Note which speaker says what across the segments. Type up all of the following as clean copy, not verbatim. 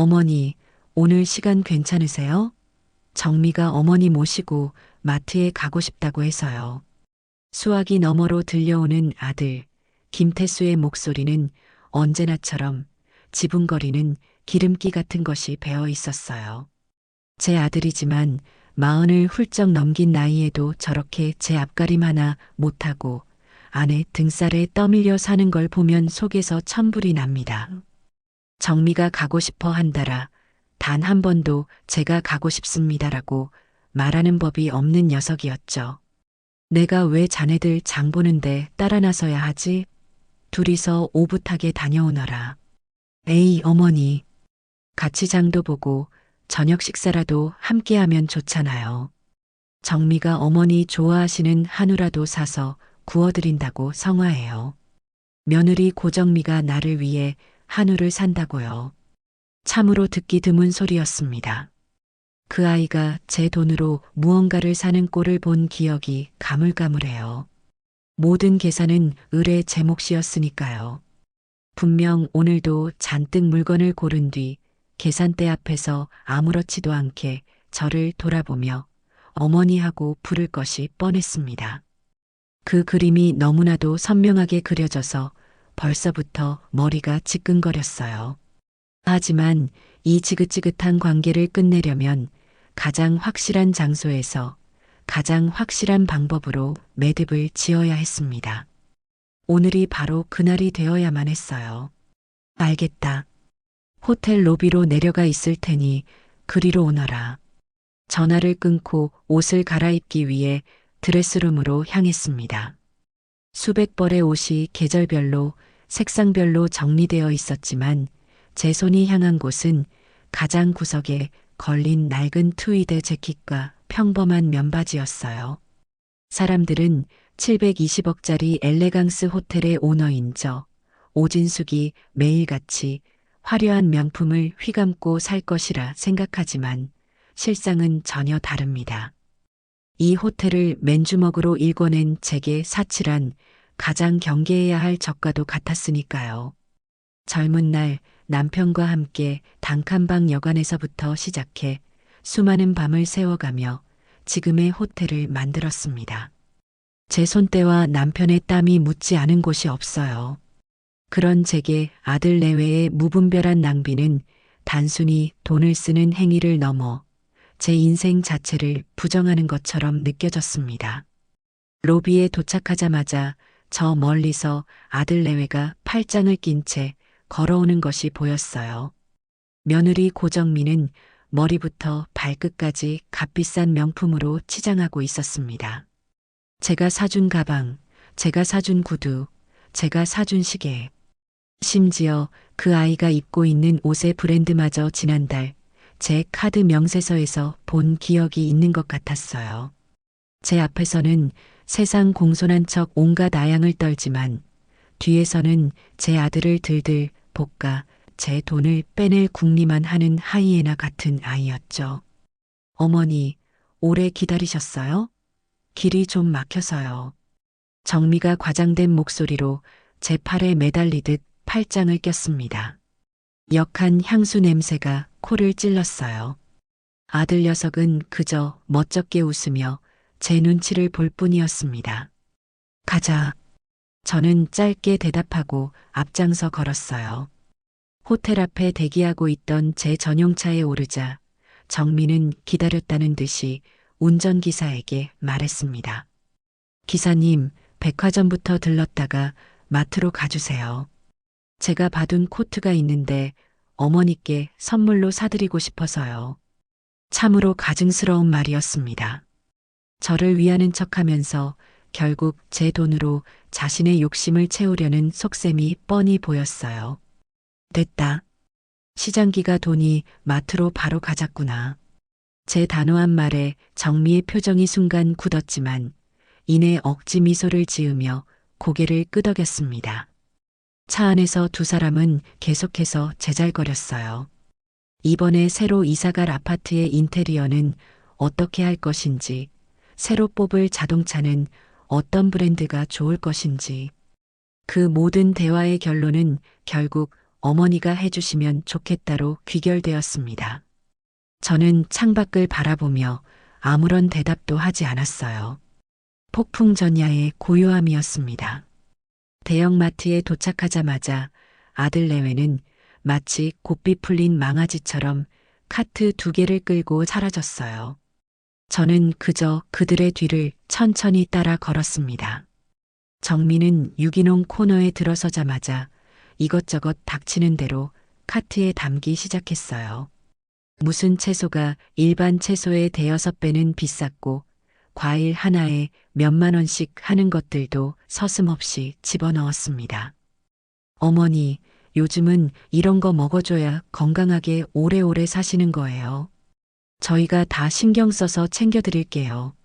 Speaker 1: 어머니, 오늘 시간 괜찮으세요? 정미가 어머니 모시고 마트에 가고 싶다고 해서요. 수화기 너머로 들려오는 아들, 김태수의 목소리는 언제나처럼 지붕거리는 기름기 같은 것이 배어 있었어요. 제 아들이지만 마흔을 훌쩍 넘긴 나이에도 저렇게 제 앞가림 하나 못하고 아내 등살에 떠밀려 사는 걸 보면 속에서 천불이 납니다. 정미가 가고 싶어 한다라 단 한 번도 제가 가고 싶습니다라고 말하는 법이 없는 녀석이었죠. 내가 왜 자네들 장 보는데 따라 나서야 하지? 둘이서 오붓하게 다녀오너라. 에이, 어머니. 같이 장도 보고 저녁 식사라도 함께하면 좋잖아요. 정미가 어머니 좋아하시는 한우라도 사서 구워드린다고 성화해요. 며느리 고정미가 나를 위해 한우를 산다고요. 참으로 듣기 드문 소리였습니다. 그 아이가 제 돈으로 무언가를 사는 꼴을 본 기억이 가물가물해요. 모든 계산은 을의 제 몫이었으니까요. 분명 오늘도 잔뜩 물건을 고른 뒤 계산대 앞에서 아무렇지도 않게 저를 돌아보며 어머니 하고 부를 것이 뻔했습니다. 그 그림이 너무나도 선명하게 그려져서 벌써부터 머리가 지끈거렸어요. 하지만 이 지긋지긋한 관계를 끝내려면 가장 확실한 장소에서 가장 확실한 방법으로 매듭을 지어야 했습니다. 오늘이 바로 그날이 되어야만 했어요. 알겠다. 호텔 로비로 내려가 있을 테니 그리로 오너라. 전화를 끊고 옷을 갈아입기 위해 드레스룸으로 향했습니다. 수백 벌의 옷이 계절별로 색상별로 정리되어 있었지만 제 손이 향한 곳은 가장 구석에 걸린 낡은 트위드 재킷과 평범한 면바지였어요. 사람들은 720억짜리 엘레강스 호텔의 오너인 저 오진숙이 매일같이 화려한 명품을 휘감고 살 것이라 생각하지만 실상은 전혀 다릅니다. 이 호텔을 맨주먹으로 일궈낸 제게 사칠한 가장 경계해야 할 적과도 같았으니까요. 젊은 날 남편과 함께 단칸방 여관에서부터 시작해 수많은 밤을 새워가며 지금의 호텔을 만들었습니다. 제 손때와 남편의 땀이 묻지 않은 곳이 없어요. 그런 제게 아들 내외의 무분별한 낭비는 단순히 돈을 쓰는 행위를 넘어 제 인생 자체를 부정하는 것처럼 느껴졌습니다. 로비에 도착하자마자 저 멀리서 아들 내외가 팔짱을 낀 채 걸어오는 것이 보였어요. 며느리 고정미는 머리부터 발끝까지 값비싼 명품으로 치장하고 있었습니다. 제가 사준 가방, 제가 사준 구두, 제가 사준 시계. 심지어 그 아이가 입고 있는 옷의 브랜드마저 지난달 제 카드 명세서에서 본 기억이 있는 것 같았어요. 제 앞에서는 세상 공손한 척 온갖 아양을 떨지만 뒤에서는 제 아들을 들들 볶아 제 돈을 빼낼 궁리만 하는 하이에나 같은 아이였죠. 어머니, 오래 기다리셨어요? 길이 좀 막혀서요. 정미가 과장된 목소리로 제 팔에 매달리듯 팔짱을 꼈습니다. 역한 향수 냄새가 코를 찔렀어요. 아들 녀석은 그저 멋쩍게 웃으며 제 눈치를 볼 뿐이었습니다. 가자. 저는 짧게 대답하고 앞장서 걸었어요. 호텔 앞에 대기하고 있던 제 전용차에 오르자 정미는 기다렸다는 듯이 운전기사에게 말했습니다. 기사님, 백화점부터 들렀다가 마트로 가주세요. 제가 받은 코트가 있는데 어머니께 선물로 사드리고 싶어서요. 참으로 가증스러운 말이었습니다. 저를 위하는 척하면서 결국 제 돈으로 자신의 욕심을 채우려는 속셈이 뻔히 보였어요. 됐다. 시장기가 돈이 마트로 바로 가자꾸나. 제 단호한 말에 정미의 표정이 순간 굳었지만 이내 억지 미소를 지으며 고개를 끄덕였습니다. 차 안에서 두 사람은 계속해서 제잘거렸어요. 이번에 새로 이사갈 아파트의 인테리어는 어떻게 할 것인지, 새로 뽑을 자동차는 어떤 브랜드가 좋을 것인지. 그 모든 대화의 결론은 결국 어머니가 해주시면 좋겠다로 귀결되었습니다. 저는 창밖을 바라보며 아무런 대답도 하지 않았어요. 폭풍전야의 고요함이었습니다. 대형마트에 도착하자마자 아들 내외는 마치 곱비 풀린 망아지처럼 카트 2개를 끌고 사라졌어요. 저는 그저 그들의 뒤를 천천히 따라 걸었습니다. 정미는 유기농 코너에 들어서자마자 이것저것 닥치는 대로 카트에 담기 시작했어요. 무슨 채소가 일반 채소의 대여섯 배는 비쌌고 과일 하나에 몇만 원씩 하는 것들도 서슴없이 집어넣었습니다. 어머니, 요즘은 이런 거 먹어줘야 건강하게 오래오래 사시는 거예요. 저희가 다 신경 써서 챙겨드릴게요.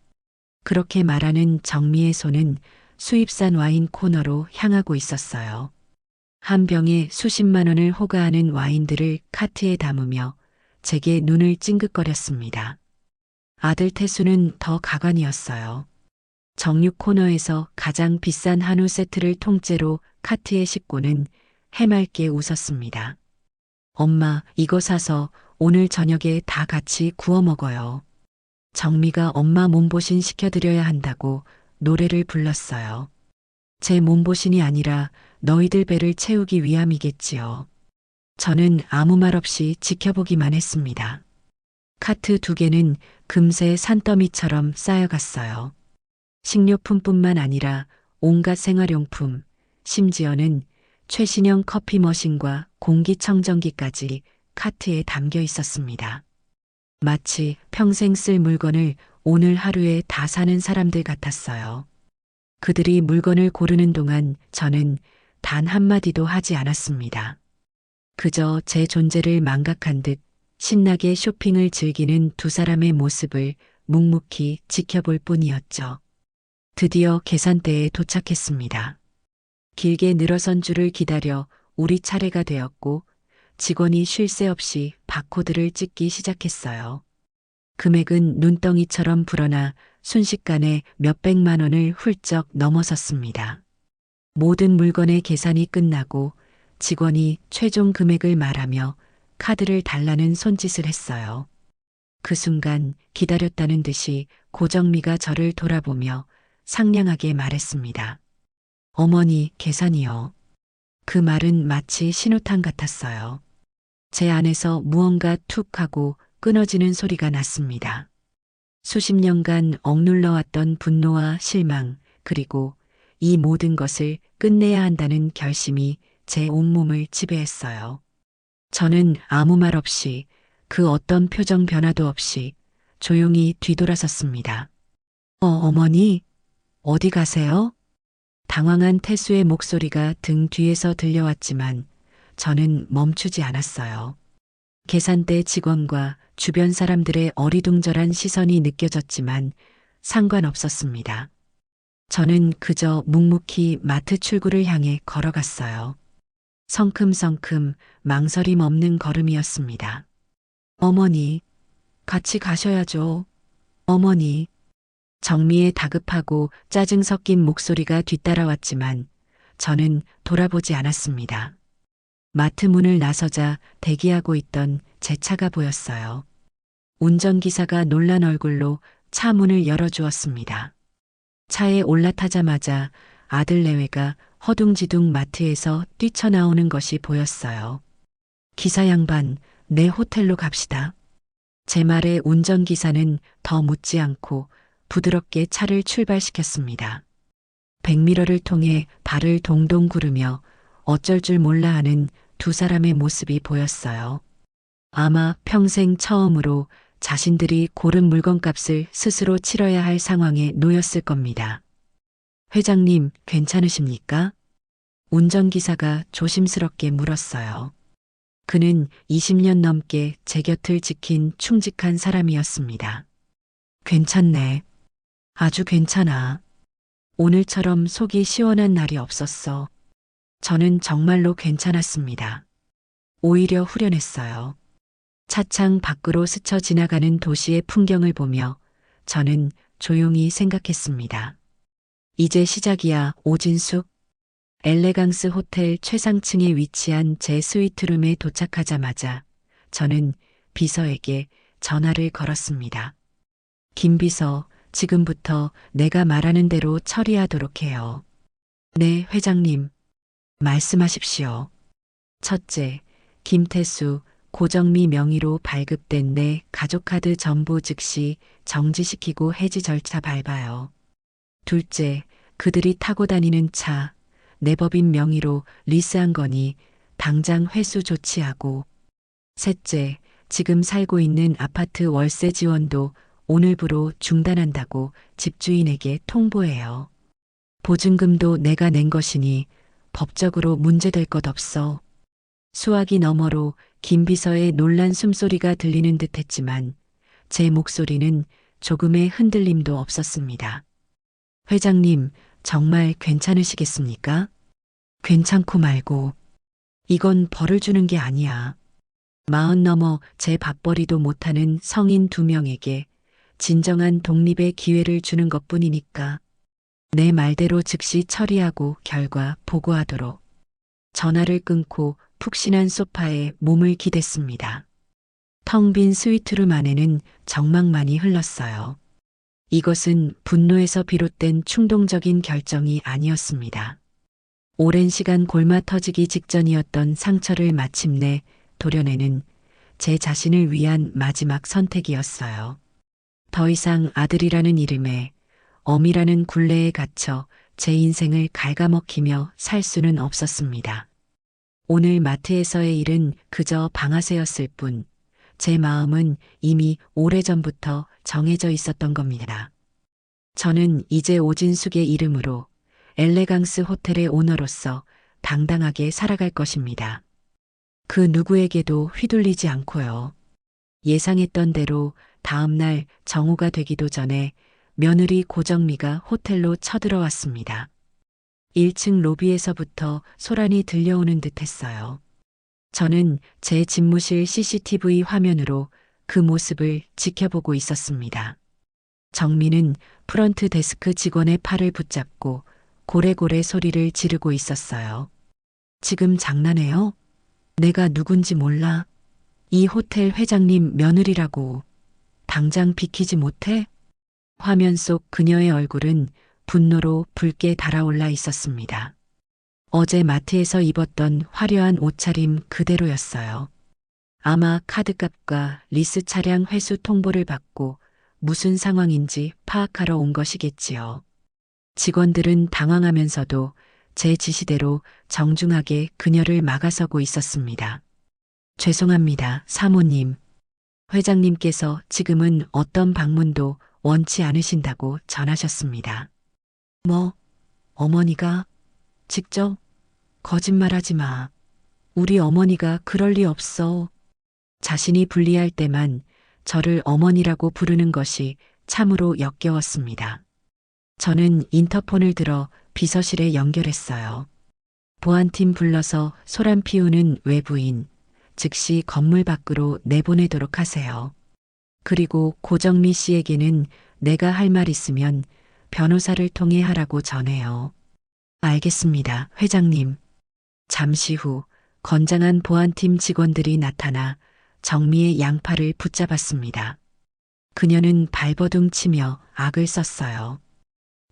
Speaker 1: 그렇게 말하는 정미의 손은 수입산 와인 코너로 향하고 있었어요. 한 병에 수십만 원을 호가하는 와인들을 카트에 담으며 제게 눈을 찡긋거렸습니다. 아들 태수는 더 가관이었어요. 정육 코너에서 가장 비싼 한우 세트를 통째로 카트에 싣고는 해맑게 웃었습니다. 엄마, 이거 사서 오늘 저녁에 다 같이 구워 먹어요. 정미가 엄마 몸보신 시켜드려야 한다고 노래를 불렀어요. 제 몸보신이 아니라 너희들 배를 채우기 위함이겠지요. 저는 아무 말 없이 지켜보기만 했습니다. 카트 2개는 금세 산더미처럼 쌓여갔어요. 식료품뿐만 아니라 온갖 생활용품, 심지어는 최신형 커피 머신과 공기청정기까지 카트에 담겨 있었습니다. 마치 평생 쓸 물건을 오늘 하루에 다 사는 사람들 같았어요. 그들이 물건을 고르는 동안 저는 단 한마디도 하지 않았습니다. 그저 제 존재를 망각한 듯 신나게 쇼핑을 즐기는 두 사람의 모습을 묵묵히 지켜볼 뿐이었죠. 드디어 계산대에 도착했습니다. 길게 늘어선 줄을 기다려 우리 차례가 되었고 직원이 쉴 새 없이 바코드를 찍기 시작했어요. 금액은 눈덩이처럼 불어나 순식간에 몇백만 원을 훌쩍 넘어섰습니다. 모든 물건의 계산이 끝나고 직원이 최종 금액을 말하며 카드를 달라는 손짓을 했어요. 그 순간 기다렸다는 듯이 고정미가 저를 돌아보며 상냥하게 말했습니다. 어머니, 계산이요. 그 말은 마치 신호탄 같았어요. 제 안에서 무언가 툭 하고 끊어지는 소리가 났습니다. 수십 년간 억눌러왔던 분노와 실망, 그리고 이 모든 것을 끝내야 한다는 결심이 제 온몸을 지배했어요. 저는 아무 말 없이 그 어떤 표정 변화도 없이 조용히 뒤돌아섰습니다. 어머니, 어디 가세요? 당황한 태수의 목소리가 등 뒤에서 들려왔지만 저는 멈추지 않았어요. 계산대 직원과 주변 사람들의 어리둥절한 시선이 느껴졌지만 상관없었습니다. 저는 그저 묵묵히 마트 출구를 향해 걸어갔어요. 성큼성큼 망설임 없는 걸음이었습니다. 어머니, 같이 가셔야죠. 어머니. 정미의 다급하고 짜증 섞인 목소리가 뒤따라왔지만 저는 돌아보지 않았습니다. 마트 문을 나서자 대기하고 있던 제 차가 보였어요. 운전기사가 놀란 얼굴로 차 문을 열어주었습니다. 차에 올라타자마자 아들 내외가 허둥지둥 마트에서 뛰쳐나오는 것이 보였어요. 기사 양반, 내 호텔로 갑시다. 제 말에 운전기사는 더 묻지 않고 부드럽게 차를 출발시켰습니다. 백미러를 통해 발을 동동 구르며 어쩔 줄 몰라 하는 두 사람의 모습이 보였어요. 아마 평생 처음으로 자신들이 고른 물건값을 스스로 치러야 할 상황에 놓였을 겁니다. 회장님, 괜찮으십니까? 운전기사가 조심스럽게 물었어요. 그는 20년 넘게 제 곁을 지킨 충직한 사람이었습니다. 괜찮네. 아주 괜찮아. 오늘처럼 속이 시원한 날이 없었어. 저는 정말로 괜찮았습니다. 오히려 후련했어요. 차창 밖으로 스쳐 지나가는 도시의 풍경을 보며 저는 조용히 생각했습니다. 이제 시작이야, 오진숙. 엘레강스 호텔 최상층에 위치한 제 스위트룸에 도착하자마자 저는 비서에게 전화를 걸었습니다. 김 비서, 지금부터 내가 말하는 대로 처리하도록 해요. 네, 회장님. 말씀하십시오. 첫째, 김태수, 고정미 명의로 발급된 내 가족카드 전부 즉시 정지시키고 해지 절차 밟아요. 둘째, 그들이 타고 다니는 차, 내 법인 명의로 리스한 거니 당장 회수 조치하고. 셋째, 지금 살고 있는 아파트 월세 지원도 오늘부로 중단한다고 집주인에게 통보해요. 보증금도 내가 낸 것이니 법적으로 문제될 것 없어. 수화기 너머로 김 비서의 놀란 숨소리가 들리는 듯 했지만 제 목소리는 조금의 흔들림도 없었습니다. 회장님, 정말 괜찮으시겠습니까? 괜찮고 말고. 이건 벌을 주는 게 아니야. 40 넘어 제 밥벌이도 못하는 성인 2명에게 진정한 독립의 기회를 주는 것뿐이니까 내 말대로 즉시 처리하고 결과 보고하도록. 전화를 끊고 푹신한 소파에 몸을 기댔습니다. 텅 빈 스위트룸 안에는 정막만이 흘렀어요. 이것은 분노에서 비롯된 충동적인 결정이 아니었습니다. 오랜 시간 골마 터지기 직전이었던 상처를 마침내 도려내는 제 자신을 위한 마지막 선택이었어요. 더 이상 아들이라는 이름에 어미라는 굴레에 갇혀 제 인생을 갉아먹히며 살 수는 없었습니다. 오늘 마트에서의 일은 그저 방아쇠였을 뿐, 제 마음은 이미 오래전부터 정해져 있었던 겁니다. 저는 이제 오진숙의 이름으로 엘레강스 호텔의 오너로서 당당하게 살아갈 것입니다. 그 누구에게도 휘둘리지 않고요. 예상했던 대로 다음날 정오가 되기도 전에 며느리 고정미가 호텔로 쳐들어왔습니다. 1층 로비에서부터 소란이 들려오는 듯 했어요. 저는 제 집무실 CCTV 화면으로 그 모습을 지켜보고 있었습니다. 정미는 프런트 데스크 직원의 팔을 붙잡고 고래고래 소리를 지르고 있었어요. 지금 장난해요? 내가 누군지 몰라. 이 호텔 회장님 며느리라고. 당장 비키지 못해? 화면 속 그녀의 얼굴은 분노로 붉게 달아올라 있었습니다. 어제 마트에서 입었던 화려한 옷차림 그대로였어요. 아마 카드값과 리스 차량 회수 통보를 받고 무슨 상황인지 파악하러 온 것이겠지요. 직원들은 당황하면서도 제 지시대로 정중하게 그녀를 막아서고 있었습니다. 죄송합니다, 사모님. 회장님께서 지금은 어떤 방문도 원치 않으신다고 전하셨습니다. 뭐, 어머니가? 직접? 거짓말하지 마. 우리 어머니가 그럴 리 없어. 자신이 불리할 때만 저를 어머니라고 부르는 것이 참으로 역겨웠습니다. 저는 인터폰을 들어 비서실에 연결했어요. 보안팀 불러서 소란 피우는 외부인, 즉시 건물 밖으로 내보내도록 하세요. 그리고 고정미 씨에게는 내가 할 말 있으면 변호사를 통해 하라고 전해요. 알겠습니다, 회장님. 잠시 후 건장한 보안팀 직원들이 나타나 정미의 양팔을 붙잡았습니다. 그녀는 발버둥 치며 악을 썼어요.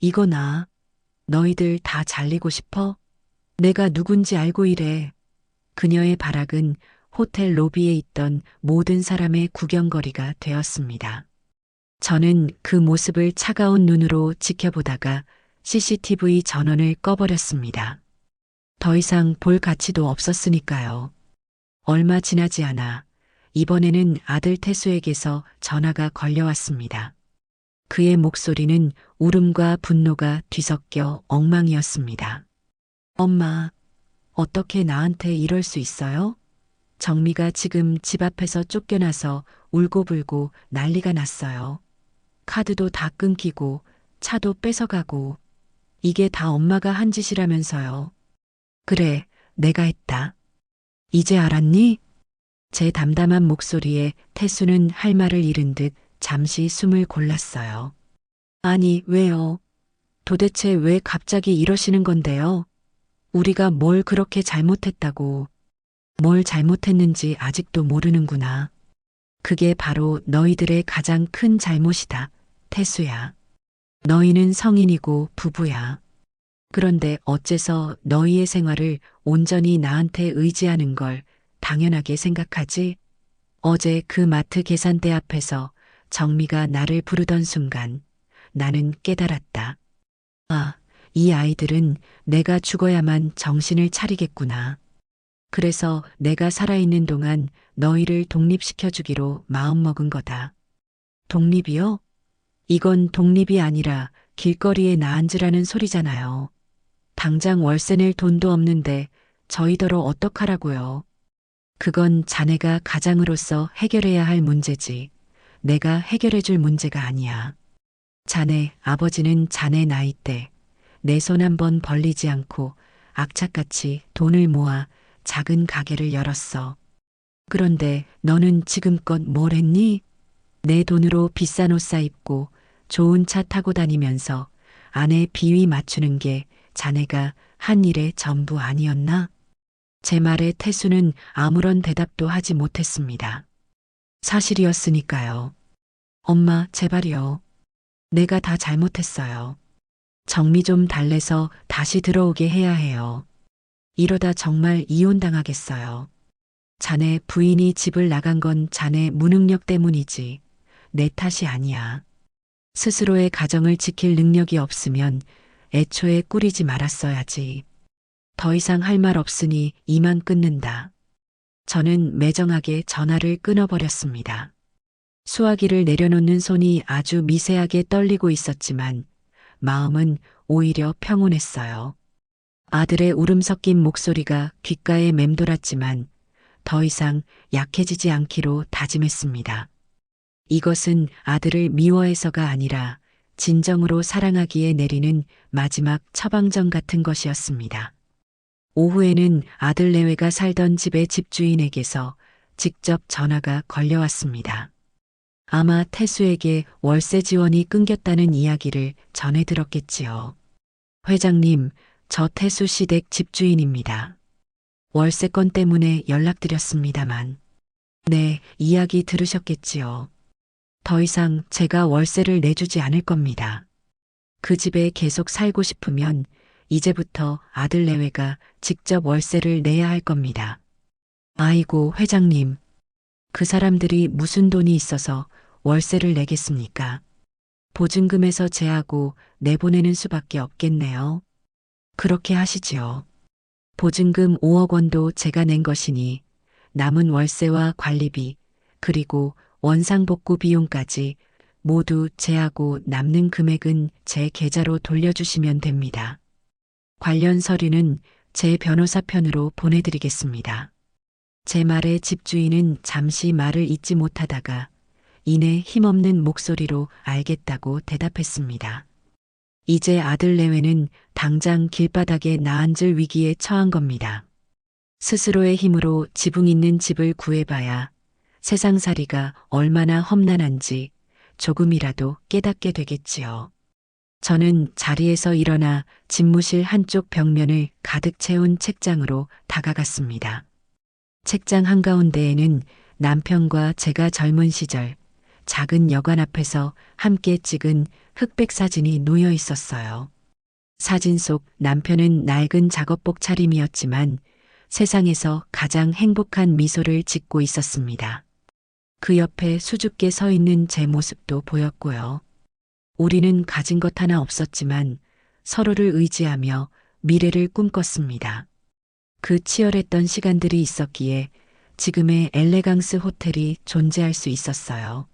Speaker 1: 이거나, 너희들 다 잘리고 싶어? 내가 누군지 알고 이래. 그녀의 발악은 호텔 로비에 있던 모든 사람의 구경거리가 되었습니다. 저는 그 모습을 차가운 눈으로 지켜보다가 CCTV 전원을 꺼버렸습니다. 더 이상 볼 가치도 없었으니까요. 얼마 지나지 않아 이번에는 아들 태수에게서 전화가 걸려왔습니다. 그의 목소리는 울음과 분노가 뒤섞여 엉망이었습니다. 엄마, 어떻게 나한테 이럴 수 있어요? 정미가 지금 집 앞에서 쫓겨나서 울고불고 난리가 났어요. 카드도 다 끊기고 차도 뺏어가고 이게 다 엄마가 한 짓이라면서요. 그래, 내가 했다. 이제 알았니? 제 담담한 목소리에 태수는 할 말을 잃은 듯 잠시 숨을 골랐어요. 아니, 왜요? 도대체 왜 갑자기 이러시는 건데요? 우리가 뭘 그렇게 잘못했다고, 뭘 잘못했는지 아직도 모르는구나. 그게 바로 너희들의 가장 큰 잘못이다, 태수야. 너희는 성인이고 부부야. 그런데 어째서 너희의 생활을 온전히 나한테 의지하는 걸 당연하게 생각하지? 어제 그 마트 계산대 앞에서 정미가 나를 부르던 순간 나는 깨달았다. 아, 이 아이들은 내가 죽어야만 정신을 차리겠구나. 그래서 내가 살아있는 동안 너희를 독립시켜주기로 마음먹은 거다. 독립이요? 이건 독립이 아니라 길거리에 나앉으라는 소리잖아요. 당장 월세 낼 돈도 없는데 저희더러 어떡하라고요. 그건 자네가 가장으로서 해결해야 할 문제지. 내가 해결해 줄 문제가 아니야. 자네 아버지는 자네 나이 때 내 손 한 번 벌리지 않고 악착같이 돈을 모아 작은 가게를 열었어. 그런데 너는 지금껏 뭘 했니? 내 돈으로 비싼 옷 사입고 좋은 차 타고 다니면서 아내 비위 맞추는 게 자네가 한 일의 전부 아니었나? 제 말에 태수는 아무런 대답도 하지 못했습니다. 사실이었으니까요. 엄마, 제발요. 내가 다 잘못했어요. 정미 좀 달래서 다시 들어오게 해야 해요. 이러다 정말 이혼당하겠어요. 자네 부인이 집을 나간 건 자네 무능력 때문이지. 내 탓이 아니야. 스스로의 가정을 지킬 능력이 없으면 애초에 꾸리지 말았어야지. 더 이상 할 말 없으니 이만 끊는다. 저는 매정하게 전화를 끊어버렸습니다. 수화기를 내려놓는 손이 아주 미세하게 떨리고 있었지만 마음은 오히려 평온했어요. 아들의 울음 섞인 목소리가 귓가에 맴돌았지만 더 이상 약해지지 않기로 다짐했습니다. 이것은 아들을 미워해서가 아니라 진정으로 사랑하기에 내리는 마지막 처방전 같은 것이었습니다. 오후에는 아들 내외가 살던 집의 집주인에게서 직접 전화가 걸려왔습니다. 아마 태수에게 월세 지원이 끊겼다는 이야기를 전해 들었겠지요. 회장님, 저 태수 시댁 집주인입니다. 월세건 때문에 연락드렸습니다만. 네, 이야기 들으셨겠지요. 더 이상 제가 월세를 내주지 않을 겁니다. 그 집에 계속 살고 싶으면 이제부터 아들 내외가 직접 월세를 내야 할 겁니다. 아이고, 회장님. 그 사람들이 무슨 돈이 있어서 월세를 내겠습니까? 보증금에서 제하고 내보내는 수밖에 없겠네요. 그렇게 하시지요. 보증금 5억 원도 제가 낸 것이니 남은 월세와 관리비 그리고 원상복구 비용까지 모두 제하고 남는 금액은 제 계좌로 돌려주시면 됩니다. 관련 서류는 제 변호사 편으로 보내드리겠습니다. 제 말에 집주인은 잠시 말을 잇지 못하다가 이내 힘없는 목소리로 알겠다고 대답했습니다. 이제 아들 내외는 당장 길바닥에 나앉을 위기에 처한 겁니다. 스스로의 힘으로 지붕 있는 집을 구해봐야 세상살이가 얼마나 험난한지 조금이라도 깨닫게 되겠지요. 저는 자리에서 일어나 집무실 한쪽 벽면을 가득 채운 책장으로 다가갔습니다. 책장 한가운데에는 남편과 제가 젊은 시절 작은 여관 앞에서 함께 찍은 흑백 사진이 놓여 있었어요. 사진 속 남편은 낡은 작업복 차림이었지만 세상에서 가장 행복한 미소를 짓고 있었습니다. 그 옆에 수줍게 서 있는 제 모습도 보였고요. 우리는 가진 것 하나 없었지만 서로를 의지하며 미래를 꿈꿨습니다. 그 치열했던 시간들이 있었기에 지금의 엘레강스 호텔이 존재할 수 있었어요.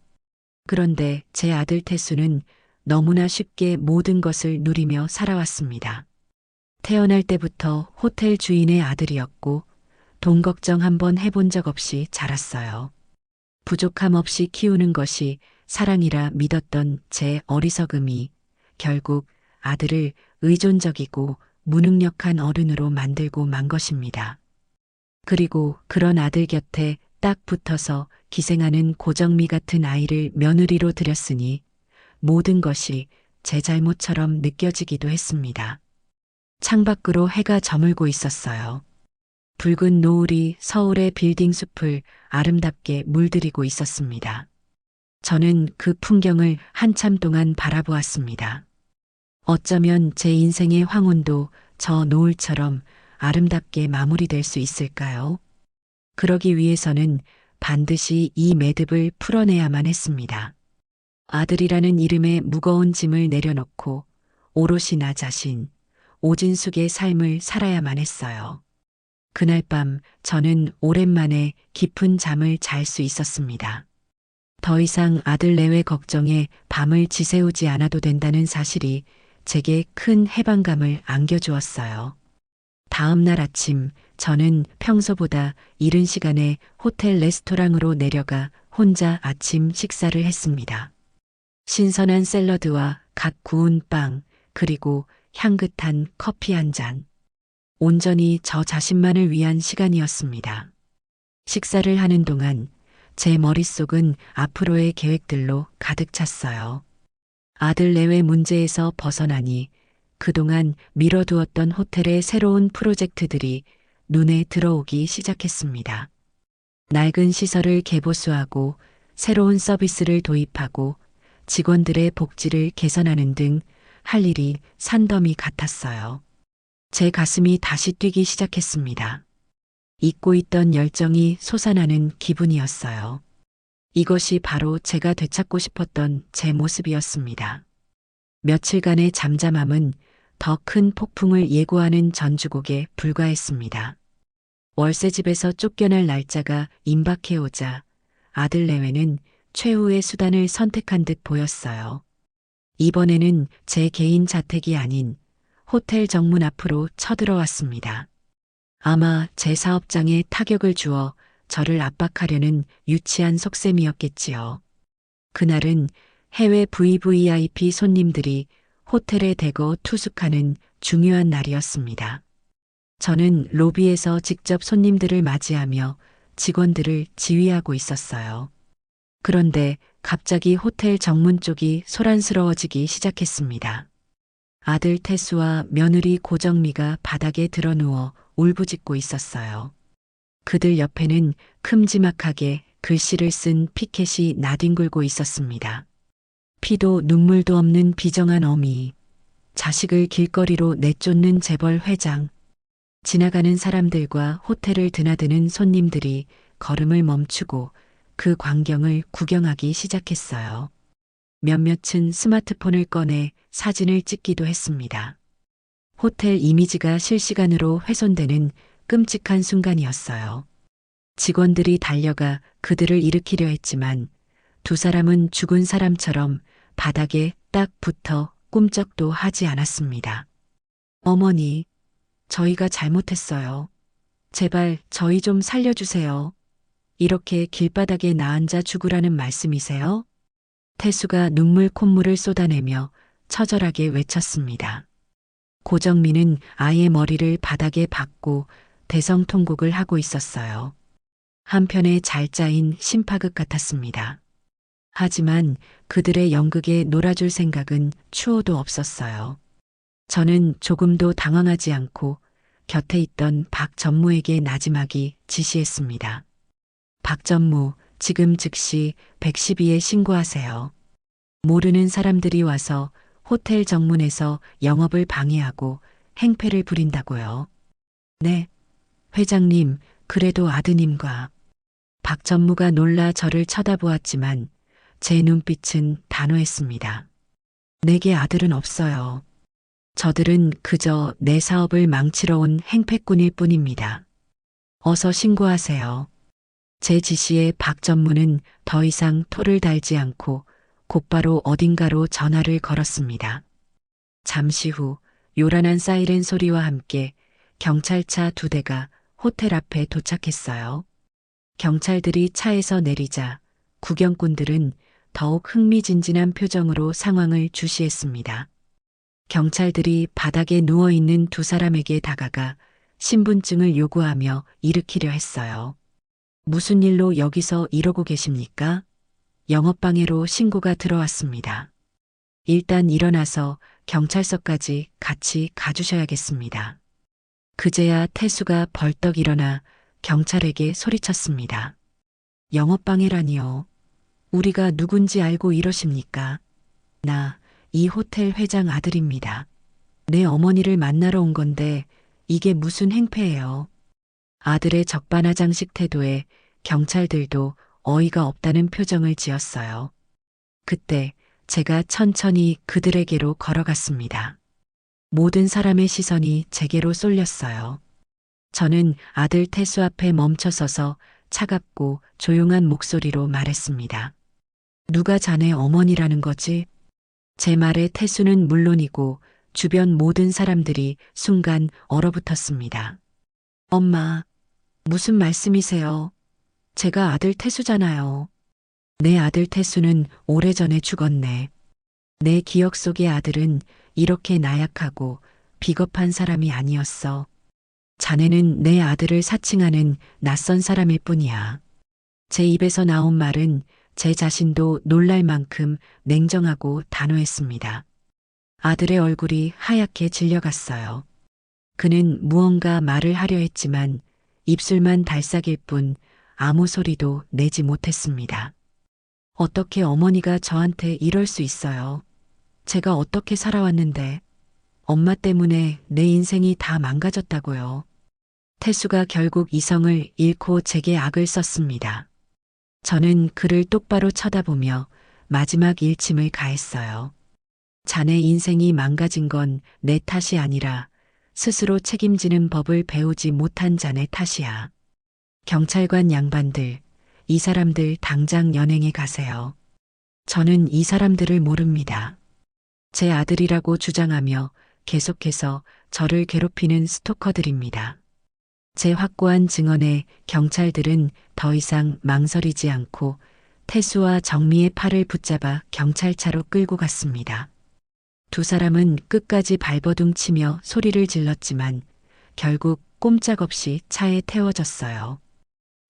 Speaker 1: 그런데 제 아들 태수는 너무나 쉽게 모든 것을 누리며 살아왔습니다. 태어날 때부터 호텔 주인의 아들이었고 돈 걱정 한번 해본 적 없이 자랐어요. 부족함 없이 키우는 것이 사랑이라 믿었던 제 어리석음이 결국 아들을 의존적이고 무능력한 어른으로 만들고 만 것입니다. 그리고 그런 아들 곁에 딱 붙어서 기생하는 고정미 같은 아이를 며느리로 들였으니 모든 것이 제 잘못처럼 느껴지기도 했습니다. 창밖으로 해가 저물고 있었어요. 붉은 노을이 서울의 빌딩 숲을 아름답게 물들이고 있었습니다. 저는 그 풍경을 한참 동안 바라보았습니다. 어쩌면 제 인생의 황혼도 저 노을처럼 아름답게 마무리될 수 있을까요? 그러기 위해서는 반드시 이 매듭을 풀어내야만 했습니다. 아들이라는 이름의 무거운 짐을 내려놓고 오롯이 나 자신, 오진숙의 삶을 살아야만 했어요. 그날 밤 저는 오랜만에 깊은 잠을 잘 수 있었습니다. 더 이상 아들 내외 걱정에 밤을 지새우지 않아도 된다는 사실이 제게 큰 해방감을 안겨주었어요. 다음 날 아침 저는 평소보다 이른 시간에 호텔 레스토랑으로 내려가 혼자 아침 식사를 했습니다. 신선한 샐러드와 갓 구운 빵, 그리고 향긋한 커피 한 잔. 온전히 저 자신만을 위한 시간이었습니다. 식사를 하는 동안 제 머릿속은 앞으로의 계획들로 가득 찼어요. 아들 내외 문제에서 벗어나니 그동안 미뤄두었던 호텔의 새로운 프로젝트들이 눈에 들어오기 시작했습니다. 낡은 시설을 개보수하고 새로운 서비스를 도입하고 직원들의 복지를 개선하는 등 할 일이 산더미 같았어요. 제 가슴이 다시 뛰기 시작했습니다. 잊고 있던 열정이 솟아나는 기분이었어요. 이것이 바로 제가 되찾고 싶었던 제 모습이었습니다. 며칠간의 잠잠함은 더 큰 폭풍을 예고하는 전주곡에 불과했습니다. 월세집에서 쫓겨날 날짜가 임박해오자 아들 내외는 최후의 수단을 선택한 듯 보였어요. 이번에는 제 개인 자택이 아닌 호텔 정문 앞으로 쳐들어왔습니다. 아마 제 사업장에 타격을 주어 저를 압박하려는 유치한 속셈이었겠지요. 그날은 해외 VVIP 손님들이 호텔에 대거 투숙하는 중요한 날이었습니다. 저는 로비에서 직접 손님들을 맞이하며 직원들을 지휘하고 있었어요. 그런데 갑자기 호텔 정문 쪽이 소란스러워지기 시작했습니다. 아들 태수와 며느리 고정미가 바닥에 드러누워 울부짖고 있었어요. 그들 옆에는 큼지막하게 글씨를 쓴 피켓이 나뒹굴고 있었습니다. 피도 눈물도 없는 비정한 어미, 자식을 길거리로 내쫓는 재벌 회장, 지나가는 사람들과 호텔을 드나드는 손님들이 걸음을 멈추고 그 광경을 구경하기 시작했어요. 몇몇은 스마트폰을 꺼내 사진을 찍기도 했습니다. 호텔 이미지가 실시간으로 훼손되는 끔찍한 순간이었어요. 직원들이 달려가 그들을 일으키려 했지만 두 사람은 죽은 사람처럼 바닥에 딱 붙어 꿈쩍도 하지 않았습니다. 어머니, 저희가 잘못했어요. 제발 저희 좀 살려주세요. 이렇게 길바닥에 나앉아 죽으라는 말씀이세요? 태수가 눈물 콧물을 쏟아내며 처절하게 외쳤습니다. 고정민은 아이의 머리를 바닥에 박고 대성통곡을 하고 있었어요. 한편에 잘 짜인 심파극 같았습니다. 하지만 그들의 연극에 놀아줄 생각은 추호도 없었어요. 저는 조금도 당황하지 않고 곁에 있던 박 전무에게 나지막이 지시했습니다. 박 전무, 지금 즉시 112에 신고하세요. 모르는 사람들이 와서 호텔 정문에서 영업을 방해하고 행패를 부린다고요. 네, 회장님, 그래도 아드님과. 박 전무가 놀라 저를 쳐다보았지만 제 눈빛은 단호했습니다. 내게 아들은 없어요. 저들은 그저 내 사업을 망치러 온 행패꾼일 뿐입니다. 어서 신고하세요. 제 지시에 박 전무는 더 이상 토를 달지 않고 곧바로 어딘가로 전화를 걸었습니다. 잠시 후 요란한 사이렌 소리와 함께 경찰차 2대가 호텔 앞에 도착했어요. 경찰들이 차에서 내리자 구경꾼들은 더욱 흥미진진한 표정으로 상황을 주시했습니다. 경찰들이 바닥에 누워있는 두 사람에게 다가가 신분증을 요구하며 일으키려 했어요. 무슨 일로 여기서 이러고 계십니까? 영업방해로 신고가 들어왔습니다. 일단 일어나서 경찰서까지 같이 가주셔야겠습니다. 그제야 태수가 벌떡 일어나 경찰에게 소리쳤습니다. 영업방해라니요. 우리가 누군지 알고 이러십니까? 나 이 호텔 회장 아들입니다. 내 어머니를 만나러 온 건데 이게 무슨 행패예요. 아들의 적반하장식 태도에 경찰들도 어이가 없다는 표정을 지었어요. 그때 제가 천천히 그들에게로 걸어갔습니다. 모든 사람의 시선이 제게로 쏠렸어요. 저는 아들 태수 앞에 멈춰서서 차갑고 조용한 목소리로 말했습니다. 누가 자네 어머니라는 거지? 제 말에 태수는 물론이고 주변 모든 사람들이 순간 얼어붙었습니다. 엄마, 무슨 말씀이세요? 제가 아들 태수잖아요. 내 아들 태수는 오래전에 죽었네. 내 기억 속의 아들은 이렇게 나약하고 비겁한 사람이 아니었어. 자네는 내 아들을 사칭하는 낯선 사람일 뿐이야. 제 입에서 나온 말은 제 자신도 놀랄 만큼 냉정하고 단호했습니다. 아들의 얼굴이 하얗게 질려갔어요. 그는 무언가 말을 하려 했지만 입술만 달싹일 뿐 아무 소리도 내지 못했습니다. 어떻게 어머니가 저한테 이럴 수 있어요? 제가 어떻게 살아왔는데 엄마 때문에 내 인생이 다 망가졌다고요. 태수가 결국 이성을 잃고 제게 악을 썼습니다. 저는 그를 똑바로 쳐다보며 마지막 일침을 가했어요. 자네 인생이 망가진 건 내 탓이 아니라 스스로 책임지는 법을 배우지 못한 자네 탓이야. 경찰관 양반들, 이 사람들 당장 연행해 가세요. 저는 이 사람들을 모릅니다. 제 아들이라고 주장하며 계속해서 저를 괴롭히는 스토커들입니다. 제 확고한 증언에 경찰들은 더 이상 망설이지 않고 태수와 정미의 팔을 붙잡아 경찰차로 끌고 갔습니다. 두 사람은 끝까지 발버둥 치며 소리를 질렀지만 결국 꼼짝없이 차에 태워졌어요.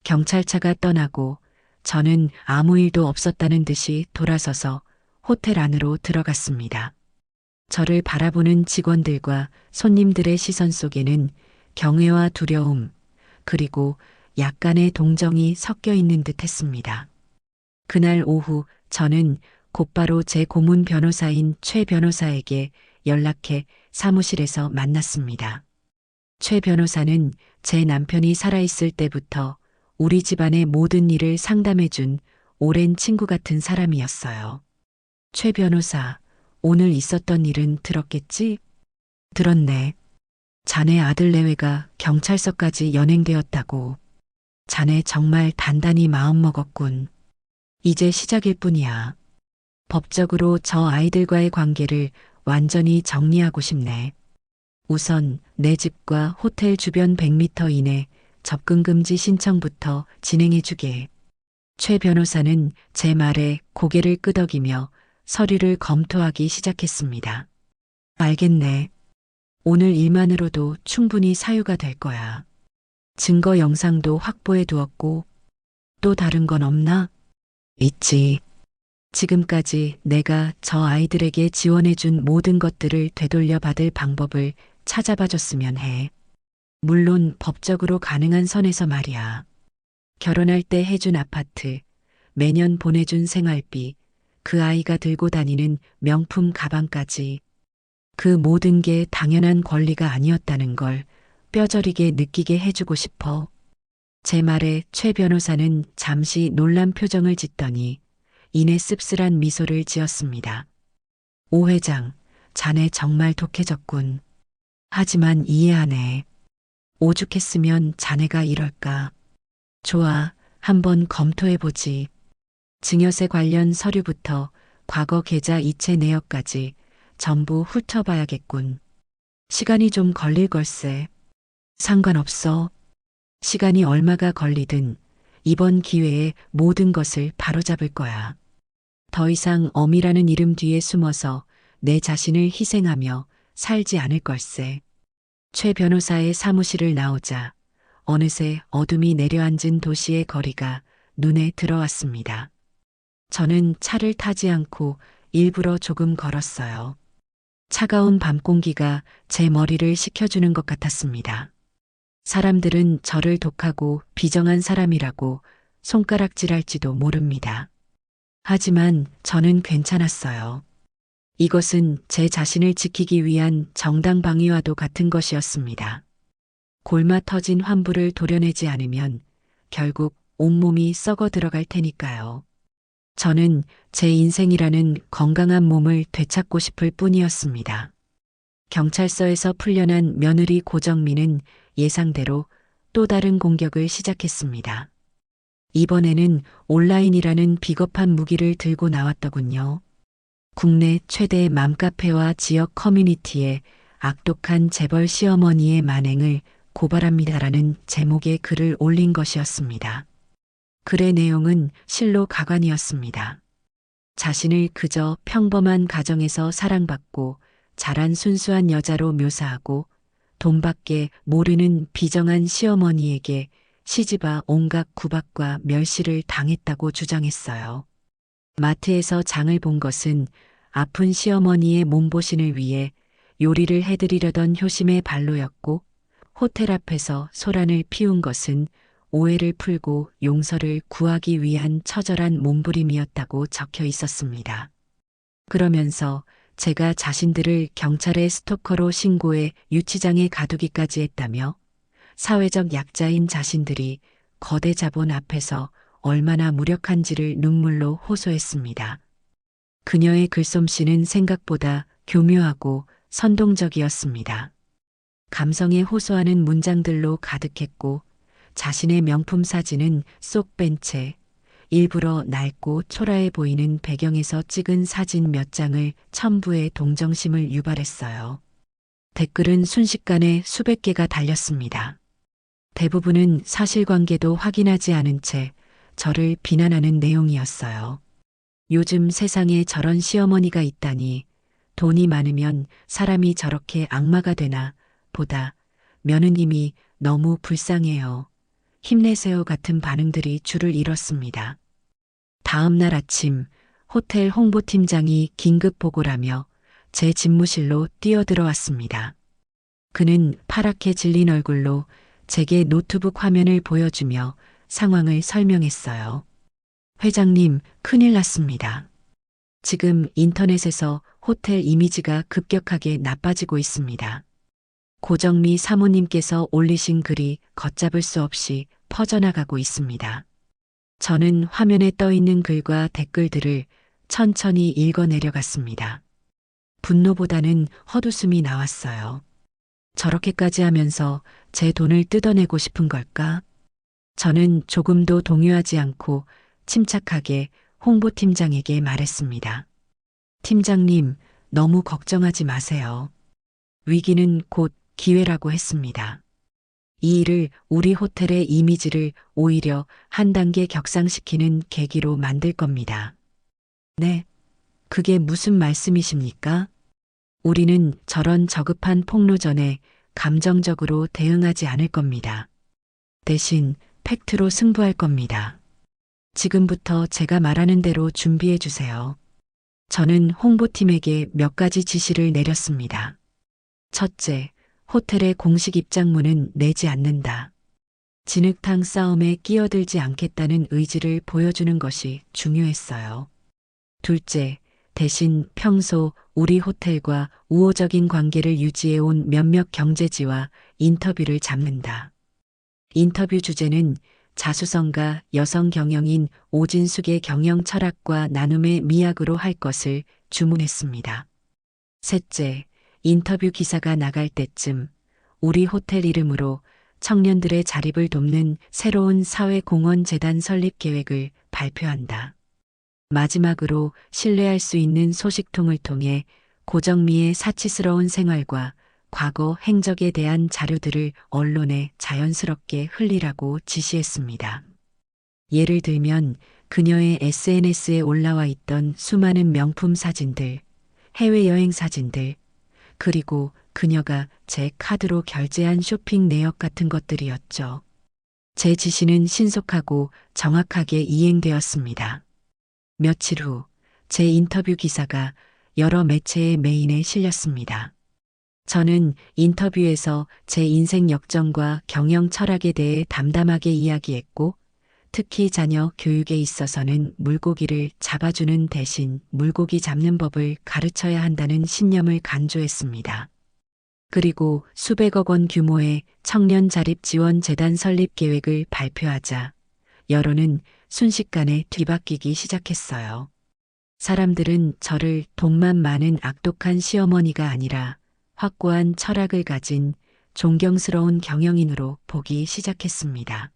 Speaker 1: 경찰차가 떠나고 저는 아무 일도 없었다는 듯이 돌아서서 호텔 안으로 들어갔습니다. 저를 바라보는 직원들과 손님들의 시선 속에는 경외와 두려움, 그리고 약간의 동정이 섞여 있는 듯 했습니다. 그날 오후 저는 곧바로 제 고문 변호사인 최 변호사에게 연락해 사무실에서 만났습니다. 최 변호사는 제 남편이 살아있을 때부터 우리 집안의 모든 일을 상담해준 오랜 친구 같은 사람이었어요. 최 변호사, 오늘 있었던 일은 들었겠지? 들었네. 자네 아들 내외가 경찰서까지 연행되었다고. 자네 정말 단단히 마음먹었군. 이제 시작일 뿐이야. 법적으로 저 아이들과의 관계를 완전히 정리하고 싶네. 우선 내 집과 호텔 주변 100m 이내 접근금지 신청부터 진행해주게. 최 변호사는 제 말에 고개를 끄덕이며 서류를 검토하기 시작했습니다. 알겠네. 오늘 일만으로도 충분히 사유가 될 거야. 증거 영상도 확보해 두었고 또 다른 건 없나? 있지. 지금까지 내가 저 아이들에게 지원해준 모든 것들을 되돌려 받을 방법을 찾아봐 줬으면 해. 물론 법적으로 가능한 선에서 말이야. 결혼할 때 해준 아파트, 매년 보내준 생활비, 그 아이가 들고 다니는 명품 가방까지 그 모든 게 당연한 권리가 아니었다는 걸 뼈저리게 느끼게 해주고 싶어. 제 말에 최 변호사는 잠시 놀란 표정을 짓더니 이내 씁쓸한 미소를 지었습니다. 오 회장, 자네 정말 독해졌군. 하지만 이해하네. 오죽했으면 자네가 이럴까. 좋아, 한번 검토해보지. 증여세 관련 서류부터 과거 계좌 이체 내역까지 전부 훑어봐야겠군. 시간이 좀 걸릴 걸세. 상관없어. 시간이 얼마가 걸리든 이번 기회에 모든 것을 바로잡을 거야. 더 이상 엄이라는 이름 뒤에 숨어서 내 자신을 희생하며 살지 않을 걸세. 최 변호사의 사무실을 나오자 어느새 어둠이 내려앉은 도시의 거리가 눈에 들어왔습니다. 저는 차를 타지 않고 일부러 조금 걸었어요. 차가운 밤 공기가 제 머리를 식혀주는 것 같았습니다. 사람들은 저를 독하고 비정한 사람이라고 손가락질할지도 모릅니다. 하지만 저는 괜찮았어요. 이것은 제 자신을 지키기 위한 정당방위와도 같은 것이었습니다. 골마 터진 환부를 도려내지 않으면 결국 온몸이 썩어 들어갈 테니까요. 저는 제 인생이라는 건강한 몸을 되찾고 싶을 뿐이었습니다. 경찰서에서 풀려난 며느리 고정민은 예상대로 또 다른 공격을 시작했습니다. 이번에는 온라인이라는 비겁한 무기를 들고 나왔더군요. 국내 최대 맘카페와 지역 커뮤니티에 악독한 재벌 시어머니의 만행을 고발합니다라는 제목의 글을 올린 것이었습니다. 글의 내용은 실로 가관이었습니다. 자신을 그저 평범한 가정에서 사랑받고 자란 순수한 여자로 묘사하고 돈밖에 모르는 비정한 시어머니에게 시집아 온갖 구박과 멸시를 당했다고 주장했어요. 마트에서 장을 본 것은 아픈 시어머니의 몸보신을 위해 요리를 해드리려던 효심의 발로였고, 호텔 앞에서 소란을 피운 것은 오해를 풀고 용서를 구하기 위한 처절한 몸부림이었다고 적혀 있었습니다. 그러면서 제가 자신들을 경찰에 스토커로 신고해 유치장에 가두기까지 했다며 사회적 약자인 자신들이 거대 자본 앞에서 얼마나 무력한지를 눈물로 호소했습니다. 그녀의 글솜씨는 생각보다 교묘하고 선동적이었습니다. 감성에 호소하는 문장들로 가득했고 자신의 명품 사진은 쏙 뺀 채 일부러 낡고 초라해 보이는 배경에서 찍은 사진 몇 장을 첨부해 동정심을 유발했어요. 댓글은 순식간에 수백 개가 달렸습니다. 대부분은 사실관계도 확인하지 않은 채 저를 비난하는 내용이었어요. 요즘 세상에 저런 시어머니가 있다니, 돈이 많으면 사람이 저렇게 악마가 되나 보다, 며느님이 너무 불쌍해요. 힘내세요 같은 반응들이 줄을 이뤘습니다. 다음 날 아침 호텔 홍보팀장이 긴급 보고라며 제 집무실로 뛰어들어왔습니다. 그는 파랗게 질린 얼굴로 제게 노트북 화면을 보여주며 상황을 설명했어요. 회장님, 큰일 났습니다. 지금 인터넷에서 호텔 이미지가 급격하게 나빠지고 있습니다. 고정미 사모님께서 올리신 글이 걷잡을 수 없이 퍼져나가고 있습니다. 저는 화면에 떠 있는 글과 댓글들을 천천히 읽어 내려갔습니다. 분노보다는 헛웃음이 나왔어요. 저렇게까지 하면서 제 돈을 뜯어내고 싶은 걸까? 저는 조금도 동요하지 않고 침착하게 홍보팀장에게 말했습니다. 팀장님, 너무 걱정하지 마세요. 위기는 곧 기회라고 했습니다. 이 일을 우리 호텔의 이미지를 오히려 한 단계 격상시키는 계기로 만들 겁니다. 네, 그게 무슨 말씀이십니까? 우리는 저런 저급한 폭로전에 감정적으로 대응하지 않을 겁니다. 대신 팩트로 승부할 겁니다. 지금부터 제가 말하는 대로 준비해 주세요. 저는 홍보팀에게 몇 가지 지시를 내렸습니다. 첫째, 호텔의 공식 입장문은 내지 않는다. 진흙탕 싸움에 끼어들지 않겠다는 의지를 보여주는 것이 중요했어요. 둘째, 대신 평소 우리 호텔과 우호적인 관계를 유지해온 몇몇 경제지와 인터뷰를 잡는다. 인터뷰 주제는 자수성가 여성 경영인 오진숙의 경영 철학과 나눔의 미학으로 할 것을 주문했습니다. 셋째, 인터뷰 기사가 나갈 때쯤 우리 호텔 이름으로 청년들의 자립을 돕는 새로운 사회공헌재단 설립 계획을 발표한다. 마지막으로 신뢰할 수 있는 소식통을 통해 고정미의 사치스러운 생활과 과거 행적에 대한 자료들을 언론에 자연스럽게 흘리라고 지시했습니다. 예를 들면 그녀의 SNS에 올라와 있던 수많은 명품 사진들, 해외여행 사진들, 그리고 그녀가 제 카드로 결제한 쇼핑 내역 같은 것들이었죠. 제 지시는 신속하고 정확하게 이행되었습니다. 며칠 후 제 인터뷰 기사가 여러 매체의 메인에 실렸습니다. 저는 인터뷰에서 제 인생 역정과 경영 철학에 대해 담담하게 이야기했고, 특히 자녀 교육에 있어서는 물고기를 잡아주는 대신 물고기 잡는 법을 가르쳐야 한다는 신념을 강조했습니다. 그리고 수백억 원 규모의 청년 자립 지원 재단 설립 계획을 발표하자 여론은 순식간에 뒤바뀌기 시작했어요. 사람들은 저를 돈만 많은 악독한 시어머니가 아니라 확고한 철학을 가진 존경스러운 경영인으로 보기 시작했습니다.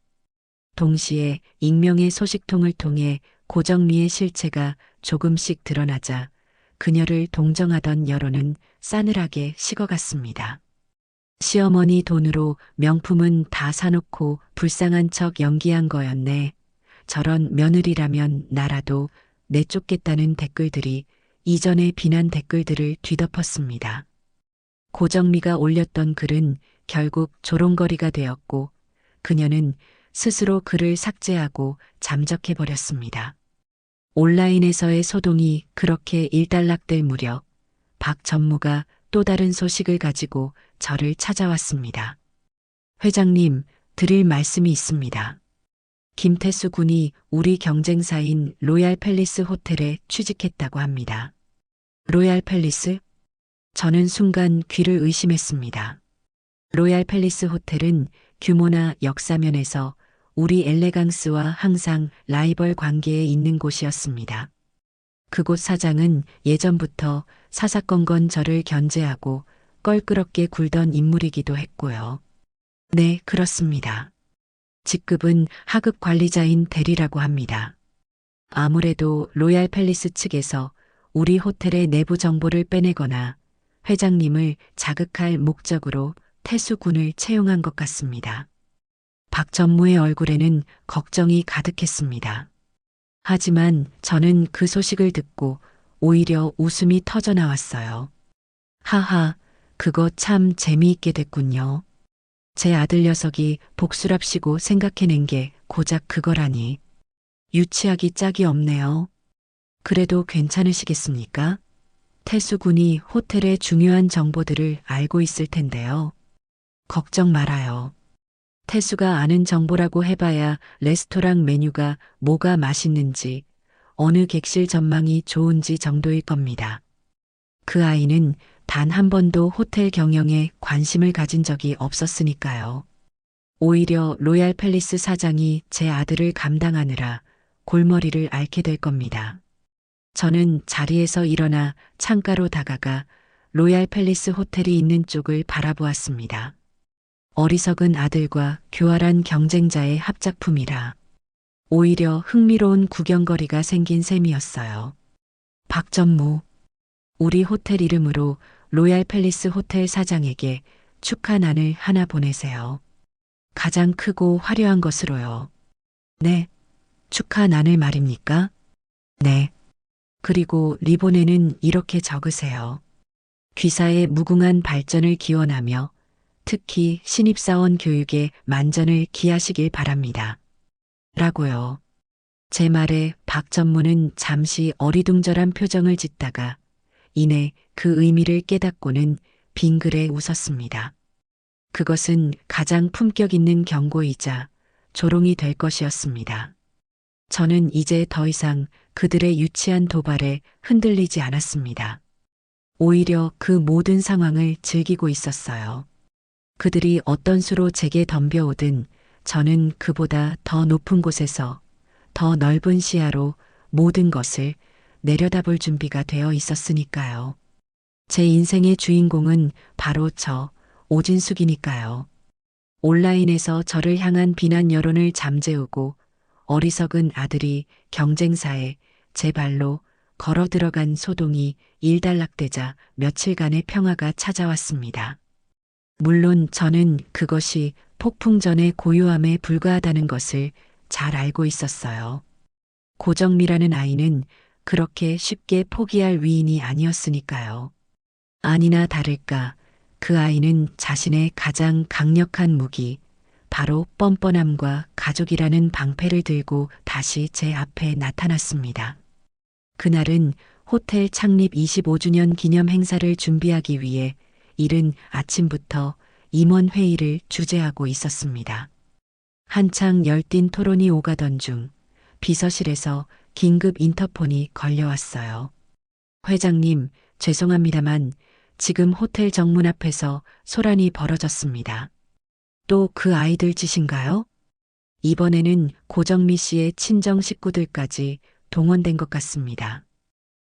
Speaker 1: 동시에 익명의 소식통을 통해 고정미의 실체가 조금씩 드러나자 그녀를 동정하던 여론은 싸늘하게 식어갔습니다. 시어머니 돈으로 명품은 다 사놓고 불쌍한 척 연기한 거였네. 저런 며느리라면 나라도 내쫓겠다는 댓글들이 이전의 비난 댓글들을 뒤덮었습니다. 고정미가 올렸던 글은 결국 조롱거리가 되었고 그녀는 스스로 글을 삭제하고 잠적해버렸습니다. 온라인에서의 소동이 그렇게 일단락될 무렵 박 전무가 또 다른 소식을 가지고 저를 찾아왔습니다. 회장님, 드릴 말씀이 있습니다. 김태수 군이 우리 경쟁사인 로얄 팰리스 호텔에 취직했다고 합니다. 로얄 팰리스? 저는 순간 귀를 의심했습니다. 로얄 팰리스 호텔은 규모나 역사면에서 우리 엘레강스와 항상 라이벌 관계에 있는 곳이었습니다. 그곳 사장은 예전부터 사사건건 저를 견제하고 껄끄럽게 굴던 인물이기도 했고요. 네, 그렇습니다. 직급은 하급 관리자인 대리라고 합니다. 아무래도 로얄 팰리스 측에서 우리 호텔의 내부 정보를 빼내거나 회장님을 자극할 목적으로 태수군을 채용한 것 같습니다. 박 전무의 얼굴에는 걱정이 가득했습니다. 하지만 저는 그 소식을 듣고 오히려 웃음이 터져 나왔어요. 하하, 그거 참 재미있게 됐군요. 제 아들 녀석이 복수랍시고 생각해낸 게 고작 그거라니. 유치하기 짝이 없네요. 그래도 괜찮으시겠습니까? 태수군이 호텔의 중요한 정보들을 알고 있을 텐데요. 걱정 말아요. 태수가 아는 정보라고 해봐야 레스토랑 메뉴가 뭐가 맛있는지, 어느 객실 전망이 좋은지 정도일 겁니다. 그 아이는 단 한 번도 호텔 경영에 관심을 가진 적이 없었으니까요. 오히려 로얄 팰리스 사장이 제 아들을 감당하느라 골머리를 앓게 될 겁니다. 저는 자리에서 일어나 창가로 다가가 로얄 팰리스 호텔이 있는 쪽을 바라보았습니다. 어리석은 아들과 교활한 경쟁자의 합작품이라 오히려 흥미로운 구경거리가 생긴 셈이었어요. 박 전무, 우리 호텔 이름으로 로얄 팰리스 호텔 사장에게 축하난을 하나 보내세요. 가장 크고 화려한 것으로요. 네, 축하난을 말입니까? 네. 그리고 리본에는 이렇게 적으세요. 귀사의 무궁한 발전을 기원하며 특히 신입사원 교육에 만전을 기하시길 바랍니다. 라고요. 제 말에 박 전무는 잠시 어리둥절한 표정을 짓다가 이내 그 의미를 깨닫고는 빙그레 웃었습니다. 그것은 가장 품격 있는 경고이자 조롱이 될 것이었습니다. 저는 이제 더 이상 그들의 유치한 도발에 흔들리지 않았습니다. 오히려 그 모든 상황을 즐기고 있었어요. 그들이 어떤 수로 제게 덤벼오든 저는 그보다 더 높은 곳에서 더 넓은 시야로 모든 것을 내려다볼 준비가 되어 있었으니까요. 제 인생의 주인공은 바로 저 오진숙이니까요. 온라인에서 저를 향한 비난 여론을 잠재우고 어리석은 아들이 경쟁사에 제 발로 걸어 들어간 소동이 일단락되자 며칠간의 평화가 찾아왔습니다. 물론 저는 그것이 폭풍전의 고요함에 불과하다는 것을 잘 알고 있었어요. 고정미라는 아이는 그렇게 쉽게 포기할 위인이 아니었으니까요. 아니나 다를까 그 아이는 자신의 가장 강력한 무기, 바로 뻔뻔함과 가족이라는 방패를 들고 다시 제 앞에 나타났습니다. 그날은 호텔 창립 25주년 기념 행사를 준비하기 위해 이른 아침부터 임원 회의를 주재하고 있었습니다. 한창 열띤 토론이 오가던 중 비서실에서 긴급 인터폰이 걸려왔어요. 회장님, 죄송합니다만 지금 호텔 정문 앞에서 소란이 벌어졌습니다. 또 그 아이들 짓인가요? 이번에는 고정미 씨의 친정 식구들까지 동원된 것 같습니다.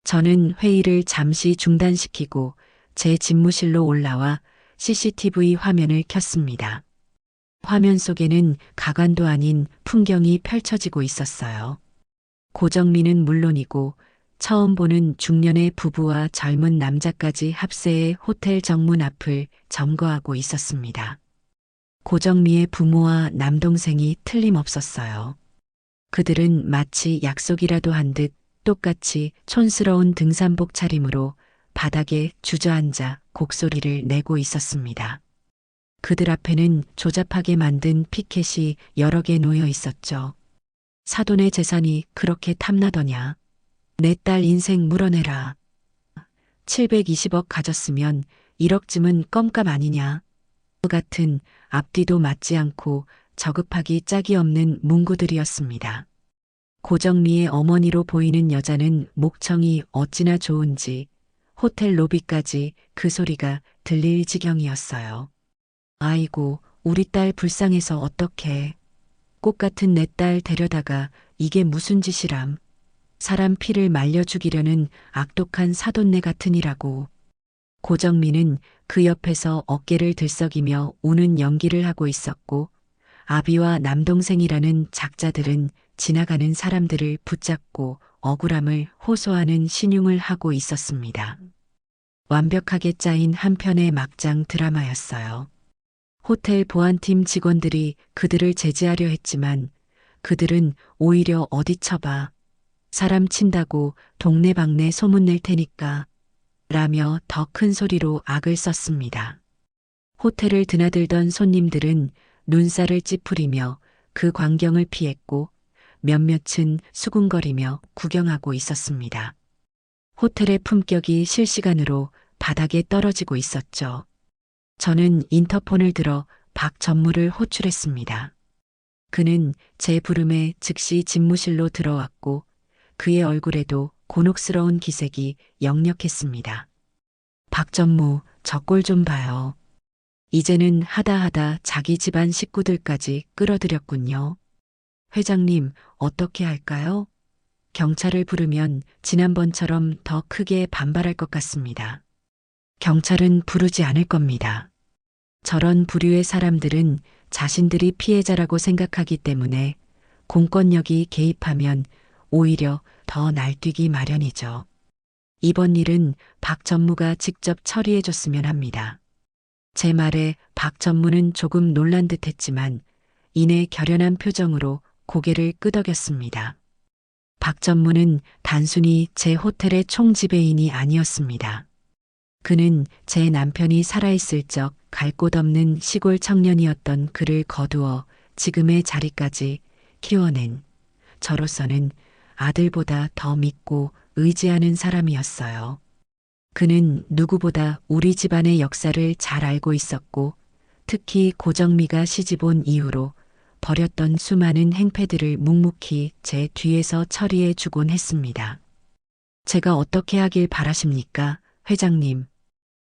Speaker 1: 저는 회의를 잠시 중단시키고 제 집무실로 올라와 CCTV 화면을 켰습니다. 화면 속에는 가관도 아닌 풍경이 펼쳐지고 있었어요. 고정미는 물론이고 처음 보는 중년의 부부와 젊은 남자까지 합세해 호텔 정문 앞을 점거하고 있었습니다. 고정미의 부모와 남동생이 틀림없었어요. 그들은 마치 약속이라도 한 듯 똑같이 촌스러운 등산복 차림으로 바닥에 주저앉아 곡소리를 내고 있었습니다. 그들 앞에는 조잡하게 만든 피켓이 여러 개 놓여 있었죠. 사돈의 재산이 그렇게 탐나더냐. 내 딸 인생 물어내라. 720억 가졌으면 1억쯤은 껌값 아니냐. 그 같은 앞뒤도 맞지 않고 저급하기 짝이 없는 문구들이었습니다. 고정미의 어머니로 보이는 여자는 목청이 어찌나 좋은지 호텔 로비까지 그 소리가 들릴 지경이었어요. 아이고, 우리 딸 불쌍해서 어떡해. 꽃 같은 내 딸 데려다가 이게 무슨 짓이람. 사람 피를 말려 죽이려는 악독한 사돈네 같으니라고. 고정미는 그 옆에서 어깨를 들썩이며 우는 연기를 하고 있었고 아비와 남동생이라는 작자들은 지나가는 사람들을 붙잡고 억울함을 호소하는 신용을 하고 있었습니다. 완벽하게 짜인 한 편의 막장 드라마였어요. 호텔 보안팀 직원들이 그들을 제지하려 했지만 그들은 오히려 어디 쳐봐. 사람 친다고 동네방네 소문낼 테니까 라며 더 큰 소리로 악을 썼습니다. 호텔을 드나들던 손님들은 눈살을 찌푸리며 그 광경을 피했고 몇몇은 수군거리며 구경하고 있었습니다. 호텔의 품격이 실시간으로 바닥에 떨어지고 있었죠. 저는 인터폰을 들어 박 전무를 호출했습니다. 그는 제 부름에 즉시 집무실로 들어왔고 그의 얼굴에도 곤혹스러운 기색이 역력했습니다. 박 전무, 저 꼴 좀 봐요. 이제는 하다하다 자기 집안 식구들까지 끌어들였군요. 회장님, 어떻게 할까요? 경찰을 부르면 지난번처럼 더 크게 반발할 것 같습니다. 경찰은 부르지 않을 겁니다. 저런 부류의 사람들은 자신들이 피해자라고 생각하기 때문에 공권력이 개입하면 오히려 더 날뛰기 마련이죠. 이번 일은 박 전무가 직접 처리해 줬으면 합니다. 제 말에 박 전무는 조금 놀란 듯 했지만 이내 결연한 표정으로 고개를 끄덕였습니다. 박 전무는 단순히 제 호텔의 총지배인이 아니었습니다. 그는 제 남편이 살아있을 적 갈 곳 없는 시골 청년이었던 그를 거두어 지금의 자리까지 키워낸 저로서는 아들보다 더 믿고 의지하는 사람이었어요. 그는 누구보다 우리 집안의 역사를 잘 알고 있었고 특히 고정미가 시집온 이후로 벌였던 수많은 행패들을 묵묵히 제 뒤에서 처리해 주곤 했습니다. 제가 어떻게 하길 바라십니까, 회장님?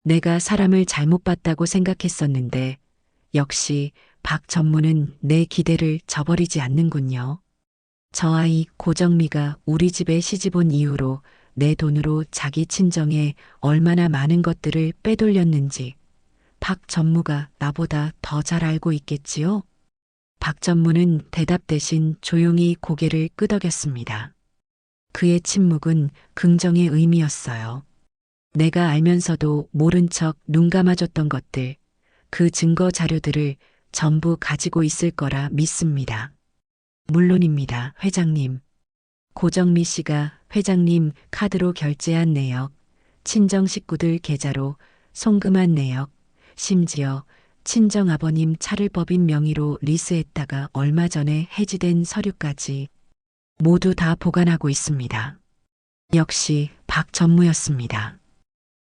Speaker 1: 내가 사람을 잘못 봤다고 생각했었는데 역시 박 전무는 내 기대를 저버리지 않는군요. 저 아이 고정미가 우리 집에 시집온 이후로 내 돈으로 자기 친정에 얼마나 많은 것들을 빼돌렸는지 박 전무가 나보다 더 잘 알고 있겠지요? 박 전무는 대답 대신 조용히 고개를 끄덕였습니다. 그의 침묵은 긍정의 의미였어요. 내가 알면서도 모른 척 눈 감아줬던 것들, 그 증거 자료들을 전부 가지고 있을 거라 믿습니다. 물론입니다, 회장님. 고정미 씨가 회장님 카드로 결제한 내역, 친정 식구들 계좌로 송금한 내역, 심지어 친정아버님 차를 법인 명의로 리스했다가 얼마 전에 해지된 서류까지 모두 다 보관하고 있습니다. 역시 박전무였습니다.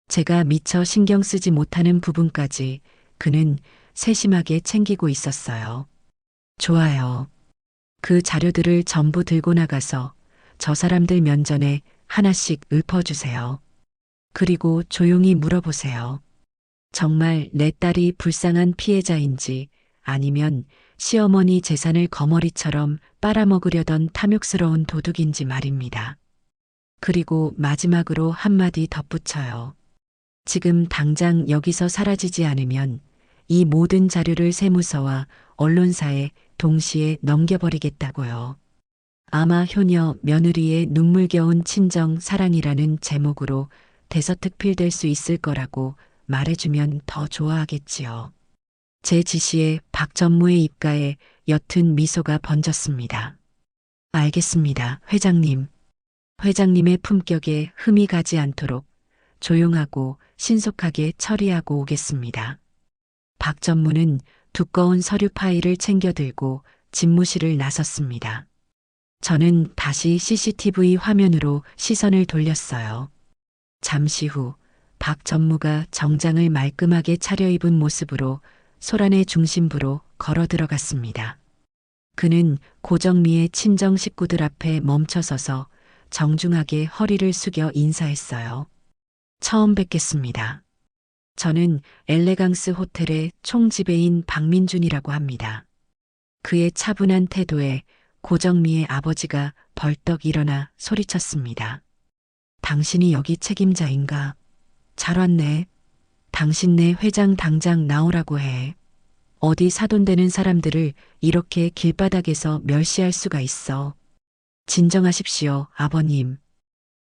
Speaker 1: 제가 미처 신경 쓰지 못하는 부분까지 그는 세심하게 챙기고 있었어요. 좋아요. 그 자료들을 전부 들고 나가서 저 사람들 면전에 하나씩 읊어주세요. 그리고 조용히 물어보세요. 정말 내 딸이 불쌍한 피해자인지 아니면 시어머니 재산을 거머리처럼 빨아먹으려던 탐욕스러운 도둑인지 말입니다. 그리고 마지막으로 한마디 덧붙여요. 지금 당장 여기서 사라지지 않으면 이 모든 자료를 세무서와 언론사에 동시에 넘겨버리겠다고요. 아마 효녀 며느리의 눈물겨운 친정 사랑이라는 제목으로 대서특필될 수 있을 거라고 말해주면 더 좋아하겠지요. 제 지시에 박전무의 입가에 옅은 미소가 번졌습니다. 알겠습니다, 회장님. 회장님의 품격에 흠이 가지 않도록 조용하고 신속하게 처리하고 오겠습니다. 박전무는 두꺼운 서류 파일을 챙겨 들고 집무실을 나섰습니다. 저는 다시 CCTV 화면으로 시선을 돌렸어요. 잠시 후 박 전무가 정장을 말끔하게 차려입은 모습으로 소란의 중심부로 걸어 들어갔습니다. 그는 고정미의 친정 식구들 앞에 멈춰서서 정중하게 허리를 숙여 인사했어요. 처음 뵙겠습니다. 저는 엘레강스 호텔의 총지배인 박민준이라고 합니다. 그의 차분한 태도에 고정미의 아버지가 벌떡 일어나 소리쳤습니다. 당신이 여기 책임자인가? 잘 왔네. 당신네 회장 당장 나오라고 해. 어디 사돈되는 사람들을 이렇게 길바닥에서 멸시할 수가 있어. 진정하십시오, 아버님.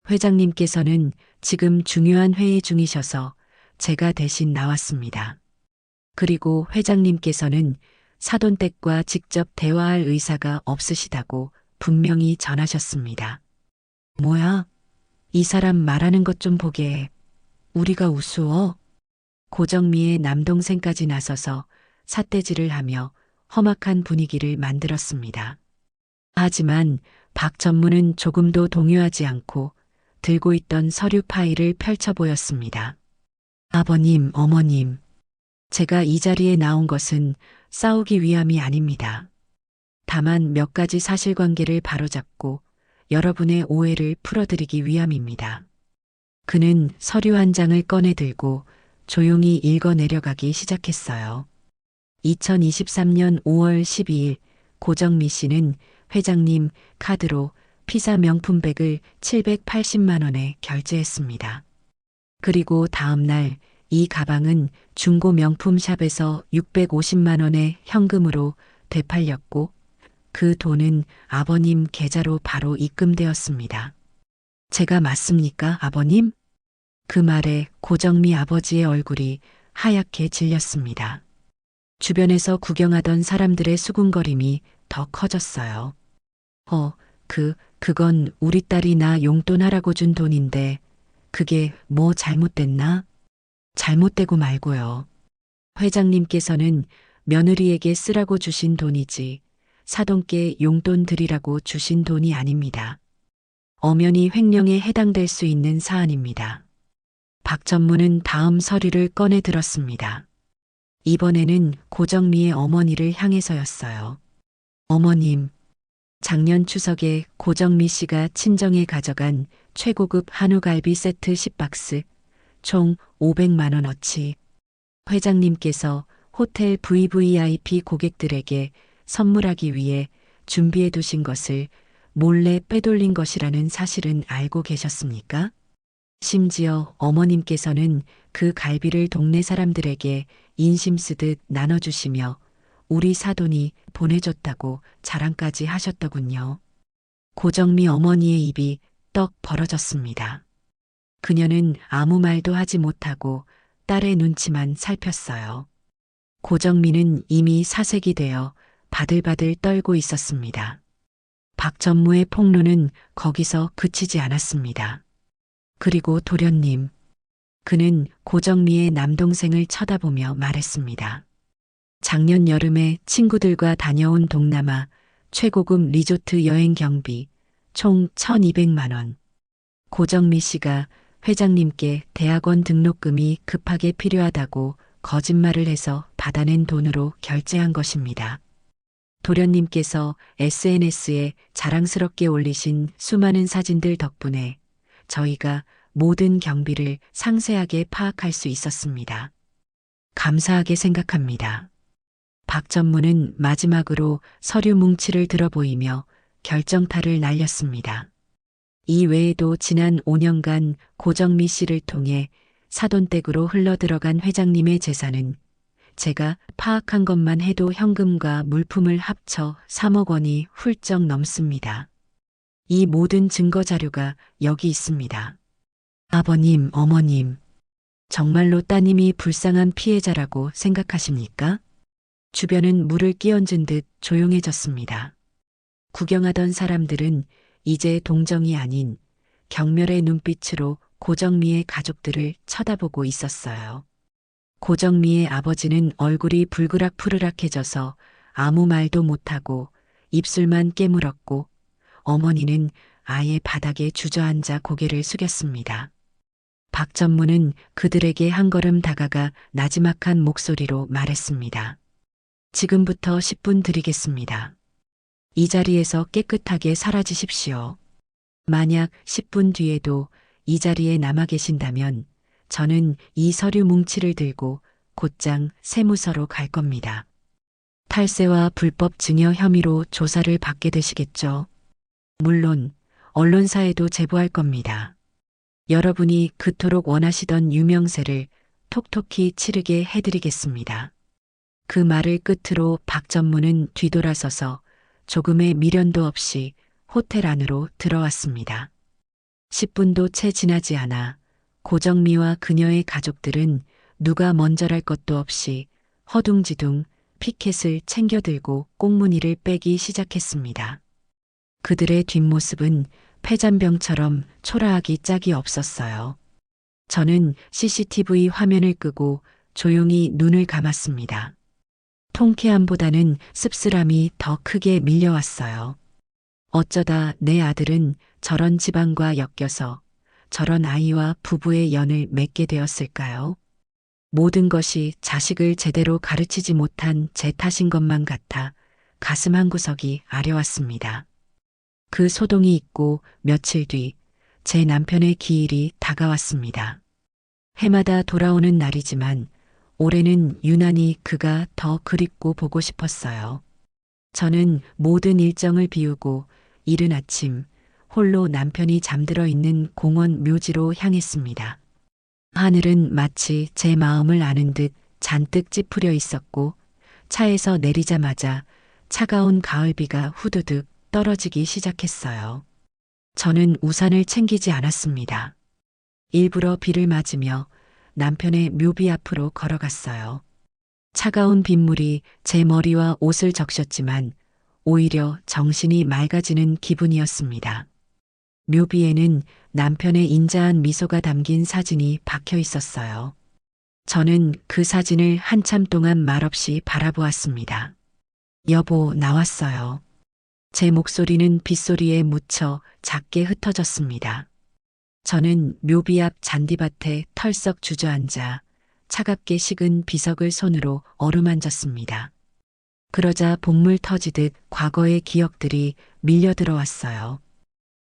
Speaker 1: 회장님께서는 지금 중요한 회의 중이셔서 제가 대신 나왔습니다. 그리고 회장님께서는 사돈댁과 직접 대화할 의사가 없으시다고 분명히 전하셨습니다. 뭐야? 이 사람 말하는 것 좀 보게 해. 우리가 우스워? 고정미의 남동생까지 나서서 삿대질을 하며 험악한 분위기를 만들었습니다. 하지만 박 전무는 조금도 동요하지 않고 들고 있던 서류 파일을 펼쳐 보였습니다. 아버님, 어머님, 제가 이 자리에 나온 것은 싸우기 위함이 아닙니다. 다만 몇 가지 사실관계를 바로잡고 여러분의 오해를 풀어드리기 위함입니다. 그는 서류 한 장을 꺼내 들고 조용히 읽어 내려가기 시작했어요. 2023년 5월 12일 고정미 씨는 회장님 카드로 피사 명품백을 780만 원에 결제했습니다. 그리고 다음 날 이 가방은 중고 명품샵에서 650만 원의 현금으로 되팔렸고 그 돈은 아버님 계좌로 바로 입금되었습니다. 제가 맞습니까, 아버님? 그 말에 고정미 아버지의 얼굴이 하얗게 질렸습니다. 주변에서 구경하던 사람들의 수군거림이 더 커졌어요. 그건 우리 딸이 나 용돈 하라고 준 돈인데 그게 뭐 잘못됐나? 잘못되고 말고요. 회장님께서는 며느리에게 쓰라고 주신 돈이지 사돈께 용돈 드리라고 주신 돈이 아닙니다. 엄연히 횡령에 해당될 수 있는 사안입니다. 박 전무는 다음 서류를 꺼내 들었습니다. 이번에는 고정미의 어머니를 향해서였어요. 어머님, 작년 추석에 고정미 씨가 친정에 가져간 최고급 한우갈비 세트 10박스, 총 500만 원어치. 회장님께서 호텔 VVIP 고객들에게 선물하기 위해 준비해 두신 것을 몰래 빼돌린 것이라는 사실은 알고 계셨습니까? 심지어 어머님께서는 그 갈비를 동네 사람들에게 인심 쓰듯 나눠주시며 우리 사돈이 보내줬다고 자랑까지 하셨더군요. 고정미 어머니의 입이 떡 벌어졌습니다. 그녀는 아무 말도 하지 못하고 딸의 눈치만 살폈어요. 고정미는 이미 사색이 되어 바들바들 떨고 있었습니다. 박 전무의 폭로는 거기서 그치지 않았습니다. 그리고 도련님, 그는 고정미의 남동생을 쳐다보며 말했습니다. 작년 여름에 친구들과 다녀온 동남아 최고급 리조트 여행 경비 총 1,200만 원. 고정미 씨가 회장님께 대학원 등록금이 급하게 필요하다고 거짓말을 해서 받아낸 돈으로 결제한 것입니다. 도련님께서 SNS에 자랑스럽게 올리신 수많은 사진들 덕분에 저희가 모든 경비를 상세하게 파악할 수 있었습니다. 감사하게 생각합니다. 박 전무는 마지막으로 서류 뭉치를 들어 보이며 결정타를 날렸습니다. 이 외에도 지난 5년간 고정미 씨를 통해 사돈댁으로 흘러들어간 회장님의 재산은 제가 파악한 것만 해도 현금과 물품을 합쳐 3억 원이 훌쩍 넘습니다. 이 모든 증거 자료가 여기 있습니다. 아버님, 어머님, 정말로 따님이 불쌍한 피해자라고 생각하십니까? 주변은 물을 끼얹은 듯 조용해졌습니다. 구경하던 사람들은 이제 동정이 아닌 경멸의 눈빛으로 고정미의 가족들을 쳐다보고 있었어요. 고정미의 아버지는 얼굴이 불그락푸르락해져서 아무 말도 못하고 입술만 깨물었고 어머니는 아예 바닥에 주저앉아 고개를 숙였습니다. 박 전무는 그들에게 한 걸음 다가가 나지막한 목소리로 말했습니다. 지금부터 10분 드리겠습니다. 이 자리에서 깨끗하게 사라지십시오. 만약 10분 뒤에도 이 자리에 남아 계신다면 저는 이 서류 뭉치를 들고 곧장 세무서로 갈 겁니다. 탈세와 불법 증여 혐의로 조사를 받게 되시겠죠. 물론 언론사에도 제보할 겁니다. 여러분이 그토록 원하시던 유명세를 톡톡히 치르게 해드리겠습니다. 그 말을 끝으로 박 전무는 뒤돌아서서 조금의 미련도 없이 호텔 안으로 들어왔습니다. 10분도 채 지나지 않아 고정미와 그녀의 가족들은 누가 먼저랄 것도 없이 허둥지둥 피켓을 챙겨들고 꽁무니를 빼기 시작했습니다. 그들의 뒷모습은 폐잔병처럼 초라하기 짝이 없었어요. 저는 CCTV 화면을 끄고 조용히 눈을 감았습니다. 통쾌함보다는 씁쓸함이 더 크게 밀려왔어요. 어쩌다 내 아들은 저런 집안과 엮여서 저런 아이와 부부의 연을 맺게 되었을까요? 모든 것이 자식을 제대로 가르치지 못한 제 탓인 것만 같아 가슴 한구석이 아려왔습니다. 그 소동이 있고 며칠 뒤 제 남편의 기일이 다가왔습니다. 해마다 돌아오는 날이지만 올해는 유난히 그가 더 그립고 보고 싶었어요. 저는 모든 일정을 비우고 이른 아침 홀로 남편이 잠들어 있는 공원 묘지로 향했습니다. 하늘은 마치 제 마음을 아는 듯 잔뜩 찌푸려 있었고 차에서 내리자마자 차가운 가을비가 후두둑 떨어지기 시작했어요. 저는 우산을 챙기지 않았습니다. 일부러 비를 맞으며 남편의 묘비 앞으로 걸어갔어요. 차가운 빗물이 제 머리와 옷을 적셨지만 오히려 정신이 맑아지는 기분이었습니다. 묘비에는 남편의 인자한 미소가 담긴 사진이 박혀 있었어요. 저는 그 사진을 한참 동안 말없이 바라보았습니다. 여보, 나왔어요. 제 목소리는 빗소리에 묻혀 작게 흩어졌습니다. 저는 묘비 앞 잔디밭에 털썩 주저앉아 차갑게 식은 비석을 손으로 어루만졌습니다. 그러자 복물 터지듯 과거의 기억들이 밀려 들어왔어요.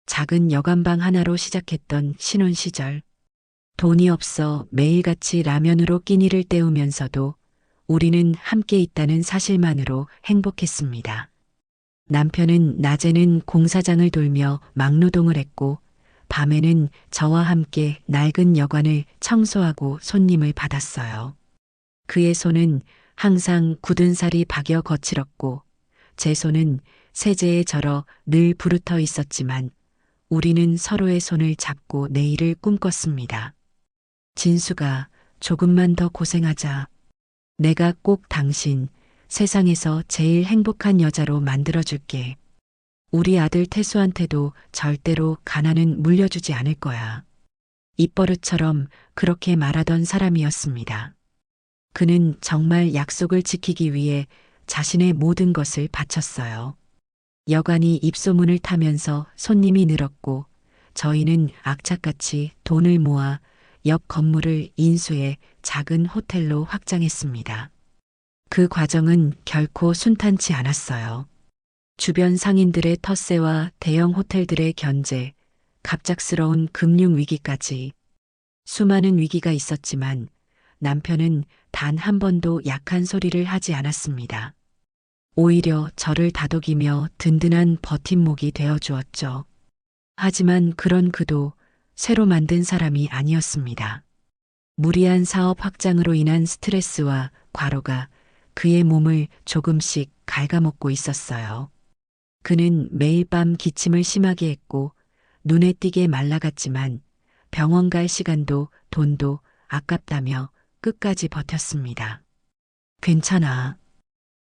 Speaker 1: 작은 여관방 하나로 시작했던 신혼 시절. 돈이 없어 매일같이 라면으로 끼니를 때우면서도 우리는 함께 있다는 사실만으로 행복했습니다. 남편은 낮에는 공사장을 돌며 막노동을 했고 밤에는 저와 함께 낡은 여관을 청소하고 손님을 받았어요. 그의 손은 항상 굳은 살이 박여 거칠었고 제 손은 세제에 절어 늘 부르터 있었지만 우리는 서로의 손을 잡고 내일을 꿈꿨습니다. 진수가 조금만 더 고생하자. 내가 꼭 당신 세상에서 제일 행복한 여자로 만들어줄게. 우리 아들 태수한테도 절대로 가난은 물려주지 않을 거야. 입버릇처럼 그렇게 말하던 사람이었습니다. 그는 정말 약속을 지키기 위해 자신의 모든 것을 바쳤어요. 여간이 입소문을 타면서 손님이 늘었고 저희는 악착같이 돈을 모아 옆 건물을 인수해 작은 호텔로 확장했습니다. 그 과정은 결코 순탄치 않았어요. 주변 상인들의 텃세와 대형 호텔들의 견제, 갑작스러운 금융 위기까지 수많은 위기가 있었지만 남편은 단 한 번도 약한 소리를 하지 않았습니다. 오히려 저를 다독이며 든든한 버팀목이 되어 주었죠. 하지만 그런 그도 새로 만든 사람이 아니었습니다. 무리한 사업 확장으로 인한 스트레스와 과로가 그의 몸을 조금씩 갉아먹고 있었어요. 그는 매일 밤 기침을 심하게 했고 눈에 띄게 말라갔지만 병원 갈 시간도 돈도 아깝다며 끝까지 버텼습니다. 괜찮아.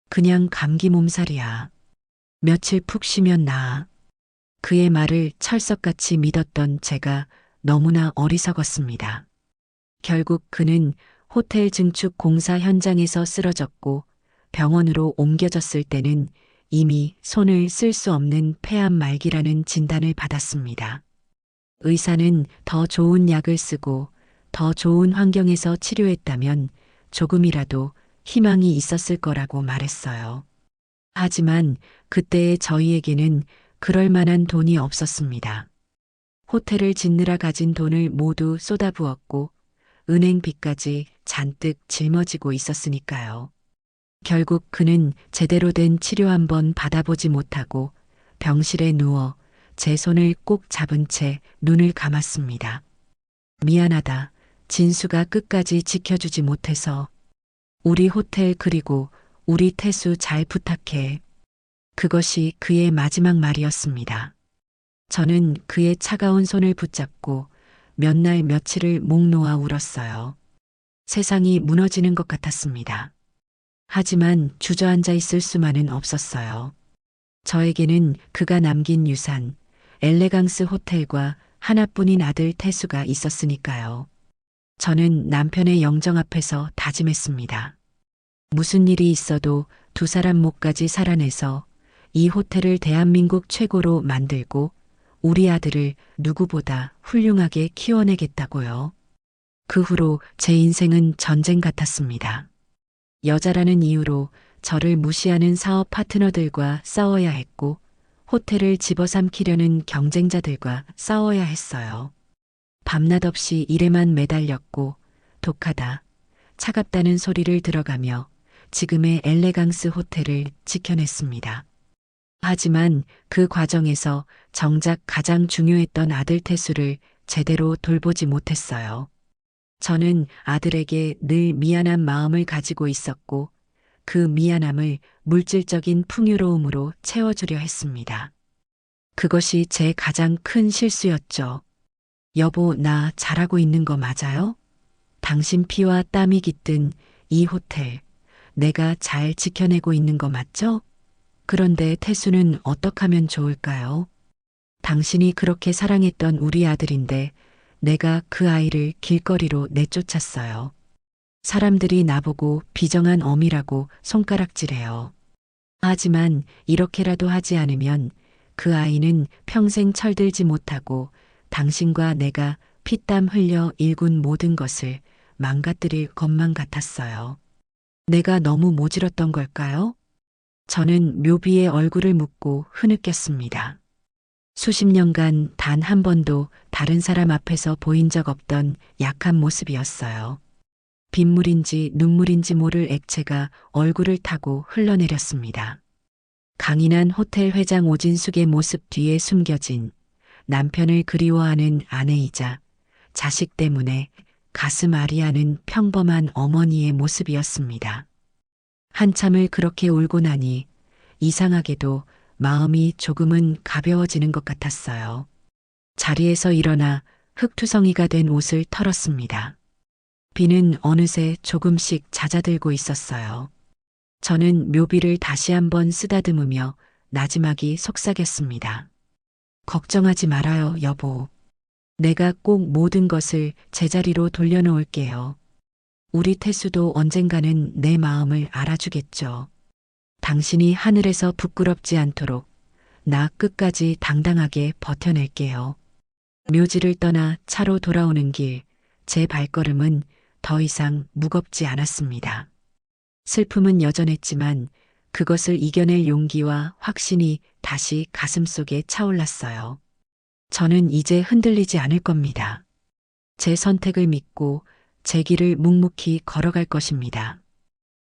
Speaker 1: 그냥 감기 몸살이야. 며칠 푹 쉬면 나아. 그의 말을 철석같이 믿었던 제가 너무나 어리석었습니다. 결국 그는 호텔 증축 공사 현장에서 쓰러졌고 병원으로 옮겨졌을 때는 이미 손을 쓸 수 없는 폐암 말기라는 진단을 받았습니다. 의사는 더 좋은 약을 쓰고 더 좋은 환경에서 치료했다면 조금이라도 희망이 있었을 거라고 말했어요. 하지만 그때의 저희에게는 그럴 만한 돈이 없었습니다. 호텔을 짓느라 가진 돈을 모두 쏟아부었고 은행 빚까지 잔뜩 짊어지고 있었으니까요. 결국 그는 제대로 된 치료 한번 받아보지 못하고 병실에 누워 제 손을 꼭 잡은 채 눈을 감았습니다. 미안하다. 진수가 끝까지 지켜주지 못해서. 우리 호텔 그리고 우리 태수 잘 부탁해. 그것이 그의 마지막 말이었습니다. 저는 그의 차가운 손을 붙잡고 몇 날 며칠을 목 놓아 울었어요. 세상이 무너지는 것 같았습니다. 하지만 주저앉아 있을 수만은 없었어요. 저에게는 그가 남긴 유산, 엘레강스 호텔과 하나뿐인 아들 태수가 있었으니까요. 저는 남편의 영정 앞에서 다짐했습니다. 무슨 일이 있어도 두 사람 목까지 살아내서 이 호텔을 대한민국 최고로 만들고 우리 아들을 누구보다 훌륭하게 키워내겠다고요. 그 후로 제 인생은 전쟁 같았습니다. 여자라는 이유로 저를 무시하는 사업 파트너들과 싸워야 했고 호텔을 집어삼키려는 경쟁자들과 싸워야 했어요. 밤낮 없이 일에만 매달렸고 독하다, 차갑다는 소리를 들어가며 지금의 엘레강스 호텔을 지켜냈습니다. 하지만 그 과정에서 정작 가장 중요했던 아들 태수를 제대로 돌보지 못했어요. 저는 아들에게 늘 미안한 마음을 가지고 있었고 그 미안함을 물질적인 풍요로움으로 채워주려 했습니다. 그것이 제 가장 큰 실수였죠. 여보, 나 잘하고 있는 거 맞아요? 당신 피와 땀이 깃든 이 호텔, 내가 잘 지켜내고 있는 거 맞죠? 그런데 태수는 어떻게 하면 좋을까요? 당신이 그렇게 사랑했던 우리 아들인데 내가 그 아이를 길거리로 내쫓았어요. 사람들이 나보고 비정한 어미라고 손가락질해요. 하지만 이렇게라도 하지 않으면 그 아이는 평생 철들지 못하고 당신과 내가 피땀 흘려 일군 모든 것을 망가뜨릴 것만 같았어요. 내가 너무 모질었던 걸까요? 저는 묘비의 얼굴을 묻고 흐느꼈습니다. 수십 년간 단 한 번도 다른 사람 앞에서 보인 적 없던 약한 모습이었어요. 빗물인지 눈물인지 모를 액체가 얼굴을 타고 흘러내렸습니다. 강인한 호텔 회장 오진숙의 모습 뒤에 숨겨진 남편을 그리워하는 아내이자 자식 때문에 가슴 아리하는 평범한 어머니의 모습이었습니다. 한참을 그렇게 울고 나니 이상하게도 마음이 조금은 가벼워지는 것 같았어요. 자리에서 일어나 흙투성이가 된 옷을 털었습니다. 비는 어느새 조금씩 잦아들고 있었어요. 저는 묘비를 다시 한번 쓰다듬으며 나지막이 속삭였습니다. 걱정하지 말아요, 여보. 내가 꼭 모든 것을 제자리로 돌려놓을게요. 우리 태수도 언젠가는 내 마음을 알아주겠죠. 당신이 하늘에서 부끄럽지 않도록 나 끝까지 당당하게 버텨낼게요. 묘지를 떠나 차로 돌아오는 길, 제 발걸음은 더 이상 무겁지 않았습니다. 슬픔은 여전했지만 그것을 이겨낼 용기와 확신이 다시 가슴속에 차올랐어요. 저는 이제 흔들리지 않을 겁니다. 제 선택을 믿고 제 길을 묵묵히 걸어갈 것입니다.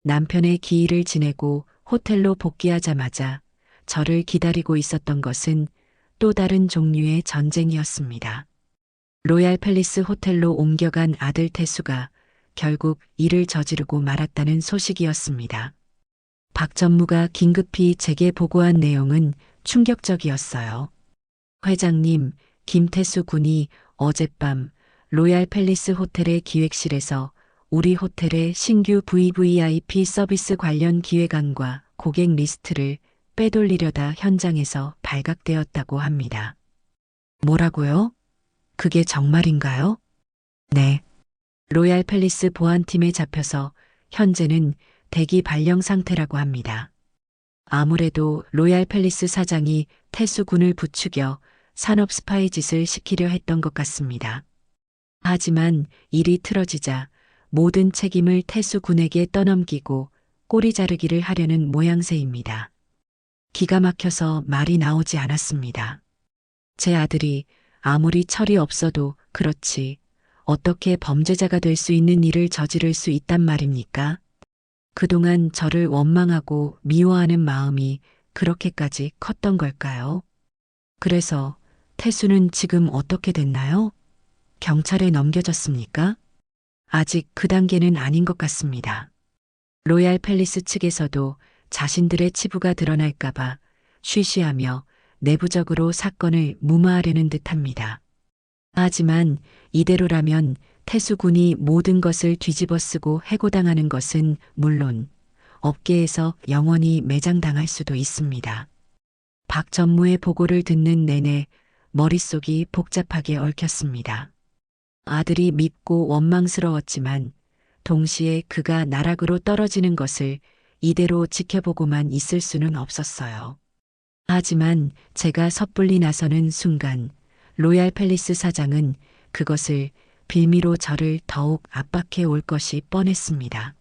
Speaker 1: 남편의 기일을 지내고 호텔로 복귀하자마자 저를 기다리고 있었던 것은 또 다른 종류의 전쟁이었습니다. 로얄 팰리스 호텔로 옮겨간 아들 태수가 결국 일을 저지르고 말았다는 소식이었습니다. 박 전무가 긴급히 제게 보고한 내용은 충격적이었어요. 회장님, 김태수 군이 어젯밤 로얄 팰리스 호텔의 기획실에서 우리 호텔의 신규 VVIP 서비스 관련 기획안과 고객 리스트를 빼돌리려다 현장에서 발각되었다고 합니다. 뭐라고요? 그게 정말인가요? 네. 로얄 팰리스 보안팀에 잡혀서 현재는 대기 발령 상태라고 합니다. 아무래도 로얄 팰리스 사장이 태수 군을 부추겨 산업 스파이 짓을 시키려 했던 것 같습니다. 하지만 일이 틀어지자 모든 책임을 태수 군에게 떠넘기고 꼬리 자르기를 하려는 모양새입니다. 기가 막혀서 말이 나오지 않았습니다. 제 아들이 아무리 철이 없어도 그렇지 어떻게 범죄자가 될 수 있는 일을 저지를 수 있단 말입니까? 그동안 저를 원망하고 미워하는 마음이 그렇게까지 컸던 걸까요? 그래서 태수는 지금 어떻게 됐나요? 경찰에 넘겨졌습니까? 아직 그 단계는 아닌 것 같습니다. 로얄 팰리스 측에서도 자신들의 치부가 드러날까봐 쉬쉬하며 내부적으로 사건을 무마하려는 듯합니다. 하지만 이대로라면 태수군이 모든 것을 뒤집어쓰고 해고당하는 것은 물론 업계에서 영원히 매장당할 수도 있습니다. 박 전무의 보고를 듣는 내내 머릿속이 복잡하게 얽혔습니다. 아들이 밉고 원망스러웠지만 동시에 그가 나락으로 떨어지는 것을 이대로 지켜보고만 있을 수는 없었어요. 하지만 제가 섣불리 나서는 순간 로얄 팰리스 사장은 그것을 빌미로 저를 더욱 압박해 올 것이 뻔했습니다.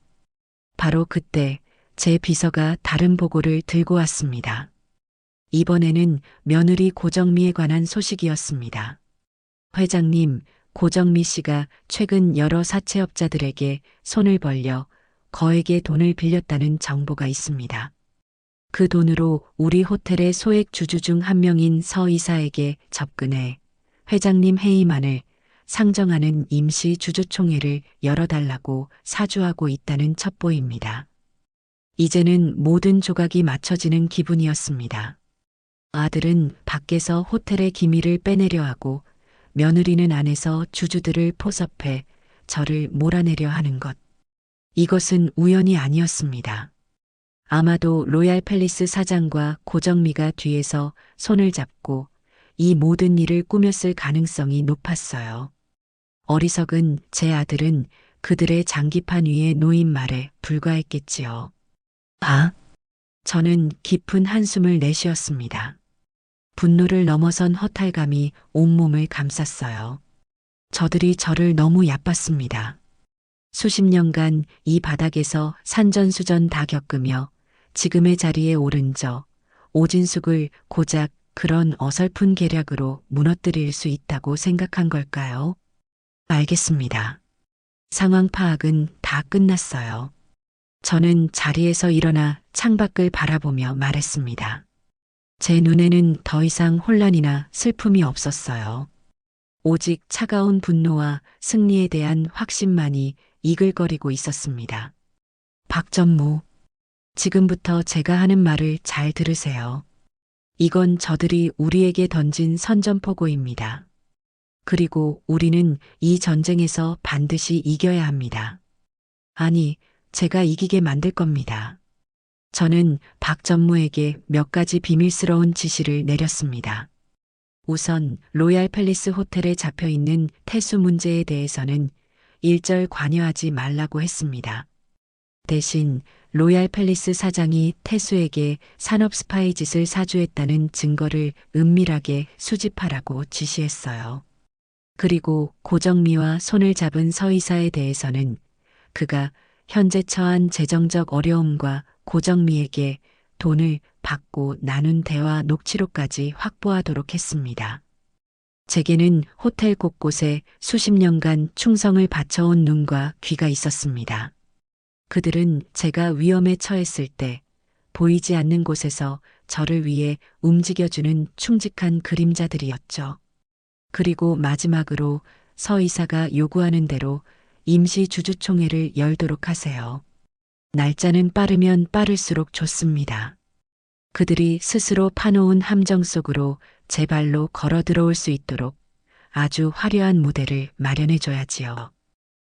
Speaker 1: 바로 그때 제 비서가 다른 보고를 들고 왔습니다. 이번에는 며느리 고정미에 관한 소식이었습니다. 회장님, 고정미 씨가 최근 여러 사채업자들에게 손을 벌려 거액의 돈을 빌렸다는 정보가 있습니다. 그 돈으로 우리 호텔의 소액 주주 중 한 명인 서 이사에게 접근해 회장님 해임안을 상정하는 임시 주주총회를 열어달라고 사주하고 있다는 첩보입니다. 이제는 모든 조각이 맞춰지는 기분이었습니다. 아들은 밖에서 호텔의 기밀을 빼내려 하고 며느리는 안에서 주주들을 포섭해 저를 몰아내려 하는 것. 이것은 우연이 아니었습니다. 아마도 로얄 팰리스 사장과 고정미가 뒤에서 손을 잡고 이 모든 일을 꾸몄을 가능성이 높았어요. 어리석은 제 아들은 그들의 장기판 위에 놓인 말에 불과했겠지요. 저는 깊은 한숨을 내쉬었습니다. 분노를 넘어선 허탈감이 온몸을 감쌌어요. 저들이 저를 너무 얕봤습니다. 수십 년간 이 바닥에서 산전수전 다 겪으며 지금의 자리에 오른 저 오진숙을 고작 그런 어설픈 계략으로 무너뜨릴 수 있다고 생각한 걸까요? 알겠습니다. 상황 파악은 다 끝났어요. 저는 자리에서 일어나 창밖을 바라보며 말했습니다. 제 눈에는 더 이상 혼란이나 슬픔이 없었어요. 오직 차가운 분노와 승리에 대한 확신만이 이글거리고 있었습니다. 박 전무, 지금부터 제가 하는 말을 잘 들으세요. 이건 저들이 우리에게 던진 선전포고입니다. 그리고 우리는 이 전쟁에서 반드시 이겨야 합니다. 아니, 제가 이기게 만들 겁니다. 저는 박 전무에게 몇 가지 비밀스러운 지시를 내렸습니다. 우선 로얄 팰리스 호텔에 잡혀 있는 태수 문제에 대해서는 일절 관여하지 말라고 했습니다. 대신 로얄 팰리스 사장이 태수에게 산업 스파이 짓을 사주했다는 증거를 은밀하게 수집하라고 지시했어요. 그리고 고정미와 손을 잡은 서이사에 대해서는 그가 현재 처한 재정적 어려움과 고정미에게 돈을 받고 나눈 대화 녹취록까지 확보하도록 했습니다. 제게는 호텔 곳곳에 수십 년간 충성을 바쳐온 눈과 귀가 있었습니다. 그들은 제가 위험에 처했을 때 보이지 않는 곳에서 저를 위해 움직여주는 충직한 그림자들이었죠. 그리고 마지막으로 서이사가 요구하는 대로 임시 주주총회를 열도록 하세요. 날짜는 빠르면 빠를수록 좋습니다. 그들이 스스로 파놓은 함정 속으로 제 발로 걸어 들어올 수 있도록 아주 화려한 무대를 마련해 줘야지요.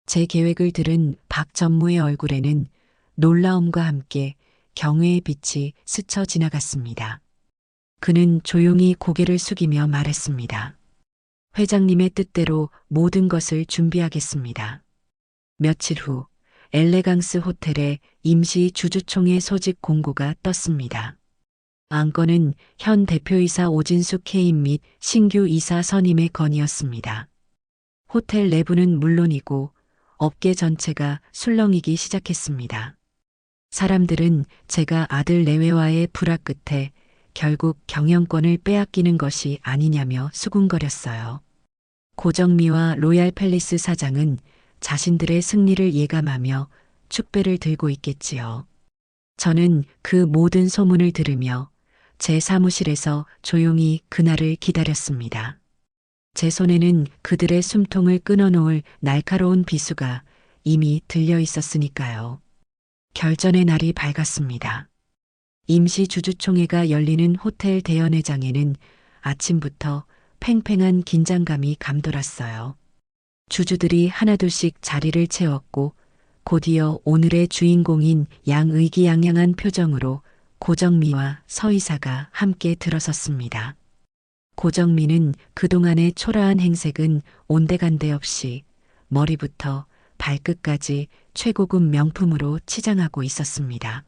Speaker 1: 제 계획을 들은 박 전무의 얼굴에는 놀라움과 함께 경외의 빛이 스쳐 지나갔습니다. 그는 조용히 고개를 숙이며 말했습니다. 회장님의 뜻대로 모든 것을 준비하겠습니다. 며칠 후 엘레강스 호텔에 임시 주주총회 소집 공고가 떴습니다. 안건은 현 대표이사 오진숙 해임 및 신규 이사 선임의 건이었습니다. 호텔 내부는 물론이고 업계 전체가 술렁이기 시작했습니다. 사람들은 제가 아들 내외와의 불화 끝에 결국 경영권을 빼앗기는 것이 아니냐며 수군거렸어요. 고정미와 로얄 팰리스 사장은 자신들의 승리를 예감하며 축배를 들고 있겠지요. 저는 그 모든 소문을 들으며 제 사무실에서 조용히 그날을 기다렸습니다. 제 손에는 그들의 숨통을 끊어놓을 날카로운 비수가 이미 들려 있었으니까요. 결전의 날이 밝았습니다. 임시 주주총회가 열리는 호텔 대연회장에는 아침부터 팽팽한 긴장감이 감돌았어요. 주주들이 하나둘씩 자리를 채웠고 곧이어 오늘의 주인공인 양의기양양한 표정으로 고정미와 서이사가 함께 들어섰습니다. 고정미는 그동안의 초라한 행색은 온데간데 없이 머리부터 발끝까지 최고급 명품으로 치장하고 있었습니다.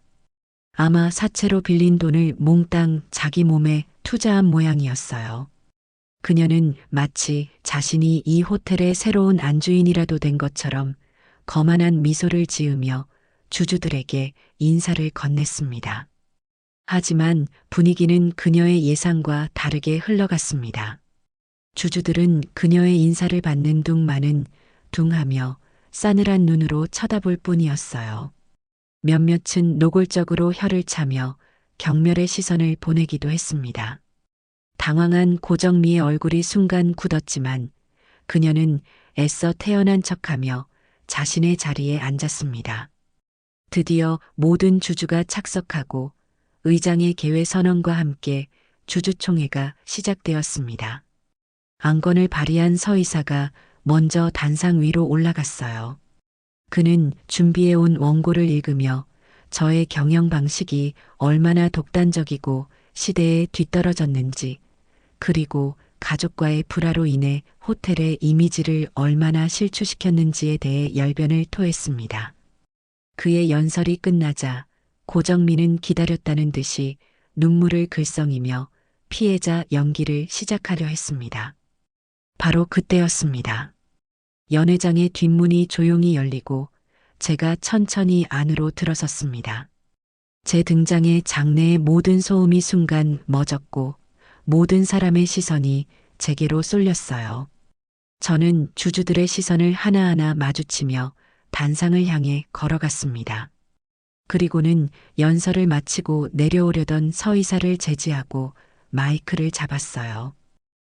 Speaker 1: 아마 사채로 빌린 돈을 몽땅 자기 몸에 투자한 모양이었어요. 그녀는 마치 자신이 이 호텔의 새로운 안주인이라도 된 것처럼 거만한 미소를 지으며 주주들에게 인사를 건넸습니다. 하지만 분위기는 그녀의 예상과 다르게 흘러갔습니다. 주주들은 그녀의 인사를 받는 둥마는 둥하며 싸늘한 눈으로 쳐다볼 뿐이었어요. 몇몇은 노골적으로 혀를 차며 경멸의 시선을 보내기도 했습니다. 당황한 고정미의 얼굴이 순간 굳었지만 그녀는 애써 태연한 척하며 자신의 자리에 앉았습니다. 드디어 모든 주주가 착석하고 의장의 개회 선언과 함께 주주총회가 시작되었습니다. 안건을 발의한 서이사가 먼저 단상 위로 올라갔어요. 그는 준비해온 원고를 읽으며 저의 경영 방식이 얼마나 독단적이고 시대에 뒤떨어졌는지, 그리고 가족과의 불화로 인해 호텔의 이미지를 얼마나 실추시켰는지에 대해 열변을 토했습니다. 그의 연설이 끝나자 고정미는 기다렸다는 듯이 눈물을 글썽이며 피해자 연기를 시작하려 했습니다. 바로 그때였습니다. 연회장의 뒷문이 조용히 열리고 제가 천천히 안으로 들어섰습니다. 제 등장에 장내의 모든 소음이 순간 멎었고 모든 사람의 시선이 제게로 쏠렸어요. 저는 주주들의 시선을 하나하나 마주치며 단상을 향해 걸어갔습니다. 그리고는 연설을 마치고 내려오려던 서이사를 제지하고 마이크를 잡았어요.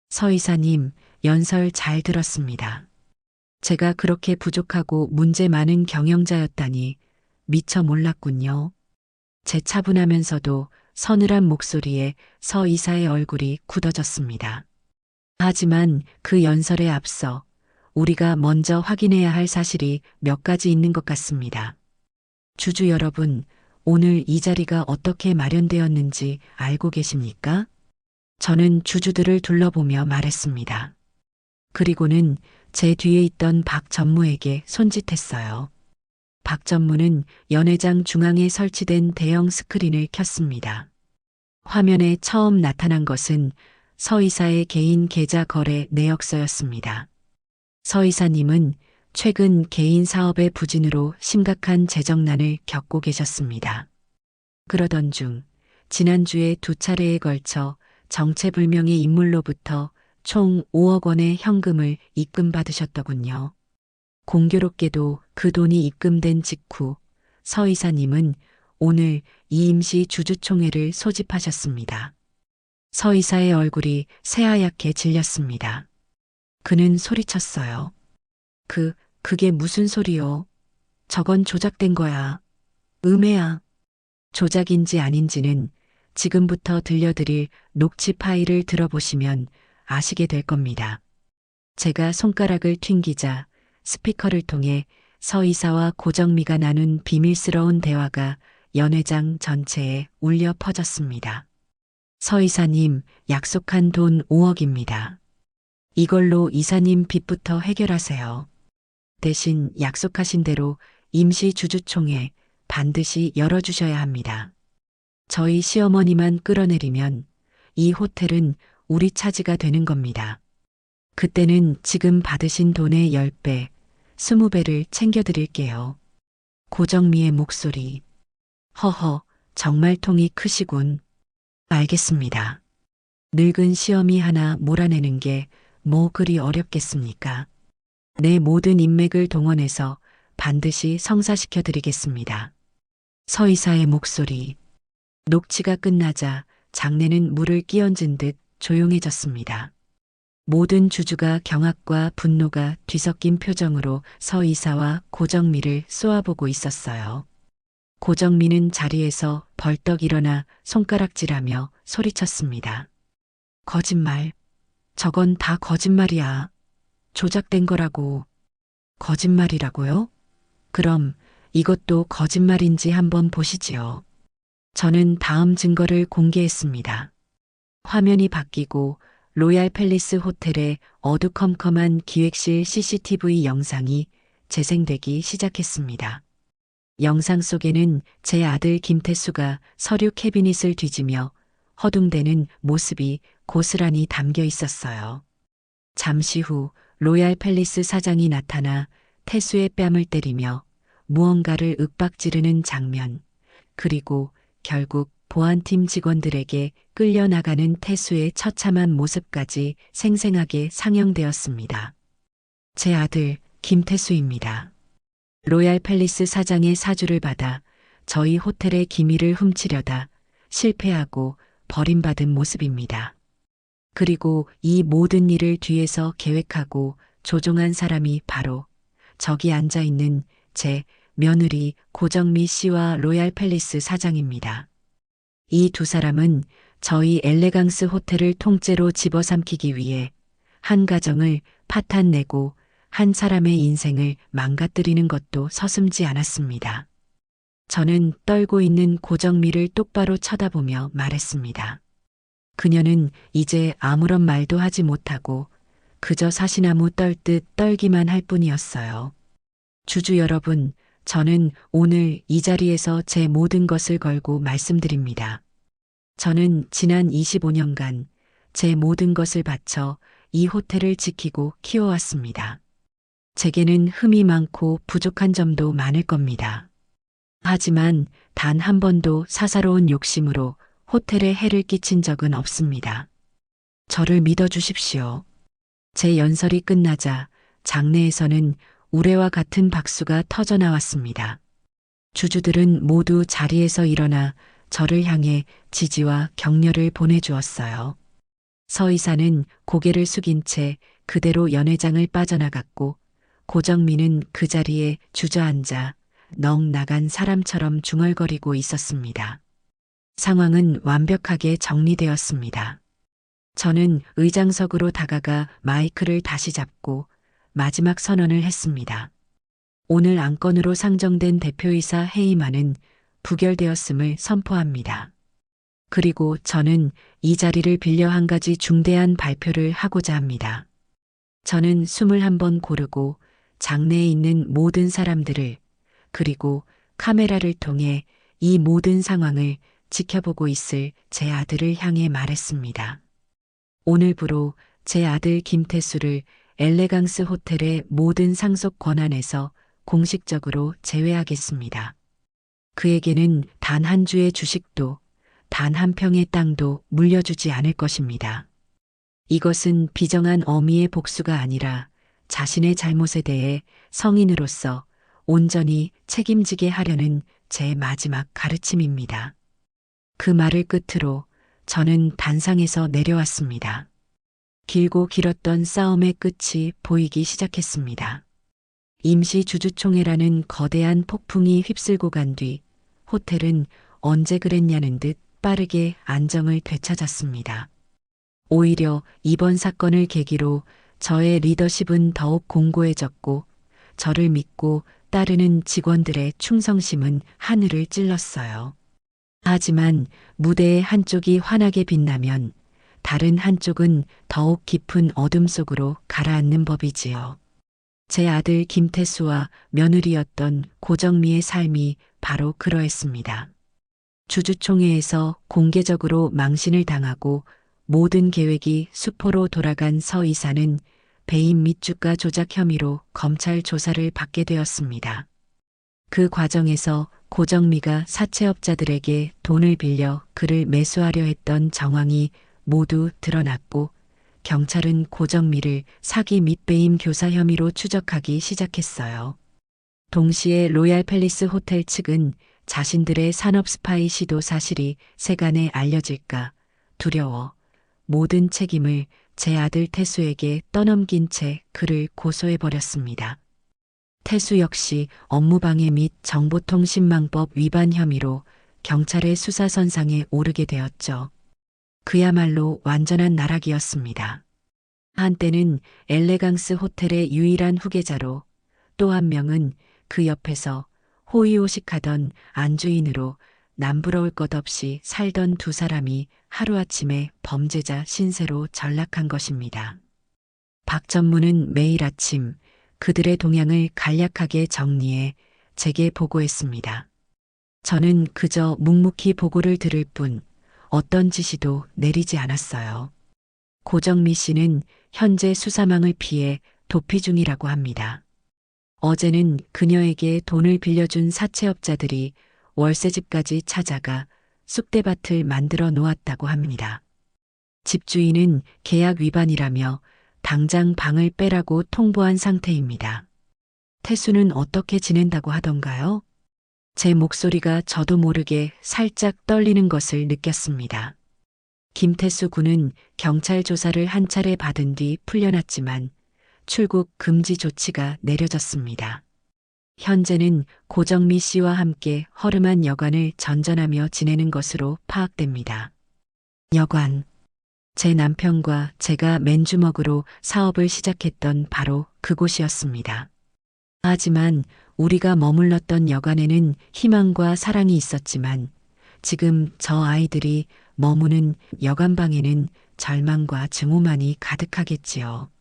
Speaker 1: 서이사님, 연설 잘 들었습니다. 제가 그렇게 부족하고 문제 많은 경영자였다니 미처 몰랐군요. 제 차분하면서도 서늘한 목소리에 서 이사의 얼굴이 굳어졌습니다. 하지만 그 연설에 앞서 우리가 먼저 확인해야 할 사실이 몇 가지 있는 것 같습니다. 주주 여러분, 오늘 이 자리가 어떻게 마련되었는지 알고 계십니까? 저는 주주들을 둘러보며 말했습니다. 그리고는 제 뒤에 있던 박 전무에게 손짓했어요. 박 전무는 연회장 중앙에 설치된 대형 스크린을 켰습니다. 화면에 처음 나타난 것은 서 이사의 개인 계좌 거래 내역서였습니다. 서 이사님은 최근 개인 사업의 부진으로 심각한 재정난을 겪고 계셨습니다. 그러던 중 지난주에 2차례에 걸쳐 정체불명의 인물로부터 총 5억 원의 현금을 입금받으셨더군요. 공교롭게도 그 돈이 입금된 직후 서 이사님은 오늘 이 임시 주주총회를 소집하셨습니다. 서 이사의 얼굴이 새하얗게 질렸습니다. 그는 소리쳤어요. 그게 무슨 소리요? 저건 조작된 거야. 음해야. 조작인지 아닌지는 지금부터 들려드릴 녹취 파일을 들어보시면 아시게 될 겁니다. 제가 손가락을 튕기자 스피커를 통해 서 이사와 고정미가 나눈 비밀스러운 대화가 연회장 전체에 울려 퍼졌습니다. 서 이사님, 약속한 돈 5억입니다. 이걸로 이사님 빚부터 해결하세요. 대신 약속하신 대로 임시 주주총회 반드시 열어주셔야 합니다. 저희 시어머니만 끌어내리면 이 호텔은 우리 차지가 되는 겁니다. 그때는 지금 받으신 돈의 10배, 20배를 챙겨드릴게요. 고정미의 목소리. 허허, 정말 통이 크시군. 알겠습니다. 늙은 시어미 하나 몰아내는 게 뭐 그리 어렵겠습니까? 내 모든 인맥을 동원해서 반드시 성사시켜 드리겠습니다. 서 이사의 목소리. 녹취가 끝나자 장내는 물을 끼얹은 듯 조용해졌습니다. 모든 주주가 경악과 분노가 뒤섞인 표정으로 서 이사와 고정미를 쏘아보고 있었어요. 고정미는 자리에서 벌떡 일어나 손가락질하며 소리쳤습니다. 거짓말. 저건 다 거짓말이야. 조작된 거라고. 거짓말이라고요? 그럼 이것도 거짓말인지 한번 보시지요. 저는 다음 증거를 공개했습니다. 화면이 바뀌고 로얄 팰리스 호텔의 어두컴컴한 기획실 CCTV 영상이 재생되기 시작했습니다. 영상 속에는 제 아들 김태수가 서류 캐비닛을 뒤지며 허둥대는 모습이 고스란히 담겨 있었어요. 잠시 후 로얄 팰리스 사장이 나타나 태수의 뺨을 때리며 무언가를 윽박지르는 장면, 그리고 결국 보안팀 직원들에게 끌려나가는 태수의 처참한 모습까지 생생하게 상영되었습니다. 제 아들 김태수입니다. 로얄 팰리스 사장의 사주를 받아 저희 호텔의 기밀을 훔치려다 실패하고 버림받은 모습입니다. 그리고 이 모든 일을 뒤에서 계획하고 조종한 사람이 바로 저기 앉아 있는 제 며느리 고정미 씨와 로얄 팰리스 사장입니다. 이 두 사람은 저희 엘레강스 호텔을 통째로 집어삼키기 위해 한 가정을 파탄내고 한 사람의 인생을 망가뜨리는 것도 서슴지 않았습니다. 저는 떨고 있는 고정미를 똑바로 쳐다보며 말했습니다. 그녀는 이제 아무런 말도 하지 못하고 그저 사시나무 떨듯 떨기만 할 뿐이었어요. 주주 여러분, 저는 오늘 이 자리에서 제 모든 것을 걸고 말씀드립니다. 저는 지난 25년간 제 모든 것을 바쳐 이 호텔을 지키고 키워왔습니다. 제게는 흠이 많고 부족한 점도 많을 겁니다. 하지만 단 한 번도 사사로운 욕심으로 호텔에 해를 끼친 적은 없습니다. 저를 믿어주십시오. 제 연설이 끝나자 장내에서는 우레와 같은 박수가 터져나왔습니다. 주주들은 모두 자리에서 일어나 저를 향해 지지와 격려를 보내주었어요. 서 이사는 고개를 숙인 채 그대로 연회장을 빠져나갔고 고정미는 그 자리에 주저앉아 넋 나간 사람처럼 중얼거리고 있었습니다. 상황은 완벽하게 정리되었습니다. 저는 의장석으로 다가가 마이크를 다시 잡고 마지막 선언을 했습니다. 오늘 안건으로 상정된 대표이사 회의만은 부결되었음을 선포합니다. 그리고 저는 이 자리를 빌려 한 가지 중대한 발표를 하고자 합니다. 저는 숨을 한번 고르고 장내에 있는 모든 사람들을, 그리고 카메라를 통해 이 모든 상황을 지켜보고 있을 제 아들을 향해 말했습니다. 오늘부로 제 아들 김태수를 엘레강스 호텔의 모든 상속 권한에서 공식적으로 제외하겠습니다. 그에게는 단 한 주의 주식도 단 한 평의 땅도 물려주지 않을 것입니다. 이것은 비정한 어미의 복수가 아니라 자신의 잘못에 대해 성인으로서 온전히 책임지게 하려는 제 마지막 가르침입니다. 그 말을 끝으로 저는 단상에서 내려왔습니다. 길고 길었던 싸움의 끝이 보이기 시작했습니다. 임시 주주총회라는 거대한 폭풍이 휩쓸고 간 뒤 호텔은 언제 그랬냐는 듯 빠르게 안정을 되찾았습니다. 오히려 이번 사건을 계기로 저의 리더십은 더욱 공고해졌고 저를 믿고 따르는 직원들의 충성심은 하늘을 찔렀어요. 하지만 무대의 한쪽이 환하게 빛나면 다른 한쪽은 더욱 깊은 어둠 속으로 가라앉는 법이지요. 제 아들 김태수와 며느리였던 고정미의 삶이 바로 그러했습니다. 주주총회에서 공개적으로 망신을 당하고 모든 계획이 수포로 돌아간 서 이사는 배임 및 주가 조작 혐의로 검찰 조사를 받게 되었습니다. 그 과정에서 고정미가 사채업자들에게 돈을 빌려 그를 매수하려 했던 정황이 모두 드러났고 경찰은 고정미를 사기 및 배임 교사 혐의로 추적하기 시작했어요. 동시에 로얄 팰리스 호텔 측은 자신들의 산업 스파이 시도 사실이 세간에 알려질까 두려워 모든 책임을 제 아들 태수에게 떠넘긴 채 그를 고소해버렸습니다. 태수 역시 업무방해 및 정보통신망법 위반 혐의로 경찰의 수사선상에 오르게 되었죠. 그야말로 완전한 나락이었습니다. 한때는 엘레강스 호텔의 유일한 후계자로 또 한 명은 그 옆에서 호의호식하던 안주인으로 남부러울 것 없이 살던 두 사람이 하루아침에 범죄자 신세로 전락한 것입니다. 박 전무는 매일 아침 그들의 동향을 간략하게 정리해 제게 보고했습니다. 저는 그저 묵묵히 보고를 들을 뿐 어떤 지시도 내리지 않았어요. 고정미 씨는 현재 수사망을 피해 도피 중이라고 합니다. 어제는 그녀에게 돈을 빌려준 사채업자들이 월세집까지 찾아가 쑥대밭을 만들어 놓았다고 합니다. 집주인은 계약 위반이라며 당장 방을 빼라고 통보한 상태입니다. 태수는 어떻게 지낸다고 하던가요? 제 목소리가 저도 모르게 살짝 떨리는 것을 느꼈습니다. 김태수 군은 경찰 조사를 한 차례 받은 뒤 풀려났지만 출국 금지 조치가 내려졌습니다. 현재는 고정미 씨와 함께 허름한 여관을 전전하며 지내는 것으로 파악됩니다. 여관. 제 남편과 제가 맨주먹으로 사업을 시작했던 바로 그곳이었습니다. 하지만 우리가 머물렀던 여관에는 희망과 사랑이 있었지만 지금 저 아이들이 머무는 여관방에는 절망과 증오만이 가득하겠지요.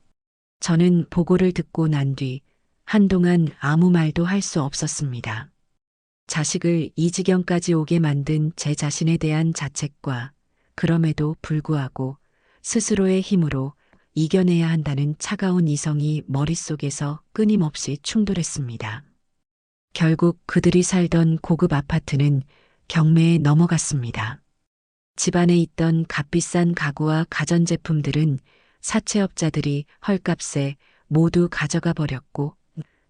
Speaker 1: 저는 보고를 듣고 난 뒤 한동안 아무 말도 할 수 없었습니다. 자식을 이 지경까지 오게 만든 제 자신에 대한 자책과 그럼에도 불구하고 스스로의 힘으로 이겨내야 한다는 차가운 이성이 머릿속에서 끊임없이 충돌했습니다. 결국 그들이 살던 고급 아파트는 경매에 넘어갔습니다. 집안에 있던 값비싼 가구와 가전제품들은 사채업자들이 헐값에 모두 가져가 버렸고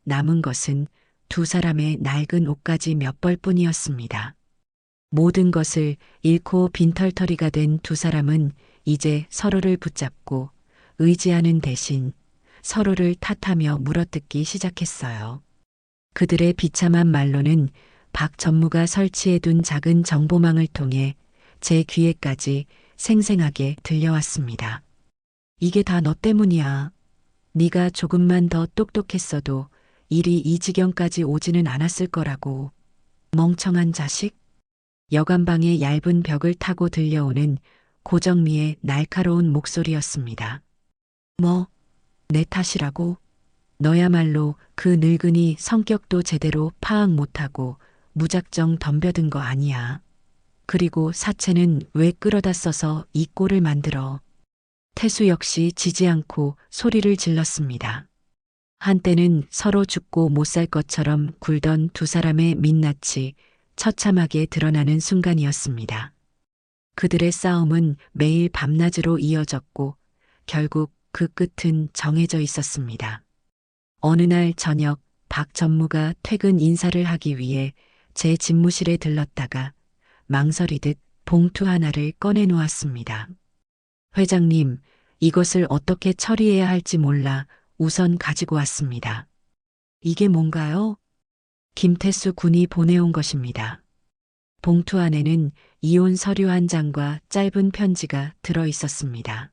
Speaker 1: 남은 것은 두 사람의 낡은 옷가지 몇 벌뿐이었습니다. 모든 것을 잃고 빈털터리가 된 두 사람은 이제 서로를 붙잡고 의지하는 대신 서로를 탓하며 물어뜯기 시작했어요. 그들의 비참한 말로는 박 전무가 설치해둔 작은 정보망을 통해 제 귀에까지 생생하게 들려왔습니다. 이게 다 너 때문이야. 네가 조금만 더 똑똑했어도 일이 이 지경까지 오지는 않았을 거라고. 멍청한 자식? 여관방의 얇은 벽을 타고 들려오는 고정미의 날카로운 목소리였습니다. 뭐, 내 탓이라고? 너야말로 그 늙은이 성격도 제대로 파악 못하고 무작정 덤벼든 거 아니야. 그리고 사채는 왜 끌어다 써서 이 꼴을 만들어. 태수 역시 지지 않고 소리를 질렀습니다. 한때는 서로 죽고 못 살 것처럼 굴던 두 사람의 민낯이 처참하게 드러나는 순간이었습니다. 그들의 싸움은 매일 밤낮으로 이어졌고 결국 그 끝은 정해져 있었습니다. 어느 날 저녁 박 전무가 퇴근 인사를 하기 위해 제 집무실에 들렀다가 망설이듯 봉투 하나를 꺼내 놓았습니다. 회장님, 이것을 어떻게 처리해야 할지 몰라 우선 가지고 왔습니다. 이게 뭔가요? 김태수 군이 보내온 것입니다. 봉투 안에는 이혼 서류 한 장과 짧은 편지가 들어 있었습니다.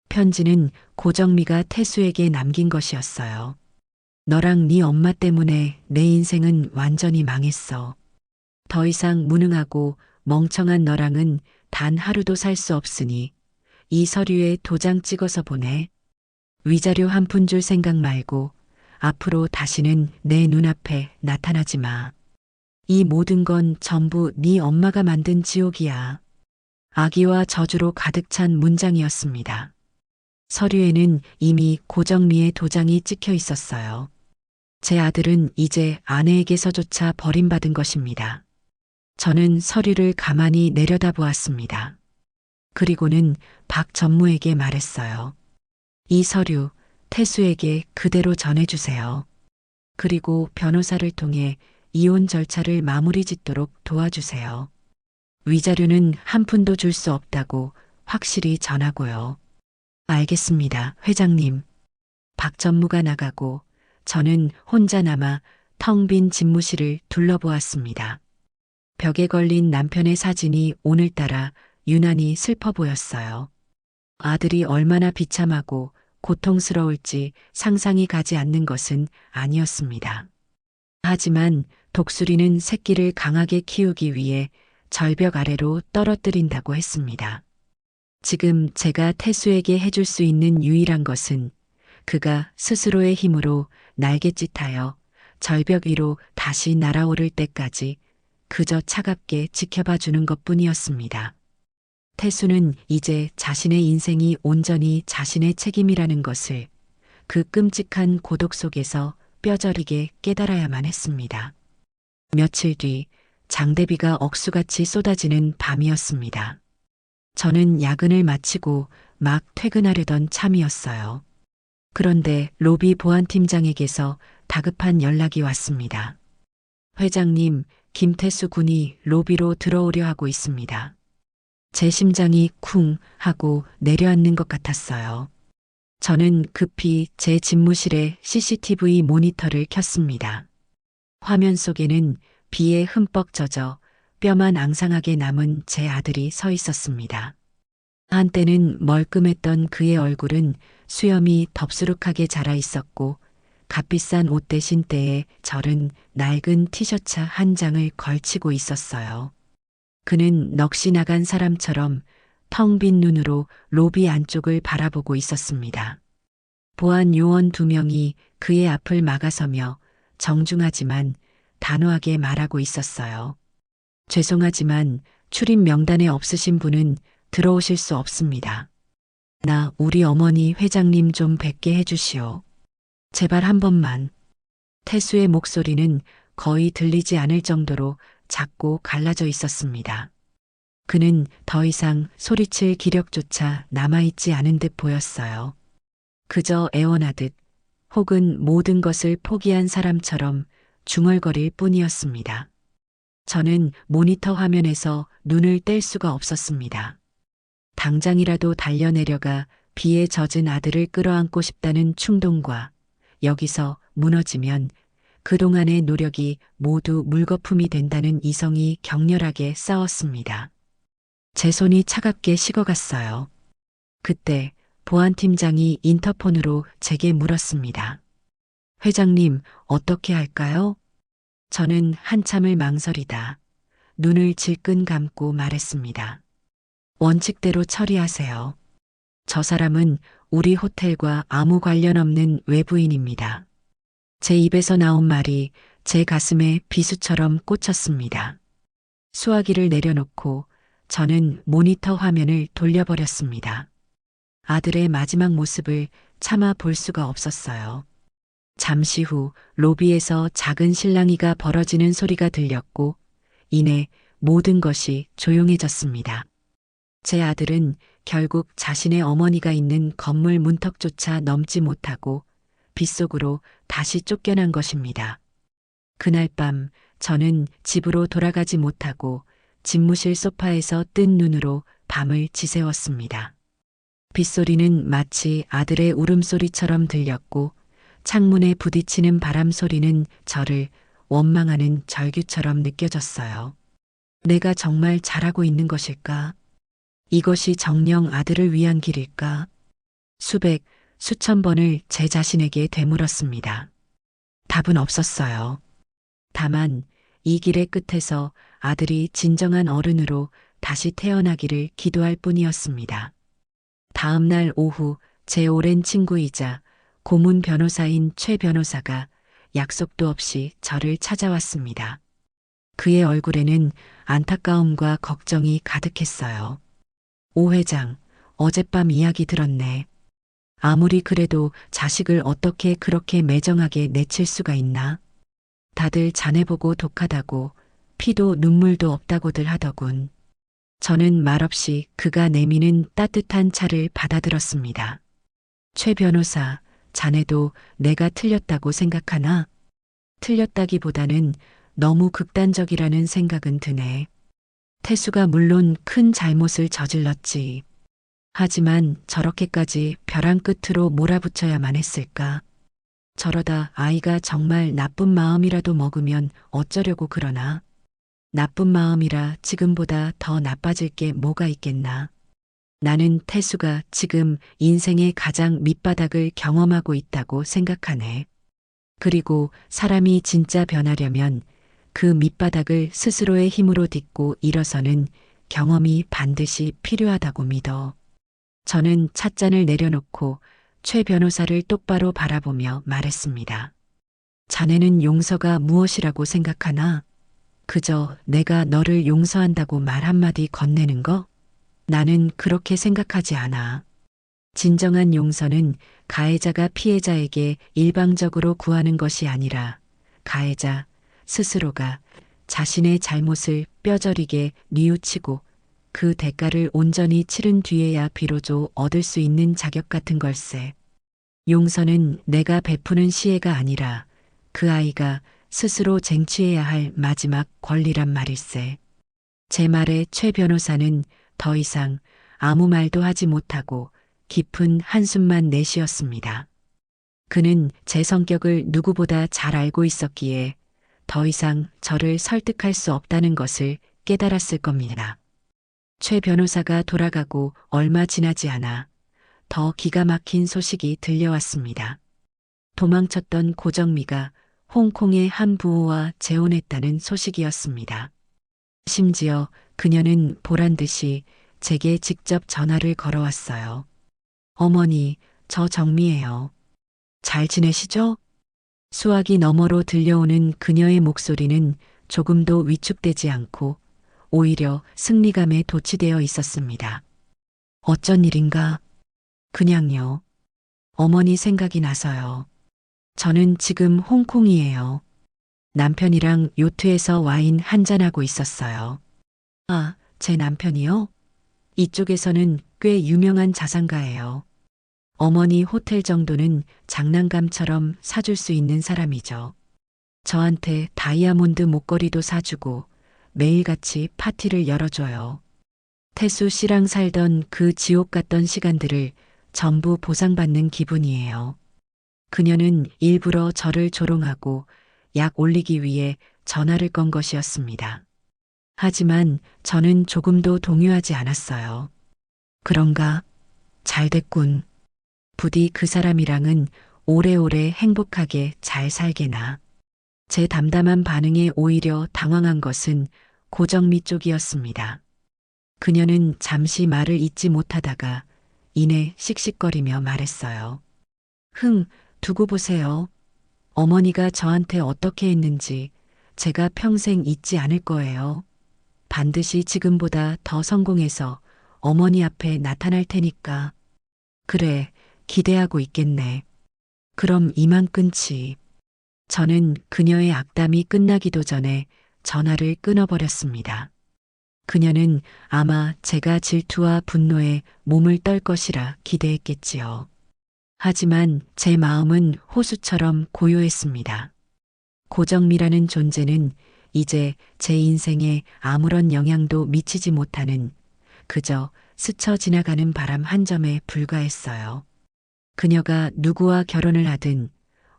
Speaker 1: 편지는 고정미가 태수에게 남긴 것이었어요. 너랑 네 엄마 때문에 내 인생은 완전히 망했어. 더 이상 무능하고 멍청한 너랑은 단 하루도 살 수 없으니 이 서류에 도장 찍어서 보내. 위자료 한 푼 줄 생각 말고 앞으로 다시는 내 눈앞에 나타나지 마. 이 모든 건 전부 네 엄마가 만든 지옥이야. 악의와 저주로 가득 찬 문장이었습니다. 서류에는 이미 고정미의 도장이 찍혀 있었어요. 제 아들은 이제 아내에게서조차 버림받은 것입니다. 저는 서류를 가만히 내려다보았습니다. 그리고는 박 전무에게 말했어요. 이 서류 태수에게 그대로 전해주세요. 그리고 변호사를 통해 이혼 절차를 마무리 짓도록 도와주세요. 위자료는 한 푼도 줄 수 없다고 확실히 전하고요. 알겠습니다, 회장님. 박 전무가 나가고 저는 혼자 남아 텅 빈 집무실을 둘러보았습니다. 벽에 걸린 남편의 사진이 오늘따라 유난히 슬퍼 보였어요. 아들이 얼마나 비참하고 고통스러울지 상상이 가지 않는 것은 아니었습니다. 하지만 독수리는 새끼를 강하게 키우기 위해 절벽 아래로 떨어뜨린다고 했습니다. 지금 제가 태수에게 해줄 수 있는 유일한 것은 그가 스스로의 힘으로 날갯짓하여 절벽 위로 다시 날아오를 때까지 그저 차갑게 지켜봐 주는 것뿐이었습니다. 태수는 이제 자신의 인생이 온전히 자신의 책임이라는 것을 그 끔찍한 고독 속에서 뼈저리게 깨달아야만 했습니다. 며칠 뒤 장대비가 억수같이 쏟아지는 밤이었습니다. 저는 야근을 마치고 막 퇴근하려던 참이었어요. 그런데 로비 보안팀장에게서 다급한 연락이 왔습니다. 회장님, 김태수 군이 로비로 들어오려 하고 있습니다. 제 심장이 쿵 하고 내려앉는 것 같았어요. 저는 급히 제 집무실에 CCTV 모니터를 켰습니다. 화면 속에는 비에 흠뻑 젖어 뼈만 앙상하게 남은 제 아들이 서 있었습니다. 한때는 멀끔했던 그의 얼굴은 수염이 덥수룩하게 자라 있었고 값비싼 옷 대신 때에 절은 낡은 티셔츠 한 장을 걸치고 있었어요. 그는 넋이 나간 사람처럼 텅 빈 눈으로 로비 안쪽을 바라보고 있었습니다. 보안 요원 2명이 그의 앞을 막아서며 정중하지만 단호하게 말하고 있었어요. 죄송하지만 출입 명단에 없으신 분은 들어오실 수 없습니다. 나 우리 어머니 회장님 좀 뵙게 해주시오. 제발 한 번만. 태수의 목소리는 거의 들리지 않을 정도로 작고 갈라져 있었습니다. 그는 더 이상 소리칠 기력조차 남아있지 않은 듯 보였어요. 그저 애원하듯 혹은 모든 것을 포기한 사람처럼 중얼거릴 뿐이었습니다. 저는 모니터 화면에서 눈을 뗄 수가 없었습니다. 당장이라도 달려내려가 비에 젖은 아들을 끌어안고 싶다는 충동과 여기서 무너지면 그동안의 노력이 모두 물거품이 된다는 이성이 격렬하게 싸웠습니다. 제 손이 차갑게 식어갔어요. 그때 보안팀장이 인터폰으로 제게 물었습니다. 회장님, 어떻게 할까요? 저는 한참을 망설이다 눈을 질끈 감고 말했습니다. 원칙대로 처리하세요. 저 사람은 우리 호텔과 아무 관련 없는 외부인입니다. 제 입에서 나온 말이 제 가슴에 비수처럼 꽂혔습니다. 수화기를 내려놓고 저는 모니터 화면을 돌려버렸습니다. 아들의 마지막 모습을 차마 볼 수가 없었어요. 잠시 후 로비에서 작은 실랑이가 벌어지는 소리가 들렸고 이내 모든 것이 조용해졌습니다. 제 아들은 결국 자신의 어머니가 있는 건물 문턱조차 넘지 못하고 빗속으로 다시 쫓겨난 것입니다. 그날 밤 저는 집으로 돌아가지 못하고 집무실 소파에서 뜬 눈으로 밤을 지새웠습니다. 빗소리는 마치 아들의 울음소리처럼 들렸고 창문에 부딪히는 바람 소리는 저를 원망하는 절규처럼 느껴졌어요. 내가 정말 잘하고 있는 것일까? 이것이 정녕 아들을 위한 길일까? 수백, 수천 번을 제 자신에게 되물었습니다. 답은 없었어요. 다만 이 길의 끝에서 아들이 진정한 어른으로 다시 태어나기를 기도할 뿐이었습니다. 다음 날 오후 제 오랜 친구이자 고문 변호사인 최 변호사가 약속도 없이 저를 찾아왔습니다. 그의 얼굴에는 안타까움과 걱정이 가득했어요. 오 회장, 어젯밤 이야기 들었네. 아무리 그래도 자식을 어떻게 그렇게 매정하게 내칠 수가 있나? 다들 자네 보고 독하다고 피도 눈물도 없다고들 하더군. 저는 말없이 그가 내미는 따뜻한 차를 받아들었습니다. 최 변호사, 자네도 내가 틀렸다고 생각하나? 틀렸다기보다는 너무 극단적이라는 생각은 드네. 태수가 물론 큰 잘못을 저질렀지. 하지만 저렇게까지 벼랑 끝으로 몰아붙여야만 했을까? 저러다 아이가 정말 나쁜 마음이라도 먹으면 어쩌려고 그러나? 나쁜 마음이라 지금보다 더 나빠질 게 뭐가 있겠나? 나는 태수가 지금 인생의 가장 밑바닥을 경험하고 있다고 생각하네. 그리고 사람이 진짜 변하려면 그 밑바닥을 스스로의 힘으로 딛고 일어서는 경험이 반드시 필요하다고 믿어. 저는 찻잔을 내려놓고 최 변호사를 똑바로 바라보며 말했습니다. 자네는 용서가 무엇이라고 생각하나? 그저 내가 너를 용서한다고 말 한마디 건네는 거? 나는 그렇게 생각하지 않아. 진정한 용서는 가해자가 피해자에게 일방적으로 구하는 것이 아니라 가해자 스스로가 자신의 잘못을 뼈저리게 뉘우치고 그 대가를 온전히 치른 뒤에야 비로소 얻을 수 있는 자격 같은 걸세. 용서는 내가 베푸는 시혜가 아니라 그 아이가 스스로 쟁취해야 할 마지막 권리란 말일세. 제 말에 최 변호사는 더 이상 아무 말도 하지 못하고 깊은 한숨만 내쉬었습니다. 그는 제 성격을 누구보다 잘 알고 있었기에 더 이상 저를 설득할 수 없다는 것을 깨달았을 겁니다. 최 변호사가 돌아가고 얼마 지나지 않아 더 기가 막힌 소식이 들려왔습니다. 도망쳤던 고정미가 홍콩의 한 부호와 재혼했다는 소식이었습니다. 심지어 그녀는 보란 듯이 제게 직접 전화를 걸어왔어요. 어머니, 저 정미예요. 잘 지내시죠? 수화기 너머로 들려오는 그녀의 목소리는 조금도 위축되지 않고 오히려 승리감에 도취되어 있었습니다. 어쩐 일인가? 그냥요. 어머니 생각이 나서요. 저는 지금 홍콩이에요. 남편이랑 요트에서 와인 한잔하고 있었어요. 아, 제 남편이요? 이쪽에서는 꽤 유명한 자산가예요. 어머니 호텔 정도는 장난감처럼 사줄 수 있는 사람이죠. 저한테 다이아몬드 목걸이도 사주고 매일같이 파티를 열어줘요. 태수 씨랑 살던 그 지옥 같던 시간들을 전부 보상받는 기분이에요. 그녀는 일부러 저를 조롱하고 약 올리기 위해 전화를 건 것이었습니다. 하지만 저는 조금도 동요하지 않았어요. 그런가? 잘 됐군. 부디 그 사람이랑은 오래오래 행복하게 잘 살게나. 제 담담한 반응에 오히려 당황한 것은 고정미 쪽이었습니다. 그녀는 잠시 말을 잇지 못하다가 이내 씩씩거리며 말했어요. 두고 보세요. 어머니가 저한테 어떻게 했는지 제가 평생 잊지 않을 거예요. 반드시 지금보다 더 성공해서 어머니 앞에 나타날 테니까. 그래, 기대하고 있겠네. 그럼 이만 끊지. 저는 그녀의 악담이 끝나기도 전에 전화를 끊어버렸습니다. 그녀는 아마 제가 질투와 분노에 몸을 떨 것이라 기대했겠지요. 하지만 제 마음은 호수처럼 고요했습니다. 고정미라는 존재는 이제 제 인생에 아무런 영향도 미치지 못하는 그저 스쳐 지나가는 바람 한 점에 불과했어요. 그녀가 누구와 결혼을 하든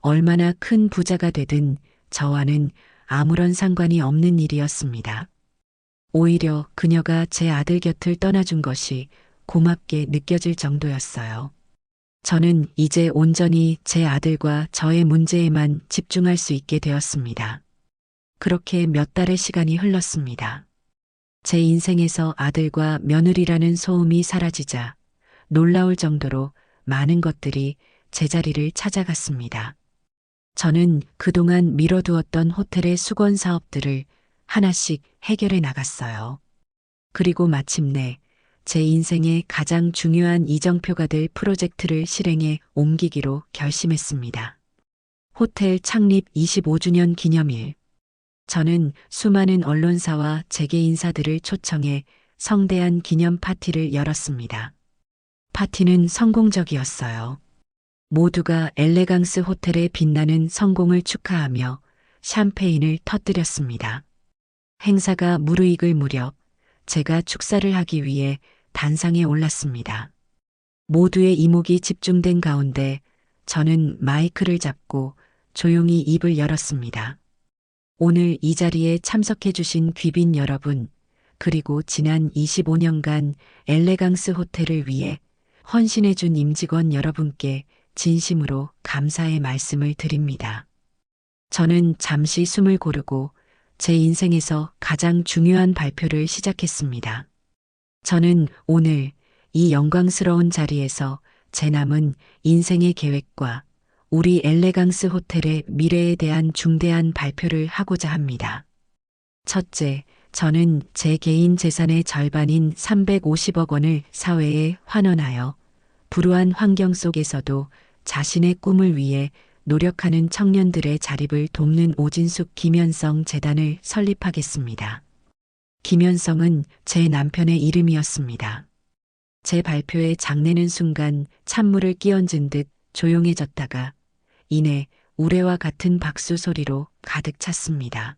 Speaker 1: 얼마나 큰 부자가 되든 저와는 아무런 상관이 없는 일이었습니다. 오히려 그녀가 제 아들 곁을 떠나준 것이 고맙게 느껴질 정도였어요. 저는 이제 온전히 제 아들과 저의 문제에만 집중할 수 있게 되었습니다. 그렇게 몇 달의 시간이 흘렀습니다. 제 인생에서 아들과 며느리라는 소음이 사라지자 놀라울 정도로 많은 것들이 제자리를 찾아갔습니다. 저는 그동안 미뤄두었던 호텔의 수건 사업들을 하나씩 해결해 나갔어요. 그리고 마침내 제 인생의 가장 중요한 이정표가 될 프로젝트를 실행에 옮기기로 결심했습니다. 호텔 창립 25주년 기념일. 저는 수많은 언론사와 재계 인사들을 초청해 성대한 기념 파티를 열었습니다. 파티는 성공적이었어요. 모두가 엘레강스 호텔의 빛나는 성공을 축하하며 샴페인을 터뜨렸습니다. 행사가 무르익을 무렵 제가 축사를 하기 위해 단상에 올랐습니다. 모두의 이목이 집중된 가운데 저는 마이크를 잡고 조용히 입을 열었습니다. 오늘 이 자리에 참석해 주신 귀빈 여러분, 그리고 지난 25년간 엘레강스 호텔을 위해 헌신해 준 임직원 여러분께 진심으로 감사의 말씀을 드립니다. 저는 잠시 숨을 고르고 제 인생에서 가장 중요한 발표를 시작했습니다. 저는 오늘 이 영광스러운 자리에서 제 남은 인생의 계획과 우리 엘레강스 호텔의 미래에 대한 중대한 발표를 하고자 합니다. 첫째, 저는 제 개인 재산의 절반인 350억 원을 사회에 환원하여 불우한 환경 속에서도 자신의 꿈을 위해 노력하는 청년들의 자립을 돕는 오진숙 김현성 재단을 설립하겠습니다. 김현성은 제 남편의 이름이었습니다. 제 발표에 장내는 순간 찬물을 끼얹은 듯 조용해졌다가 이내 우레와 같은 박수 소리로 가득 찼습니다.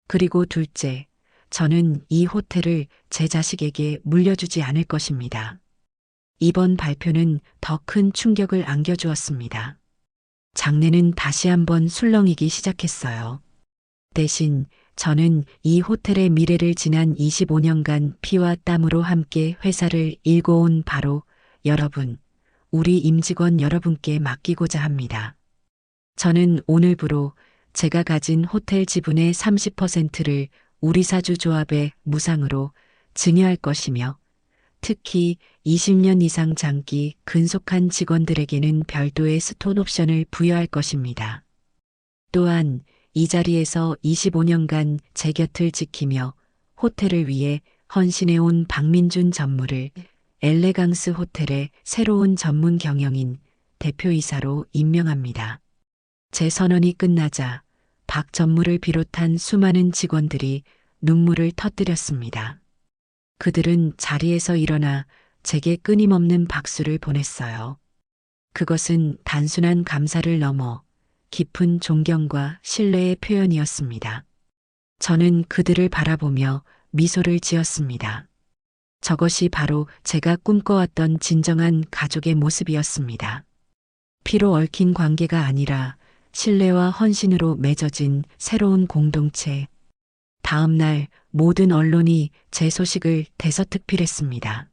Speaker 1: 그리고 둘째, 저는 이 호텔을 제 자식에게 물려주지 않을 것입니다. 이번 발표는 더 큰 충격을 안겨주었습니다. 장내는 다시 한번 술렁이기 시작했어요. 대신 저는 이 호텔의 미래를 지난 25년간 피와 땀으로 함께 회사를 일궈온 바로 여러분, 우리 임직원 여러분께 맡기고자 합니다. 저는 오늘부로 제가 가진 호텔 지분의 30%를 우리사주 조합의 무상으로 증여할 것이며 특히 20년 이상 장기 근속한 직원들에게는 별도의 스톤 옵션을 부여할 것입니다. 또한 이 자리에서 25년간 제 곁을 지키며 호텔을 위해 헌신해온 박민준 전무를 엘레강스 호텔의 새로운 전문 경영인 대표이사로 임명합니다. 제 선언이 끝나자 박 전무를 비롯한 수많은 직원들이 눈물을 터뜨렸습니다. 그들은 자리에서 일어나 제게 끊임없는 박수를 보냈어요. 그것은 단순한 감사를 넘어 깊은 존경과 신뢰의 표현이었습니다. 저는 그들을 바라보며 미소를 지었습니다. 저것이 바로 제가 꿈꿔왔던 진정한 가족의 모습이었습니다. 피로 얽힌 관계가 아니라 신뢰와 헌신으로 맺어진 새로운 공동체. 다음 날 모든 언론이 제 소식을 대서특필했습니다.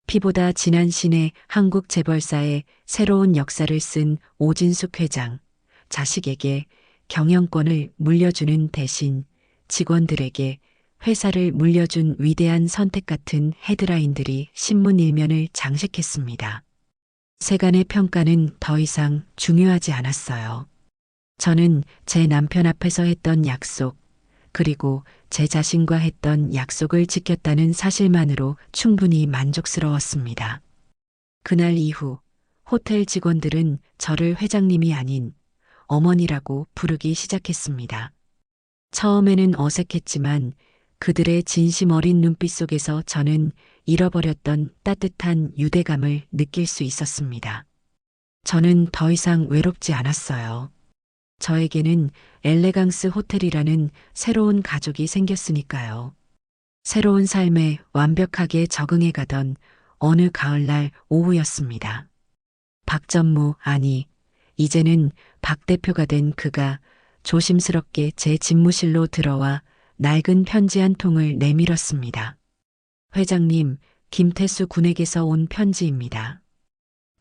Speaker 1: 피보다 진한 신의 한국 재벌사의 새로운 역사를 쓴 오진숙 회장, 자식에게 경영권을 물려주는 대신 직원들에게 회사를 물려준 위대한 선택 같은 헤드라인들이 신문 일면을 장식했습니다. 세간의 평가는 더 이상 중요하지 않았어요. 저는 제 남편 앞에서 했던 약속, 그리고 제 자신과 했던 약속을 지켰다는 사실만으로 충분히 만족스러웠습니다. 그날 이후 호텔 직원들은 저를 회장님이 아닌 어머니라고 부르기 시작했습니다. 처음에는 어색했지만 그들의 진심 어린 눈빛 속에서 저는 잃어버렸던 따뜻한 유대감을 느낄 수 있었습니다. 저는 더 이상 외롭지 않았어요. 저에게는 엘레강스 호텔이라는 새로운 가족이 생겼으니까요. 새로운 삶에 완벽하게 적응해 가던 어느 가을날 오후였습니다. 박전무, 아니, 이제는 박 대표가 된 그가 조심스럽게 제 집무실로 들어와 낡은 편지 한 통을 내밀었습니다. 회장님, 김태수 군에게서 온 편지입니다.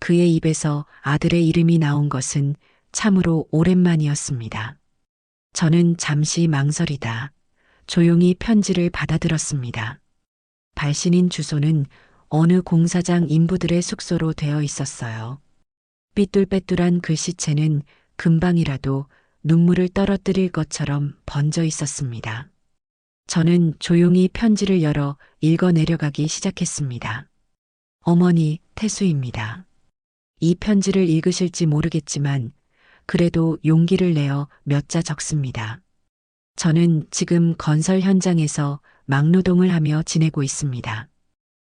Speaker 1: 그의 입에서 아들의 이름이 나온 것은 참으로 오랜만이었습니다. 저는 잠시 망설이다 조용히 편지를 받아들었습니다. 발신인 주소는 어느 공사장 인부들의 숙소로 되어 있었어요. 삐뚤빼뚤한 글씨체는 금방이라도 눈물을 떨어뜨릴 것처럼 번져 있었습니다. 저는 조용히 편지를 열어 읽어 내려가기 시작했습니다. 어머니, 태수입니다. 이 편지를 읽으실지 모르겠지만 그래도 용기를 내어 몇 자 적습니다. 저는 지금 건설 현장에서 막노동을 하며 지내고 있습니다.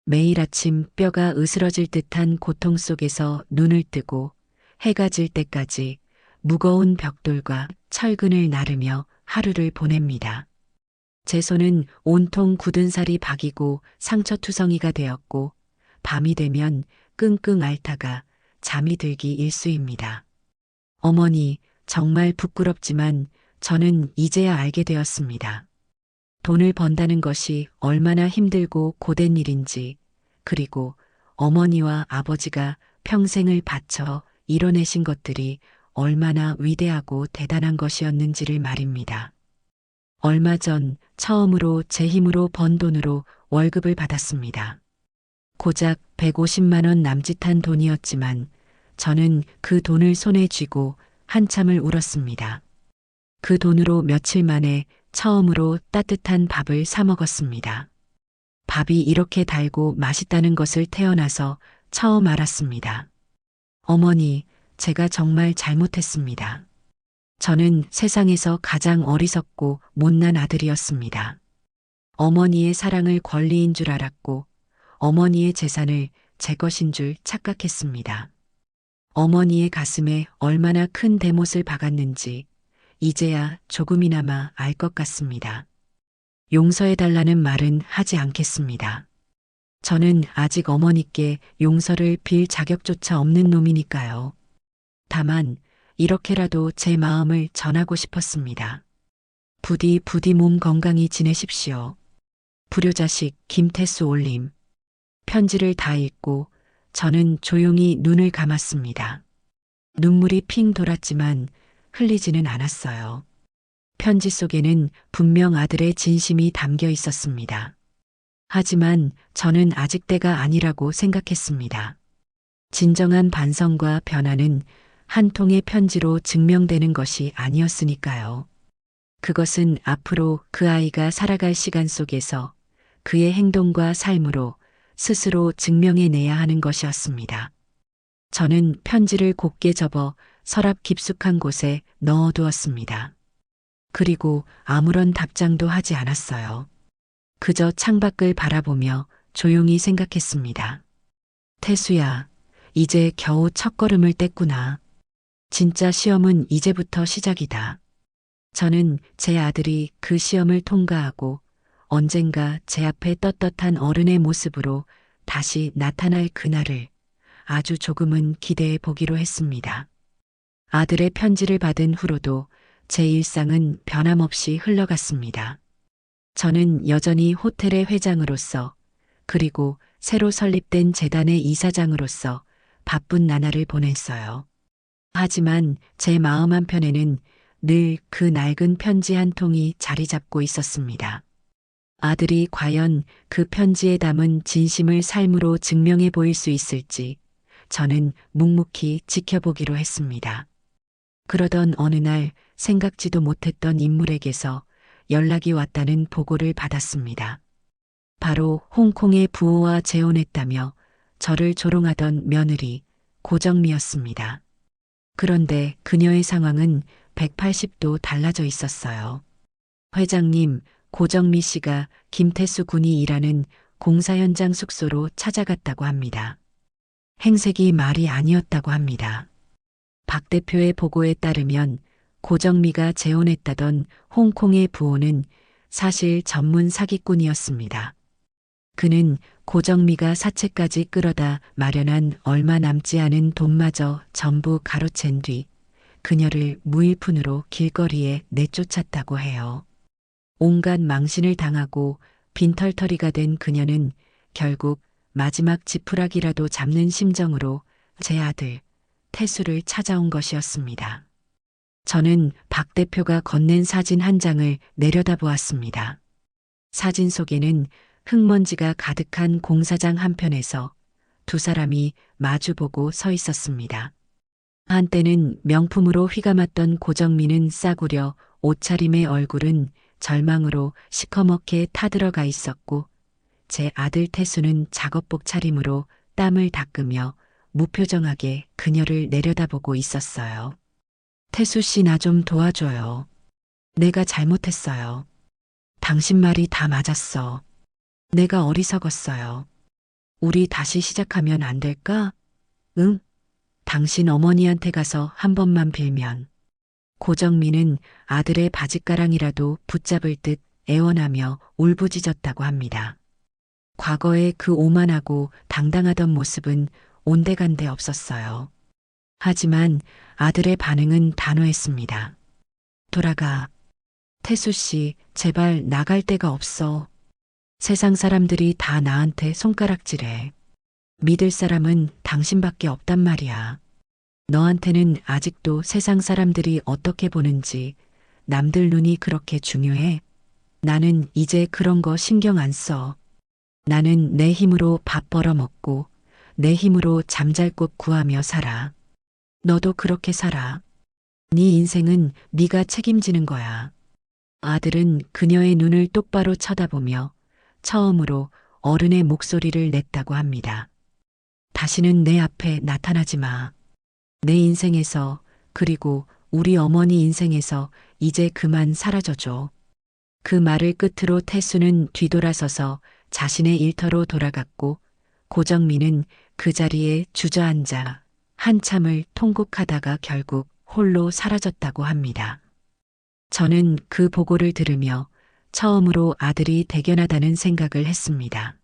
Speaker 1: 매일 아침 뼈가 으스러질 듯한 고통 속에서 눈을 뜨고 해가 질 때까지 무거운 벽돌과 철근을 나르며 하루를 보냅니다. 제 손은 온통 굳은 살이 박이고 상처투성이가 되었고 밤이 되면 끙끙 앓다가 잠이 들기 일쑤입니다. 어머니, 정말 부끄럽지만 저는 이제야 알게 되었습니다. 돈을 번다는 것이 얼마나 힘들고 고된 일인지, 그리고 어머니와 아버지가 평생을 바쳐 이뤄내신 것들이 얼마나 위대하고 대단한 것이었는지를 말입니다. 얼마 전 처음으로 제 힘으로 번 돈으로 월급을 받았습니다. 고작 150만 원 남짓한 돈이었지만 저는 그 돈을 손에 쥐고 한참을 울었습니다. 그 돈으로 며칠 만에 처음으로 따뜻한 밥을 사 먹었습니다. 밥이 이렇게 달고 맛있다는 것을 태어나서 처음 알았습니다. 어머니, 제가 정말 잘못했습니다. 저는 세상에서 가장 어리석고 못난 아들이었습니다. 어머니의 사랑을 권리인 줄 알았고 어머니의 재산을 제 것인 줄 착각했습니다. 어머니의 가슴에 얼마나 큰 대못을 박았는지 이제야 조금이나마 알 것 같습니다. 용서해달라는 말은 하지 않겠습니다. 저는 아직 어머니께 용서를 빌 자격조차 없는 놈이니까요. 다만 이렇게라도 제 마음을 전하고 싶었습니다. 부디 몸 건강히 지내십시오. 불효자식 김태수 올림. 편지를 다 읽고 저는 조용히 눈을 감았습니다. 눈물이 핑 돌았지만 흘리지는 않았어요. 편지 속에는 분명 아들의 진심이 담겨 있었습니다. 하지만 저는 아직 때가 아니라고 생각했습니다. 진정한 반성과 변화는 한 통의 편지로 증명되는 것이 아니었으니까요. 그것은 앞으로 그 아이가 살아갈 시간 속에서 그의 행동과 삶으로 스스로 증명해내야 하는 것이었습니다. 저는 편지를 곱게 접어 서랍 깊숙한 곳에 넣어두었습니다. 그리고 아무런 답장도 하지 않았어요. 그저 창밖을 바라보며 조용히 생각했습니다. 태수야, 이제 겨우 첫걸음을 뗐구나. 진짜 시험은 이제부터 시작이다. 저는 제 아들이 그 시험을 통과하고 언젠가 제 앞에 떳떳한 어른의 모습으로 다시 나타날 그날을 아주 조금은 기대해 보기로 했습니다. 아들의 편지를 받은 후로도 제 일상은 변함없이 흘러갔습니다. 저는 여전히 호텔의 회장으로서 그리고 새로 설립된 재단의 이사장으로서 바쁜 나날을 보냈어요. 하지만 제 마음 한편에는 늘 그 낡은 편지 한 통이 자리 잡고 있었습니다. 아들이 과연 그 편지에 담은 진심을 삶으로 증명해 보일 수 있을지 저는 묵묵히 지켜보기로 했습니다. 그러던 어느 날 생각지도 못했던 인물에게서 연락이 왔다는 보고를 받았습니다. 바로 홍콩에 부호와 재혼했다며 저를 조롱하던 며느리 고정미였습니다. 그런데 그녀의 상황은 180도 달라져 있었어요. 회장님, 고정미 씨가 김태수 군이 일하는 공사 현장 숙소로 찾아갔다고 합니다. 행색이 말이 아니었다고 합니다. 박 대표의 보고에 따르면 고정미가 재혼했다던 홍콩의 부호는 사실 전문 사기꾼이었습니다. 그는 고정미가 사채까지 끌어다 마련한 얼마 남지 않은 돈마저 전부 가로챈 뒤 그녀를 무일푼으로 길거리에 내쫓았다고 해요. 온갖 망신을 당하고 빈털터리가 된 그녀는 결국 마지막 지푸라기라도 잡는 심정으로 제 아들 태수를 찾아온 것이었습니다. 저는 박 대표가 건넨 사진 한 장을 내려다보았습니다. 사진 속에는 흙먼지가 가득한 공사장 한편에서 두 사람이 마주보고 서 있었습니다. 한때는 명품으로 휘감았던 고정민은 싸구려 옷차림의 얼굴은 절망으로 시커멓게 타들어가 있었고 제 아들 태수는 작업복 차림으로 땀을 닦으며 무표정하게 그녀를 내려다보고 있었어요. 태수 씨, 나 좀 도와줘요. 내가 잘못했어요. 당신 말이 다 맞았어. 내가 어리석었어요. 우리 다시 시작하면 안 될까? 응? 당신 어머니한테 가서 한 번만 빌면. 고정민은 아들의 바짓가랑이라도 붙잡을 듯 애원하며 울부짖었다고 합니다. 과거의 그 오만하고 당당하던 모습은 온데간데 없었어요. 하지만 아들의 반응은 단호했습니다. 돌아가. 태수 씨, 제발 나갈 데가 없어. 세상 사람들이 다 나한테 손가락질해. 믿을 사람은 당신밖에 없단 말이야. 너한테는 아직도 세상 사람들이 어떻게 보는지 남들 눈이 그렇게 중요해? 나는 이제 그런 거 신경 안 써. 나는 내 힘으로 밥 벌어 먹고 내 힘으로 잠잘 곳 구하며 살아. 너도 그렇게 살아. 네 인생은 네가 책임지는 거야. 아들은 그녀의 눈을 똑바로 쳐다보며 처음으로 어른의 목소리를 냈다고 합니다. 다시는 내 앞에 나타나지 마. 내 인생에서, 그리고 우리 어머니 인생에서 이제 그만 사라져줘. 그 말을 끝으로 태수는 뒤돌아서서 자신의 일터로 돌아갔고 고정민은 그 자리에 주저앉아 한참을 통곡하다가 결국 홀로 사라졌다고 합니다. 저는 그 보고를 들으며 처음으로 아들이 대견하다는 생각을 했습니다.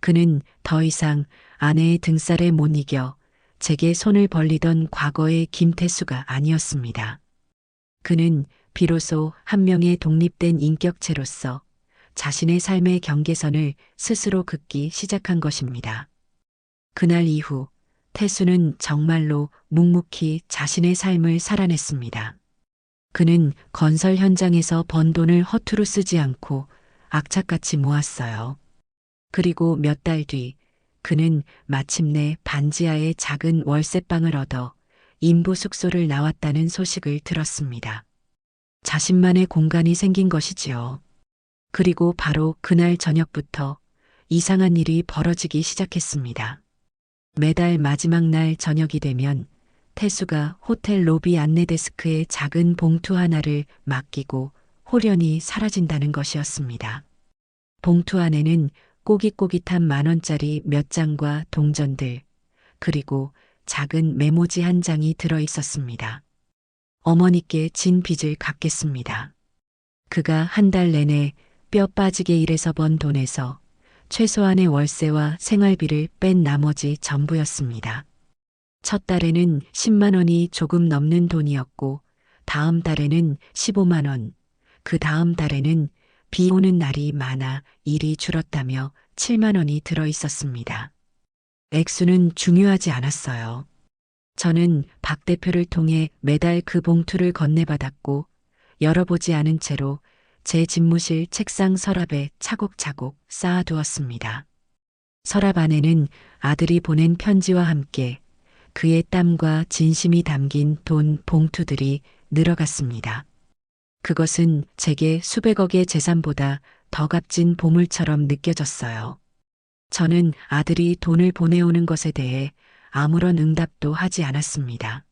Speaker 1: 그는 더 이상 아내의 등살에 못 이겨 제게 손을 벌리던 과거의 김태수가 아니었습니다. 그는 비로소 한 명의 독립된 인격체로서 자신의 삶의 경계선을 스스로 긋기 시작한 것입니다. 그날 이후 태수는 정말로 묵묵히 자신의 삶을 살아냈습니다. 그는 건설 현장에서 번 돈을 허투루 쓰지 않고 악착같이 모았어요. 그리고 몇 달 뒤 그는 마침내 반지하의 작은 월세방을 얻어 인부 숙소를 나왔다는 소식을 들었습니다. 자신만의 공간이 생긴 것이지요. 그리고 바로 그날 저녁부터 이상한 일이 벌어지기 시작했습니다. 매달 마지막 날 저녁이 되면 태수가 호텔 로비 안내 데스크에 작은 봉투 하나를 맡기고 홀연히 사라진다는 것이었습니다. 봉투 안에는 꼬깃꼬깃한 10,000원짜리 몇 장과 동전들, 그리고 작은 메모지 한 장이 들어 있었습니다. 어머니께 진 빚을 갚겠습니다. 그가 한 달 내내 뼈 빠지게 일해서 번 돈에서 최소한의 월세와 생활비를 뺀 나머지 전부였습니다. 첫 달에는 10만 원이 조금 넘는 돈이었고 다음 달에는 15만 원, 그 다음 달에는 비 오는 날이 많아 일이 줄었다며 7만 원이 들어 있었습니다. 액수는 중요하지 않았어요. 저는 박 대표를 통해 매달 그 봉투를 건네받았고 열어보지 않은 채로 제 집무실 책상 서랍에 차곡차곡 쌓아두었습니다. 서랍 안에는 아들이 보낸 편지와 함께 그의 땀과 진심이 담긴 돈 봉투들이 늘어갔습니다. 그것은 제게 수백억의 재산보다 더 값진 보물처럼 느껴졌어요. 저는 아들이 돈을 보내오는 것에 대해 아무런 응답도 하지 않았습니다.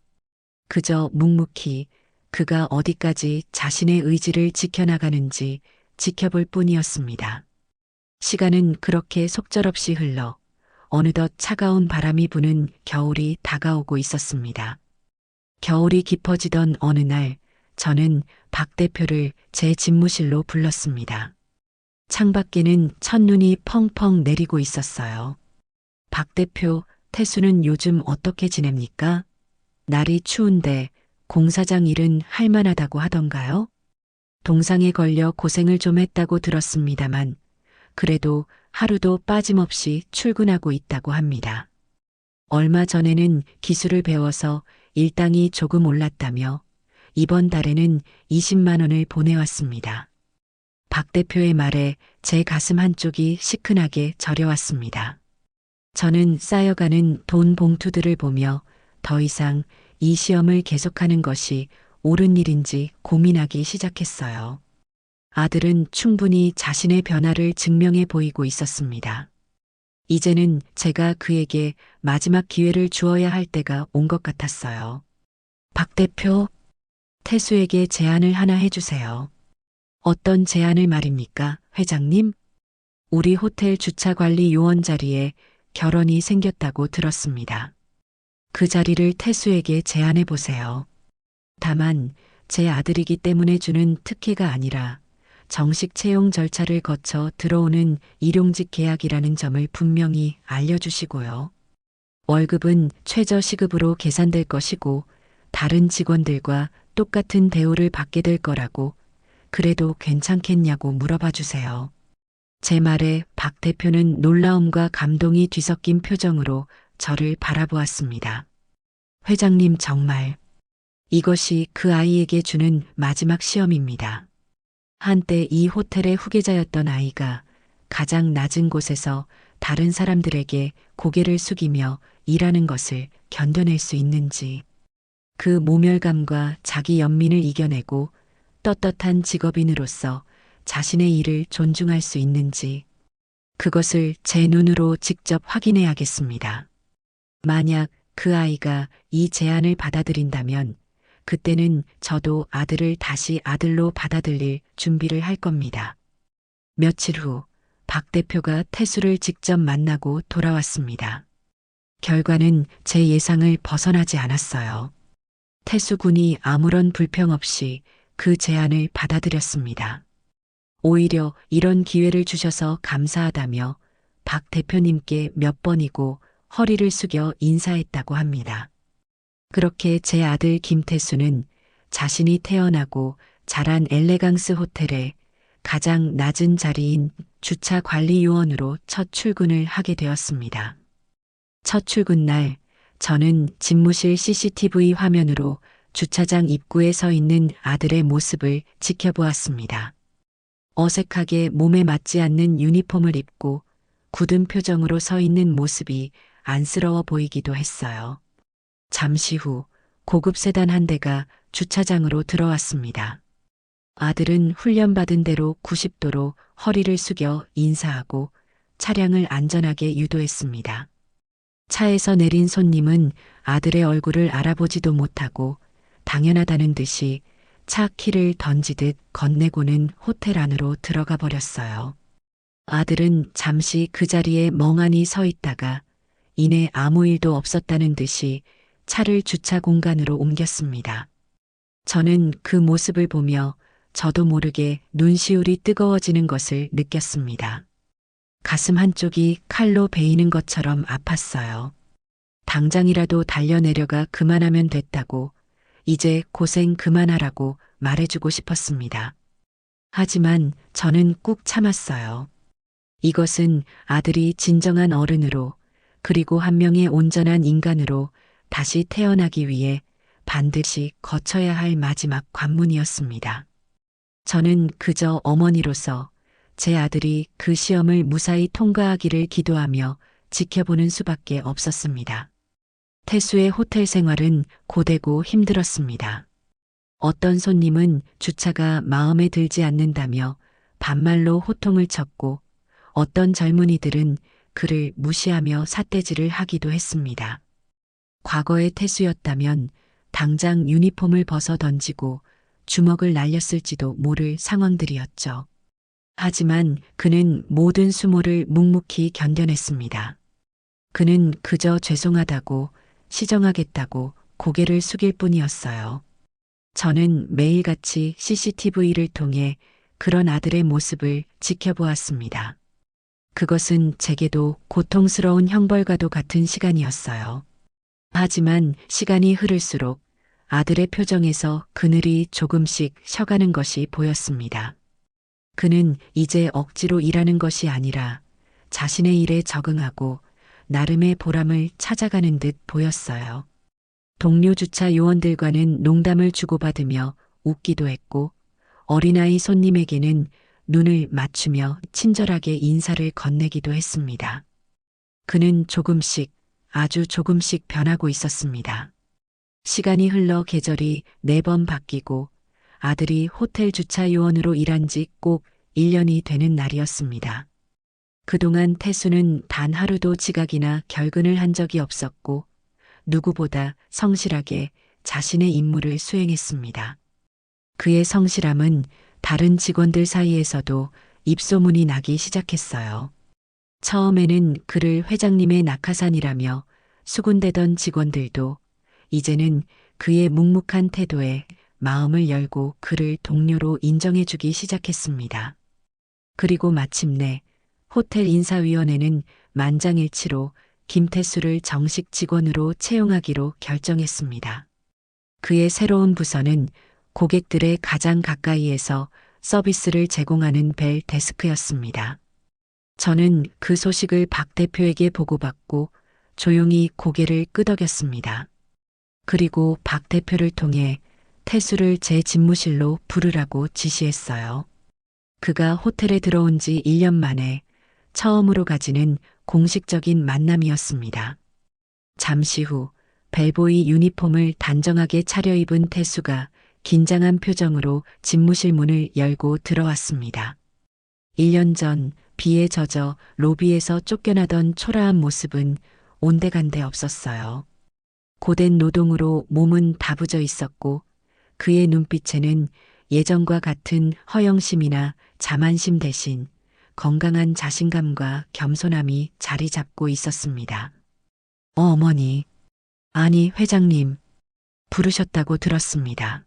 Speaker 1: 그저 묵묵히 그가 어디까지 자신의 의지를 지켜나가는지 지켜볼 뿐이었습니다. 시간은 그렇게 속절없이 흘러 어느덧 차가운 바람이 부는 겨울이 다가오고 있었습니다. 겨울이 깊어지던 어느 날 저는 박 대표를 제 집무실로 불렀습니다. 창밖에는 첫눈이 펑펑 내리고 있었어요. 박 대표, 태수는 요즘 어떻게 지냅니까? 날이 추운데 공사장 일은 할 만하다고 하던가요? 동상에 걸려 고생을 좀 했다고 들었습니다만 그래도 하루도 빠짐없이 출근하고 있다고 합니다. 얼마 전에는 기술을 배워서 일당이 조금 올랐다며 이번 달에는 20만 원을 보내왔습니다. 박 대표의 말에 제 가슴 한쪽이 시큰하게 저려왔습니다. 저는 쌓여가는 돈 봉투들을 보며 더 이상 이 시험을 계속하는 것이 옳은 일인지 고민하기 시작했어요. 아들은 충분히 자신의 변화를 증명해 보이고 있었습니다. 이제는 제가 그에게 마지막 기회를 주어야 할 때가 온 것 같았어요. 박 대표, 태수에게 제안을 하나 해주세요. 어떤 제안을 말입니까, 회장님? 우리 호텔 주차관리 요원 자리에 결혼이 생겼다고 들었습니다. 그 자리를 태수에게 제안해 보세요. 다만 제 아들이기 때문에 주는 특혜가 아니라 정식 채용 절차를 거쳐 들어오는 일용직 계약이라는 점을 분명히 알려주시고요. 월급은 최저 시급으로 계산될 것이고 다른 직원들과 똑같은 대우를 받게 될 거라고 그래도 괜찮겠냐고 물어봐 주세요. 제 말에 박 대표는 놀라움과 감동이 뒤섞인 표정으로 저를 바라보았습니다. 회장님 정말 이것이 그 아이에게 주는 마지막 시험입니다. 한때 이 호텔의 후계자였던 아이가 가장 낮은 곳에서 다른 사람들에게 고개를 숙이며 일하는 것을 견뎌낼 수 있는지, 그 모멸감과 자기 연민을 이겨내고 떳떳한 직업인으로서 자신의 일을 존중할 수 있는지, 그것을 제 눈으로 직접 확인해야겠습니다. 만약 그 아이가 이 제안을 받아들인다면 그때는 저도 아들을 다시 아들로 받아들일 준비를 할 겁니다. 며칠 후 박 대표가 태수를 직접 만나고 돌아왔습니다. 결과는 제 예상을 벗어나지 않았어요. 태수 군이 아무런 불평 없이 그 제안을 받아들였습니다. 오히려 이런 기회를 주셔서 감사하다며 박 대표님께 몇 번이고 허리를 숙여 인사했다고 합니다. 그렇게 제 아들 김태수는 자신이 태어나고 자란 엘레강스 호텔의 가장 낮은 자리인 주차 관리 요원으로 첫 출근을 하게 되었습니다. 첫 출근 날 저는 집무실 CCTV 화면으로 주차장 입구에 서 있는 아들의 모습을 지켜보았습니다. 어색하게 몸에 맞지 않는 유니폼을 입고 굳은 표정으로 서 있는 모습이 안쓰러워 보이기도 했어요. 잠시 후 고급 세단 한 대가 주차장으로 들어왔습니다. 아들은 훈련받은 대로 90도로 허리를 숙여 인사하고 차량을 안전하게 유도했습니다. 차에서 내린 손님은 아들의 얼굴을 알아보지도 못하고 당연하다는 듯이 차 키를 던지듯 건네고는 호텔 안으로 들어가 버렸어요. 아들은 잠시 그 자리에 멍하니 서 있다가 이내 아무 일도 없었다는 듯이 차를 주차 공간으로 옮겼습니다. 저는 그 모습을 보며 저도 모르게 눈시울이 뜨거워지는 것을 느꼈습니다. 가슴 한쪽이 칼로 베이는 것처럼 아팠어요. 당장이라도 달려내려가 그만하면 됐다고, 이제 고생 그만하라고 말해주고 싶었습니다. 하지만 저는 꾹 참았어요. 이것은 아들이 진정한 어른으로, 그리고 한 명의 온전한 인간으로 다시 태어나기 위해 반드시 거쳐야 할 마지막 관문이었습니다. 저는 그저 어머니로서 제 아들이 그 시험을 무사히 통과하기를 기도하며 지켜보는 수밖에 없었습니다. 태수의 호텔 생활은 고되고 힘들었습니다. 어떤 손님은 주차가 마음에 들지 않는다며 반말로 호통을 쳤고, 어떤 젊은이들은 그를 무시하며 삿대질을 하기도 했습니다. 과거의 태수였다면 당장 유니폼을 벗어 던지고 주먹을 날렸을지도 모를 상황들이었죠. 하지만 그는 모든 수모를 묵묵히 견뎌냈습니다. 그는 그저 죄송하다고 시정하겠다고 고개를 숙일 뿐이었어요. 저는 매일같이 CCTV를 통해 그런 아들의 모습을 지켜보았습니다. 그것은 제게도 고통스러운 형벌과도 같은 시간이었어요. 하지만 시간이 흐를수록 아들의 표정에서 그늘이 조금씩 쉬어가는 것이 보였습니다. 그는 이제 억지로 일하는 것이 아니라 자신의 일에 적응하고 나름의 보람을 찾아가는 듯 보였어요. 동료 주차 요원들과는 농담을 주고받으며 웃기도 했고 어린아이 손님에게는 눈을 맞추며 친절하게 인사를 건네기도 했습니다. 그는 조금씩, 아주 조금씩 변하고 있었습니다. 시간이 흘러 계절이 4번 바뀌고 아들이 호텔 주차 요원으로 일한 지 꼭 1년이 되는 날이었습니다. 그동안 태수는 단 하루도 지각이나 결근을 한 적이 없었고 누구보다 성실하게 자신의 임무를 수행했습니다. 그의 성실함은 다른 직원들 사이에서도 입소문이 나기 시작했어요. 처음에는 그를 회장님의 낙하산이라며 수군대던 직원들도 이제는 그의 묵묵한 태도에 마음을 열고 그를 동료로 인정해주기 시작했습니다. 그리고 마침내 호텔 인사위원회는 만장일치로 김태수를 정식 직원으로 채용하기로 결정했습니다. 그의 새로운 부서는 고객들의 가장 가까이에서 서비스를 제공하는 벨 데스크였습니다. 저는 그 소식을 박 대표에게 보고받고 조용히 고개를 끄덕였습니다. 그리고 박 대표를 통해 태수를 제 집무실로 부르라고 지시했어요. 그가 호텔에 들어온 지 1년 만에 처음으로 가지는 공식적인 만남이었습니다. 잠시 후 벨보이 유니폼을 단정하게 차려입은 태수가 긴장한 표정으로 집무실 문을 열고 들어왔습니다. 1년 전 비에 젖어 로비에서 쫓겨나던 초라한 모습은 온데간데 없었어요. 고된 노동으로 몸은 다부져 있었고 그의 눈빛에는 예전과 같은 허영심이나 자만심 대신 건강한 자신감과 겸손함이 자리 잡고 있었습니다. 어머니, 아니 회장님, 부르셨다고 들었습니다.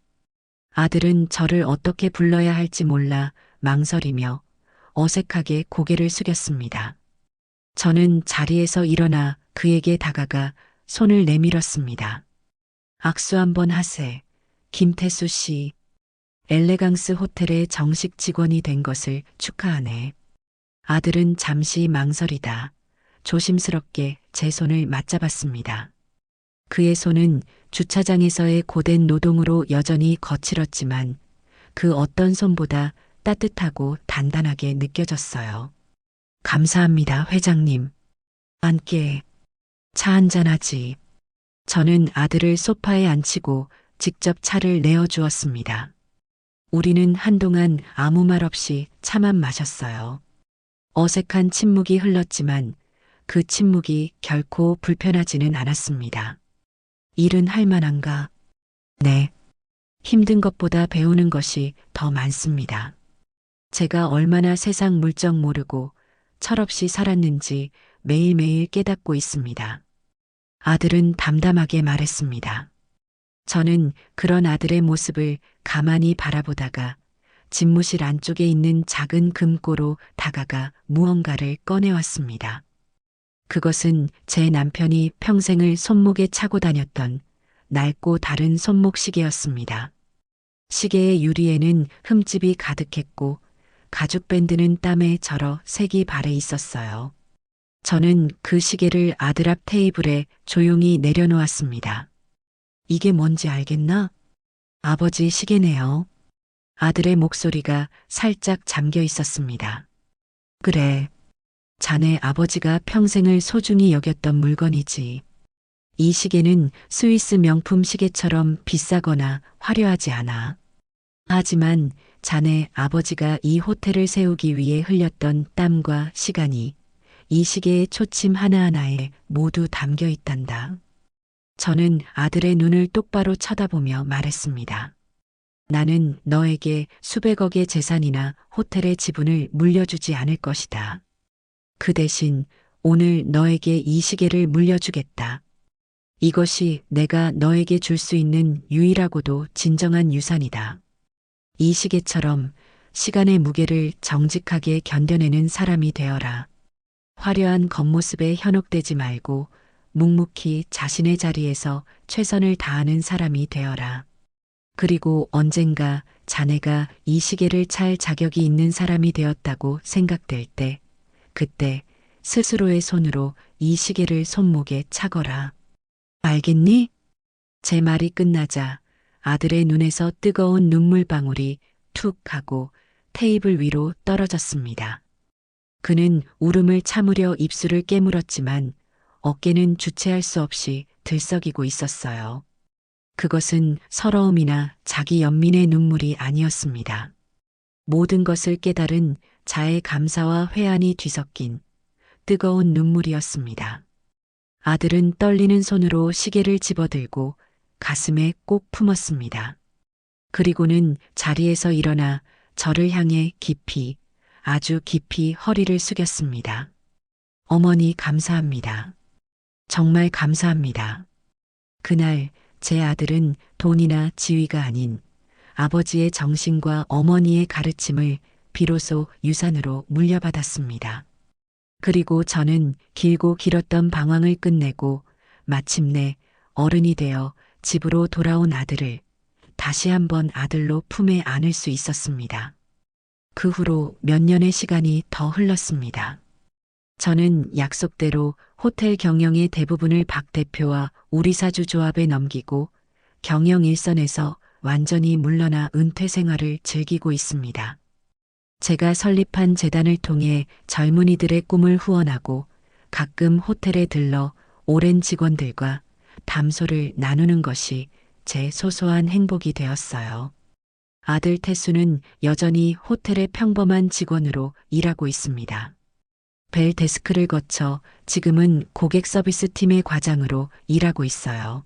Speaker 1: 아들은 저를 어떻게 불러야 할지 몰라 망설이며 어색하게 고개를 숙였습니다. 저는 자리에서 일어나 그에게 다가가 손을 내밀었습니다. 악수 한번 하세. 김태수 씨, 엘레강스 호텔의 정식 직원이 된 것을 축하하네. 아들은 잠시 망설이다 조심스럽게 제 손을 맞잡았습니다. 그의 손은 주차장에서의 고된 노동으로 여전히 거칠었지만 그 어떤 손보다 따뜻하고 단단하게 느껴졌어요. 감사합니다, 회장님. 앉게. 차 한잔하지. 저는 아들을 소파에 앉히고 직접 차를 내어주었습니다. 우리는 한동안 아무 말 없이 차만 마셨어요. 어색한 침묵이 흘렀지만 그 침묵이 결코 불편하지는 않았습니다. 일은 할 만한가? 네. 힘든 것보다 배우는 것이 더 많습니다. 제가 얼마나 세상 물정 모르고 철없이 살았는지 매일매일 깨닫고 있습니다. 아들은 담담하게 말했습니다. 저는 그런 아들의 모습을 가만히 바라보다가 집무실 안쪽에 있는 작은 금고로 다가가 무언가를 꺼내왔습니다. 그것은 제 남편이 평생을 손목에 차고 다녔던 낡고 다른 손목 시계였습니다. 시계의 유리에는 흠집이 가득했고 가죽 밴드는 땀에 절어 색이 발해 있었어요. 저는 그 시계를 아들 앞 테이블에 조용히 내려놓았습니다. 이게 뭔지 알겠나? 아버지 시계네요. 아들의 목소리가 살짝 잠겨 있었습니다. 그래. 자네 아버지가 평생을 소중히 여겼던 물건이지. 이 시계는 스위스 명품 시계처럼 비싸거나 화려하지 않아. 하지만 자네 아버지가 이 호텔을 세우기 위해 흘렸던 땀과 시간이 이 시계의 초침 하나하나에 모두 담겨 있단다. 저는 아들의 눈을 똑바로 쳐다보며 말했습니다. 나는 너에게 수백억의 재산이나 호텔의 지분을 물려주지 않을 것이다. 그 대신 오늘 너에게 이 시계를 물려주겠다. 이것이 내가 너에게 줄 수 있는 유일하고도 진정한 유산이다. 이 시계처럼 시간의 무게를 정직하게 견뎌내는 사람이 되어라. 화려한 겉모습에 현혹되지 말고 묵묵히 자신의 자리에서 최선을 다하는 사람이 되어라. 그리고 언젠가 자네가 이 시계를 찰 자격이 있는 사람이 되었다고 생각될 때, 그때 스스로의 손으로 이 시계를 손목에 차거라. 알겠니? 제 말이 끝나자 아들의 눈에서 뜨거운 눈물방울이 툭 하고 테이블 위로 떨어졌습니다. 그는 울음을 참으려 입술을 깨물었지만 어깨는 주체할 수 없이 들썩이고 있었어요. 그것은 서러움이나 자기 연민의 눈물이 아니었습니다. 모든 것을 깨달은 자의 감사와 회한이 뒤섞인 뜨거운 눈물이었습니다. 아들은 떨리는 손으로 시계를 집어들고 가슴에 꼭 품었습니다. 그리고는 자리에서 일어나 저를 향해 깊이, 아주 깊이 허리를 숙였습니다. 어머니 감사합니다. 정말 감사합니다. 그날 제 아들은 돈이나 지위가 아닌 아버지의 정신과 어머니의 가르침을 비로소 유산으로 물려받았습니다. 그리고 저는 길고 길었던 방황을 끝내고 마침내 어른이 되어 집으로 돌아온 아들을 다시 한번 아들로 품에 안을 수 있었습니다. 그 후로 몇 년의 시간이 더 흘렀습니다. 저는 약속대로 호텔 경영의 대부분을 박 대표와 우리 사주 조합에 넘기고 경영 일선에서 완전히 물러나 은퇴 생활을 즐기고 있습니다. 제가 설립한 재단을 통해 젊은이들의 꿈을 후원하고 가끔 호텔에 들러 오랜 직원들과 담소를 나누는 것이 제 소소한 행복이 되었어요. 아들 태수는 여전히 호텔의 평범한 직원으로 일하고 있습니다. 벨 데스크를 거쳐 지금은 고객 서비스 팀의 과장으로 일하고 있어요.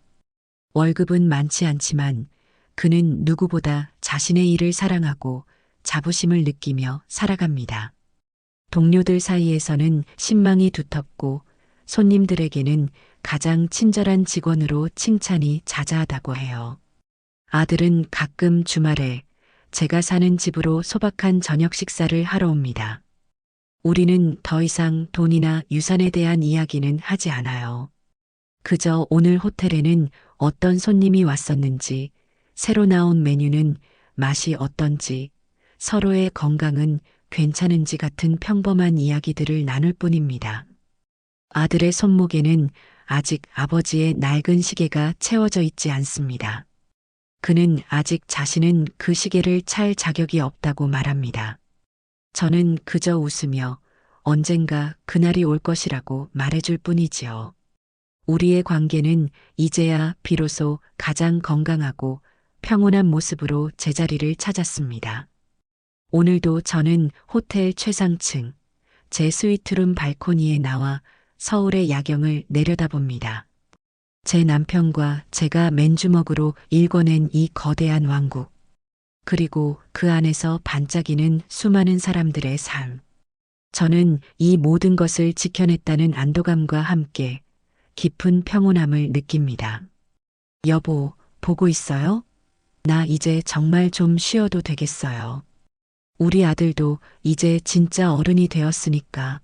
Speaker 1: 월급은 많지 않지만 그는 누구보다 자신의 일을 사랑하고 자부심을 느끼며 살아갑니다. 동료들 사이에서는 신망이 두텁고 손님들에게는 가장 친절한 직원으로 칭찬이 자자하다고 해요. 아들은 가끔 주말에 제가 사는 집으로 소박한 저녁 식사를 하러 옵니다. 우리는 더 이상 돈이나 유산에 대한 이야기는 하지 않아요. 그저 오늘 호텔에는 어떤 손님이 왔었는지, 새로 나온 메뉴는 맛이 어떤지, 서로의 건강은 괜찮은지 같은 평범한 이야기들을 나눌 뿐입니다. 아들의 손목에는 아직 아버지의 낡은 시계가 채워져 있지 않습니다. 그는 아직 자신은 그 시계를 찰 자격이 없다고 말합니다. 저는 그저 웃으며 언젠가 그날이 올 것이라고 말해줄 뿐이지요. 우리의 관계는 이제야 비로소 가장 건강하고 평온한 모습으로 제자리를 찾았습니다. 오늘도 저는 호텔 최상층, 제 스위트룸 발코니에 나와 서울의 야경을 내려다봅니다. 제 남편과 제가 맨주먹으로 일궈낸 이 거대한 왕국, 그리고 그 안에서 반짝이는 수많은 사람들의 삶. 저는 이 모든 것을 지켜냈다는 안도감과 함께 깊은 평온함을 느낍니다. 여보, 보고 있어요? 나 이제 정말 좀 쉬어도 되겠어요. 우리 아들도 이제 진짜 어른이 되었으니까.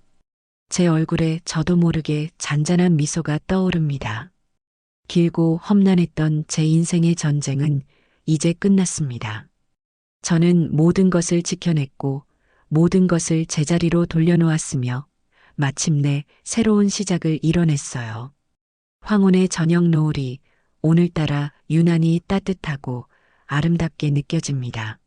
Speaker 1: 제 얼굴에 저도 모르게 잔잔한 미소가 떠오릅니다. 길고 험난했던 제 인생의 전쟁은 이제 끝났습니다. 저는 모든 것을 지켜냈고 모든 것을 제자리로 돌려놓았으며 마침내 새로운 시작을 이뤄냈어요. 황혼의 저녁 노을이 오늘따라 유난히 따뜻하고 아름답게 느껴집니다.